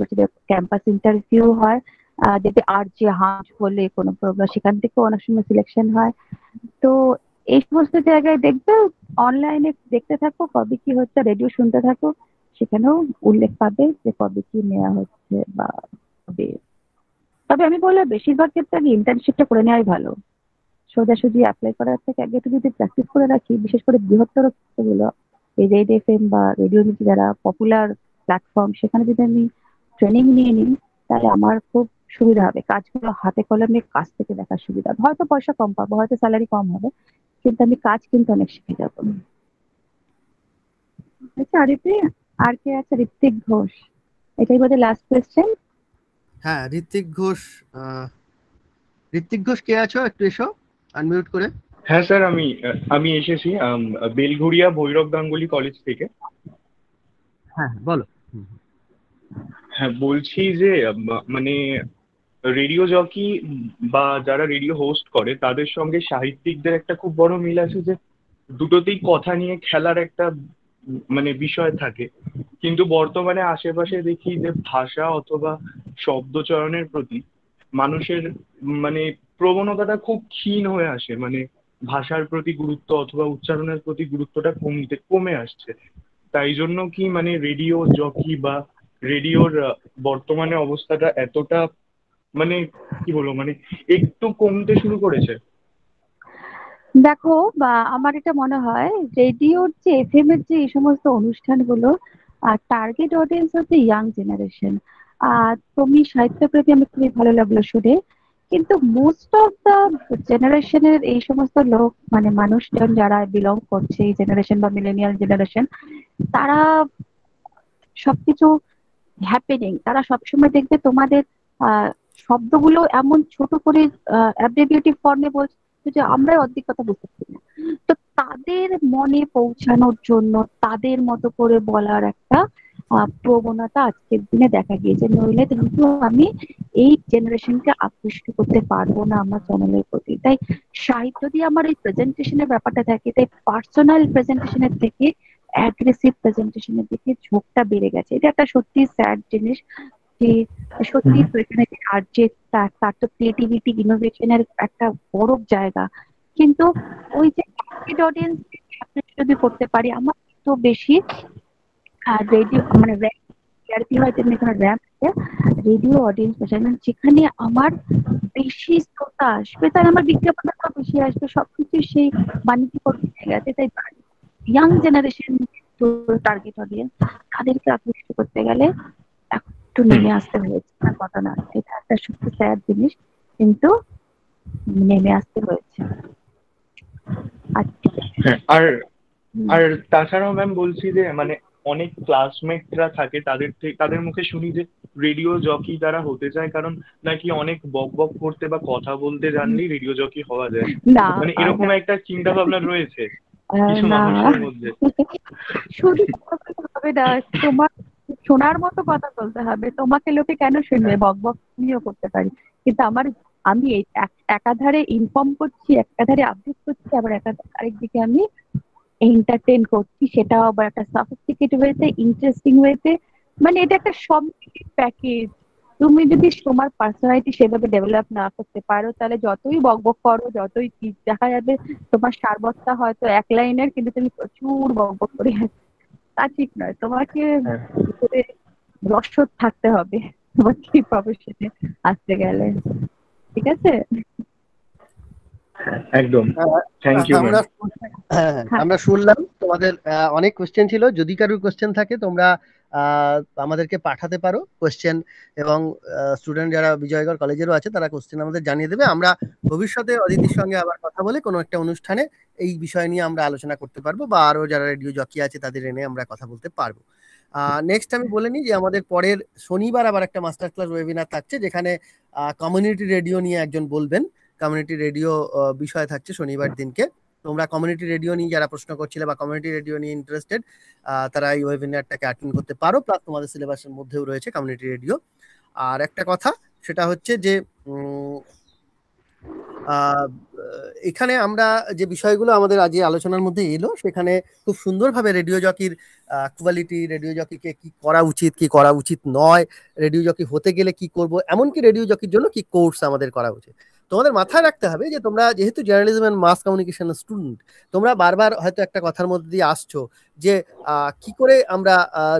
ক্যাম্পাস ইন্টারভিউ হয়, যদি আর যে হাঁস বলে কোনো প্রোগ্রাম, সেখান থেকে অনেক সময় সিলেকশন হয়। তো এই সমস্ত জায়গায় দেখবে, অনলাইনে দেখতে থাকো কবে কি হচ্ছে, রেডিও শুনতে থাকো, সেখানেও উল্লেখ পাবে যে কবে কি নেওয়া হচ্ছে। আছে বা তবে আমি বললে বেশিরভাগ ক্ষেত্রে আগে ইন্টার্নশিপটা করে নেওয়াই ভালো। সোজাসুজি অ্যাপ্লাই করার থেকে আগে একটু যদি প্র্যাকটিস করে রাখি, বিশেষ করে বৃহত্তর ক্ষেত্রগুলো এই রেড এফএম বা রেডিও মিটি যারা পপুলার প্ল্যাটফর্ম, সেখানে যদি আমি ট্রেনিং নিয়ে নিই তাহলে আমার খুব সুবিধা হবে। কাজগুলো হাতে কলমে কাজ থেকে দেখার সুবিধা হবে। হয়তো পয়সা কম পাবো, হয়তো স্যালারি কম হবে, কিন্তু আমি কাজ কিন্তু অনেক শিখে যাবো। আচ্ছা আরিফি, আর কে আছে? ঋত্বিক ঘোষ, এটাই বোধহয় লাস্ট কোয়েশ্চেন। হ্যাঁ, ঋত্বিক ঘোষ কে আছো? একটু এসো আনমিউট করে। হ্যাঁ স্যার, আমি এসেছি বেলঘড়িয়া ভৈরব গাঙ্গুলি কলেজ থেকে। হ্যাঁ বলো। হ্যাঁ, বলছি যে মানে রেডিও জকি বা যারা রেডিও হোস্ট করে তাদের সঙ্গে সাহিত্যিকদের একটা খুব বড় মিল আছে যে দুটোতেই কথা নিয়ে খেলার একটা মানে বিষয় থাকে। কিন্তু বর্তমানে আশেপাশে দেখি যে ভাষা অথবা শব্দচয়নের প্রতি মানুষের মানে প্রবণতাটা খুব ক্ষীণ হয়ে আসে। মানে ভাষার প্রতি গুরুত্ব অথবা উচ্চারণের প্রতি গুরুত্বটা কমে আসছে। তাই জন্য কি মানে রেডিও জকি বা রেডিওর বর্তমানে অবস্থাটা এতটা মানে কি বলবো মানে একটু কমতে শুরু করেছে? দেখো, বা আমার এটা মনে হয় রেডিওর যে এফএম এর যে এই সমস্ত অনুষ্ঠানগুলো টার্গেট অডিয়েন্স হচ্ছে ইয়াং জেনারেশন। আর তুমি সাহিত্যপ্রেমী, আমি খুবই ভালো লাগলো শুনে। কিন্তু মোস্ট অফ দ্য জেনারেশনের এই সমস্ত লোক মানে মানুষজন যারা বিলং করছে এই জেনারেশন বা মিলেনিয়াল জেনারেশন, তারা সবকিছু হ্যাপেনিং, তারা সবসময় দেখবে তোমাদের শব্দগুলো এমন ছোট করে অ্যাব্রিভিয়েটিভ ফর্মে বলছে যে আমরাই অর্ধেক কথা বুঝতে পারি না। তো তাদের মনে পৌঁছানোর জন্য তাদের মতো করে বলার একটা প্রবণতা আজকের দিনে দেখা গিয়েছে। নইলে কিন্তু আমি এই জেনারেশনকে আকৃষ্ট করতে পারবো না আমার চ্যানেলের প্রতি। তাই সাহিত্য দিয়ে আমার এই প্রেজেন্টেশনের ব্যাপারটা থাকে, তাই পার্সোনাল প্রেজেন্টেশনের থেকে অ্যাগ্রেসিভ প্রেজেন্টেশনের দিকে ঝোঁকটা বেড়ে গেছে। এটা একটা সত্যি স্যাড জিনিস যে সত্যি তো এখানে আর যে তার তো ক্রিয়েটিভিটি ইনোভেশনের একটা বড় জায়গা, কিন্তু ওই যে টার্গেট অডিয়েন্স যদি করতে পারি, আমার তো বেশি রেডিও মানে টিআরপি হয় তেমনি এখানে র্যাম্প আছে, রেডিও অডিয়েন্স মেজারমেন্ট, যেখানে আমার বেশি শ্রোতা আসবে তাহলে আমার বিজ্ঞাপনটা বেশি আসবে, সবকিছু সেই বাণিজ্যিক হয়ে গেছে। তাই ইয়াং জেনারেশন টার্গেট অডিয়েন্স, তাদেরকে আকৃষ্ট করতে গেলে একটু নেমে আসতে হয়েছে ঘটনা। এটা একটা সত্যি স্যাড জিনিস, কিন্তু নেমে আসতে হয়েছে। আর আর তাছাড়াও ম্যাম বলছি যে মানে অনেক ক্লাসমেটরা থাকে তাদের মুখে শুনি যে রেডিও জকি তারা হতে চায় কারণ নাকি অনেক বক বক করতে বা কথা বলতে জানলেই রেডিও জকি হওয়া যায়। মানে এরকম একটা চিন্তা ভাবনা রয়েছে কিছু মানুষের মধ্যে। শুধু হবে না, তোমার শোনার মতো কথা বলতে হবে। তোমাকে লোকে কেন শুনবে? বক বক তুমিও করতে পারি, কিন্তু আমি একাধারে ইনফর্ম করছি, একাধারে আপডেট করছি, আবার আরেকদিকে আমি এন্টারটেইন করছি, সেটাও আবার একটা সফিস্টিকেট ওয়েতে, ইন্টারেস্টিং ওয়েতে। মানে এটা একটা সব প্যাকেজ। তুমি যদি তোমার পার্সোনালিটি সেভাবে ডেভেলপ না করতে পারো, তাহলে যতই বকবক করো, যতই দেখা যাবে তোমার সারবত্তা হয়তো এক লাইনের, কিন্তু তুমি প্রচুর বকবক করে তা ঠিক নয়। তোমাকে ভিতরে রসদ থাকতে হবে তোমার কি প্রফেশনে আসতে গেলে, ঠিক আছে? একদম, থ্যাংক ইউ ম্যাম। আমরা শুনলাম তোমাদের অনেক কোশ্চেন ছিল। যদি কারোর কোশ্চেন থাকে তোমরা আমাদেরকে পাঠাতে পারো কোশ্চেন, এবং স্টুডেন্ট যারা বিজয়গড় কলেজেরও আছে তারা কোশ্চেন আমাদের জানিয়ে দেবে। আমরা ভবিষ্যতে অদিতির সঙ্গে আবার কথা বলে কোনো একটা অনুষ্ঠানে এই বিষয় নিয়ে আমরা আলোচনা করতে পারবো, বা আরো যারা রেডিও জকি আছে তাদের এনে আমরা কথা বলতে পারবো। নেক্সট আমি বলে নিই যে আমাদের পরের শনিবার আবার একটা মাস্টার ক্লাস ওয়েবিনার থাকছে, যেখানে কমিউনিটি রেডিও নিয়ে একজন বলবেন। কমিউনিটি রেডিও বিষয় থাকছে শনিবার দিনকে। তোমরা কমিউনিটি রেডিও নিয়ে যারা প্রশ্ন করছিলে বা কমিউনিটি রেডিও নিয়ে ইন্টারেস্টেড, তারা এই ওয়েবিনারটাকে অ্যাটেন্ড করতে পারো। প্লাস তোমাদের সিলেবাসের মধ্যেও রয়েছে কমিউনিটি রেডিও। আর একটা কথা সেটা হচ্ছে যে এখানে আমরা যে বিষয়গুলো আমাদের আজ আলোচনার মধ্যে এলো, সেখানে খুব সুন্দরভাবে রেডিও জকির কোয়ালিটি, রেডিও জকিকে কি করা উচিত কি করা উচিত নয়, রেডিও জকি হতে গেলে কি করব, এমনকি রেডিও জকির জন্য কি কোর্স আমাদের করা উচিত, তোমাদের মাথায় রাখতে হবে যে তোমরা যেহেতু journalism and mass communication student, তোমরা বারবার হয়তো একটা কথার মধ্যে দিয়ে আসছো যে কি করে আমরা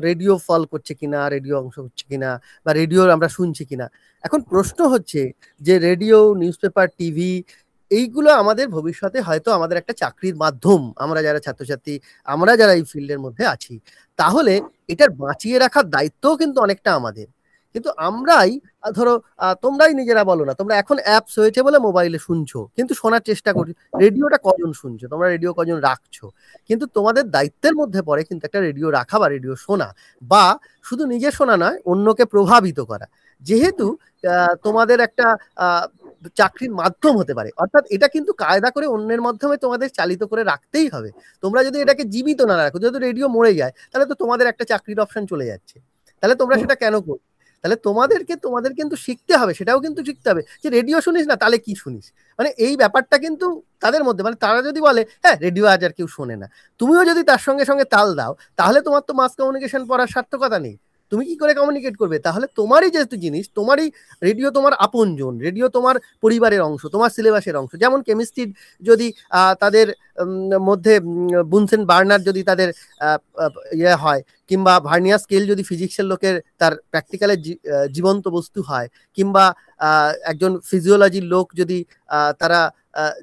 রেডিও ফল করছে কিনা, রেডিও অংশ হচ্ছে কিনা, বা রেডিওর আমরা শুনছি কিনা। এখন প্রশ্ন হচ্ছে যে রেডিও, নিউজ পেপার, টিভি এইগুলো আমাদের ভবিষ্যতে হয়তো আমাদের একটা চাকরির মাধ্যম, আমরা যারা ছাত্রছাত্রী, আমরা যারা এই ফিল্ডের মধ্যে আছি, তাহলে এটার বাঁচিয়ে রাখার দায়িত্বও কিন্তু অনেকটা আমাদের। কিন্তু আমরাই ধরো তোমরাই নিজেরা বলো না, তোমরা এখন অ্যাপস হয়েছে বলে মোবাইলে শুনছো, কিন্তু শোনার চেষ্টা করছো, রেডিওটা কজন শুনছো, তোমরা রেডিও কজন রাখছো? কিন্তু তোমাদের দায়িত্বের মধ্যে পড়ে কিন্তু একটা রেডিও রাখা বা রেডিও শোনা, বা শুধু নিজে শোনা নয়, অন্যকে প্রভাবিত করা, যেহেতু তোমাদের একটা চাকরির মাধ্যম হতে পারে। অর্থাৎ এটা কিন্তু কায়দা করে অন্যের মাধ্যমে তোমাদের চালিত করে রাখতেই হবে। তোমরা যদি এটাকে জীবিত না রাখো, যদি রেডিও মরে যায়, তাহলে তো তোমাদের একটা চাকরির অপশন চলে যাচ্ছে। তাহলে তোমরা সেটা কেন করবে? তাহলে তোমাদের কিন্তু শিখতে হবে, সেটাও কিন্তু শিখতে হবে যে রেডিও শুনিস না, তাহলে কি শুনিস, মানে এই ব্যাপারটা কিন্তু তাদের মধ্যে, মানে তারা যদি বলে হ্যাঁ রেডিও আজ আর কেউ শোনে না, তুমিও যদি তার সঙ্গে সঙ্গে তাল দাও, তাহলে তোমার তো মাস কমিউনিকেশন পড়ার সার্থকতা নেই। তুমি কি করে কমিউনিকেট করবে? তাহলে তোমারই যেহেতু জিনিস, তোমারই রেডিও, তোমার আপনজন, রেডিও তোমার পরিবারের অংশ, তোমার সিলেবাসের অংশ। যেমন কেমিস্ট্রির যদি তাদের মধ্যে বুনসেন বার্নার যদি তাদের ইয়ে হয়, কিংবা ভার্নিয়ার স্কেল যদি ফিজিক্সের লোকের তার প্র্যাকটিক্যালের জীবন্ত বস্তু হয়, কিংবা একজন ফিজিওলজির লোক যদি তারা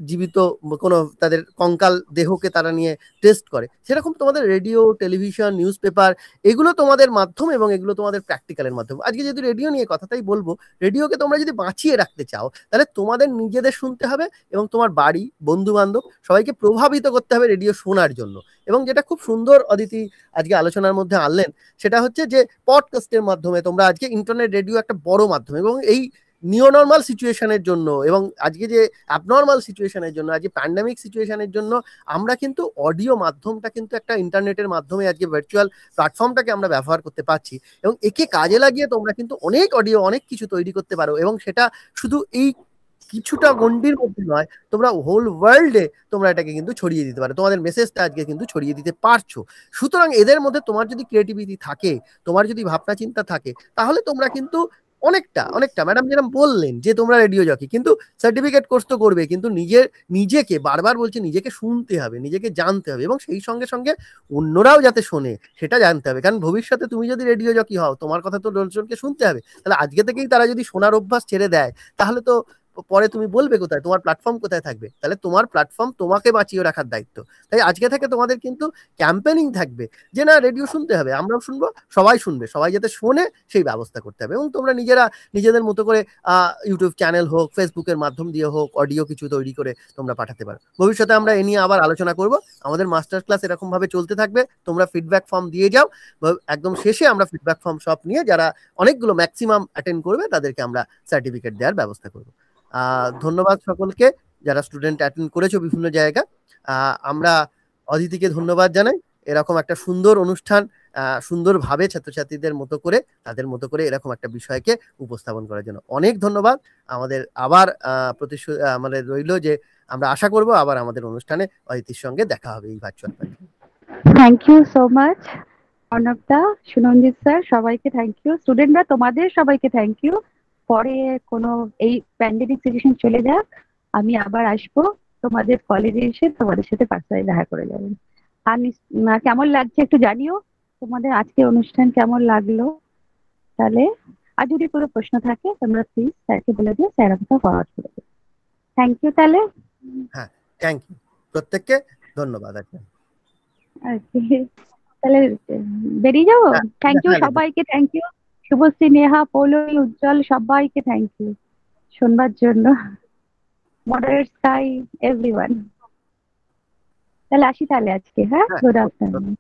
জীবিত কোনো তাদের কঙ্কাল দেহকে তারা নিয়ে টেস্ট করে, সেরকম তোমাদের রেডিও, টেলিভিশন, নিউজ পেপার, এগুলো তোমাদের মাধ্যম এবং এগুলো তোমাদের প্র্যাকটিক্যালের মাধ্যম। আজকে যদি রেডিও নিয়ে কথাটাই বলবো, রেডিওকে তোমরা যদি বাঁচিয়ে রাখতে চাও, তাহলে তোমাদের নিজেদের শুনতে হবে এবং তোমার বাড়ি, বন্ধু বান্ধব সবাইকে প্রভাবিত করতে হবে রেডিও শোনার জন্য। এবং যেটা খুব সুন্দর অদিতি আজকে আলোচনার মধ্যে আনলেন, সেটা হচ্ছে যে পডকাস্টের মাধ্যমে তোমরা আজকে ইন্টারনেট রেডিও একটা বড় মাধ্যম, এবং এই নিও নর্মাল সিচুয়েশনের জন্য এবং আজকে যে অ্যাবনর্মাল সিচুয়েশনের জন্য, আজকে প্যান্ডামিক সিচুয়েশনের জন্য আমরা কিন্তু অডিও মাধ্যমটা কিন্তু একটা ইন্টারনেটের মাধ্যমে আজকে ভার্চুয়াল প্ল্যাটফর্মটাকে আমরা ব্যবহার করতে পারছি, এবং একে কাজে লাগিয়ে তোমরা কিন্তু অনেক অডিও, অনেক কিছু তৈরি করতে পারো। এবং সেটা শুধু এই কিছুটা গণ্ডির মধ্যে নয়, তোমরা হোল ওয়ার্ল্ডে তোমরা এটাকে কিন্তু ছড়িয়ে দিতে পারো, তোমাদের মেসেজটা আজকে কিন্তু ছড়িয়ে দিতে পারছো। সুতরাং এদের মধ্যে তোমার যদি ক্রিয়েটিভিটি থাকে, তোমার যদি ভাবনা চিন্তা থাকে, তাহলে তোমরা কিন্তু অনেকটা ম্যাডাম যেরকম বললেন যে তোমরা রেডিও জকি, কিন্তু সার্টিফিকেট কোর্স তো করবে, কিন্তু নিজেকে বারবার বলছে, নিজেকে শুনতে হবে, নিজেকে জানতে হবে, এবং সেই সঙ্গে সঙ্গে অন্যরাও যাতে শোনে সেটা জানতে হবে। কারণ ভবিষ্যতে তুমি যদি রেডিও জকি হও, তোমার কথা তো লোকজনকে শুনতে হবে। তাহলে আজকে থেকেই তারা যদি শোনার অভ্যাস ছেড়ে দেয়, তাহলে তো পরে তুমি বলবে কোথায়, তোমার প্ল্যাটফর্ম কোথায় থাকবে? তাহলে তোমার প্ল্যাটফর্ম তোমাকে বাঁচিয়ে রাখার দায়িত্ব। তাই আজকে থেকে তোমাদের কিন্তু ক্যাম্পেনিং থাকবে যে না, রেডিও শুনতে হবে, আমরাও শুনবো, সবাই শুনবে, সবাই যাতে শোনে সেই ব্যবস্থা করতে হবে। এবং তোমরা নিজেদের মতো করে ইউটিউব চ্যানেল হোক, ফেসবুকের মাধ্যম দিয়ে হোক, অডিও কিছু তৈরি করে তোমরা পাঠাতে পারো। ভবিষ্যতে আমরা এ নিয়ে আবার আলোচনা করব। আমাদের মাস্টার ক্লাস এরকম ভাবে চলতে থাকবে, তোমরা ফিডব্যাক ফর্ম দিয়ে যাও। একদম শেষে আমরা ফিডব্যাক ফর্ম সব নিয়ে যারা অনেকগুলো ম্যাক্সিমাম অ্যাটেন্ড করবে তাদেরকে আমরা সার্টিফিকেট দেওয়ার ব্যবস্থা করব। ধন্যবাদ সকলকে যারা স্টুডেন্ট অ্যাটেন্ড করেছো বিভিন্ন জায়গা। আমরা অদিতিকে ধন্যবাদ জানাই, এরকম একটা সুন্দর অনুষ্ঠান সুন্দরভাবে ছাত্রছাত্রীদের মতো করে, তাদের মতো করে এরকম একটা বিষয়কে উপস্থাপন করার জন্য অনেক ধন্যবাদ। আমাদের আবার আমাদের রইল যে আমরা আশা করব আবার আমাদের অনুষ্ঠানে অদিতির সঙ্গে দেখা হবে এই ভার্চুয়াল প্ল্যাটফর্মে। থ্যাংক ইউ সো মাচ অর্ণবদা, সুনন্দিত স্যার, সবাইকে থ্যাংক ইউ। স্টুডেন্টরা তোমাদের সবাইকে থ্যাংক ইউ। পরে কোনো এই প্যান্ডেমিক সিচুয়েশন চলে যাক, আমি আবার আসবো তোমাদের কলেজে এসে তোমাদের সাথে পার্সোনালি দেখা করে যাবেন। আর কেমন লাগছে একটু জানিও, তোমাদের আজকের অনুষ্ঠান কেমন লাগলো। তাহলে আর যদি কোনো প্রশ্ন থাকে তোমরা প্লিজ স্যারকে বলে দিও, স্যার আমাকে ফরওয়ার্ড করে দেবে। Thank you. তাহলে হ্যাঁ, থ্যাংক ইউ প্রত্যেককে, ধন্যবাদ। তাহলে বেরিয়ে যাবো। থ্যাংক ইউ সবাইকে, থ্যাংক ইউ শুভশ্রী, নেহা, পৌলমী, উজ্জ্বল, সবাইকে থ্যাংক ইউ শোনবার জন্য। মডারেট স্কাই, এভরিওয়ান। তাহলে আসি তাহলে আজকে। হ্যাঁ, গুড আফটারনুন।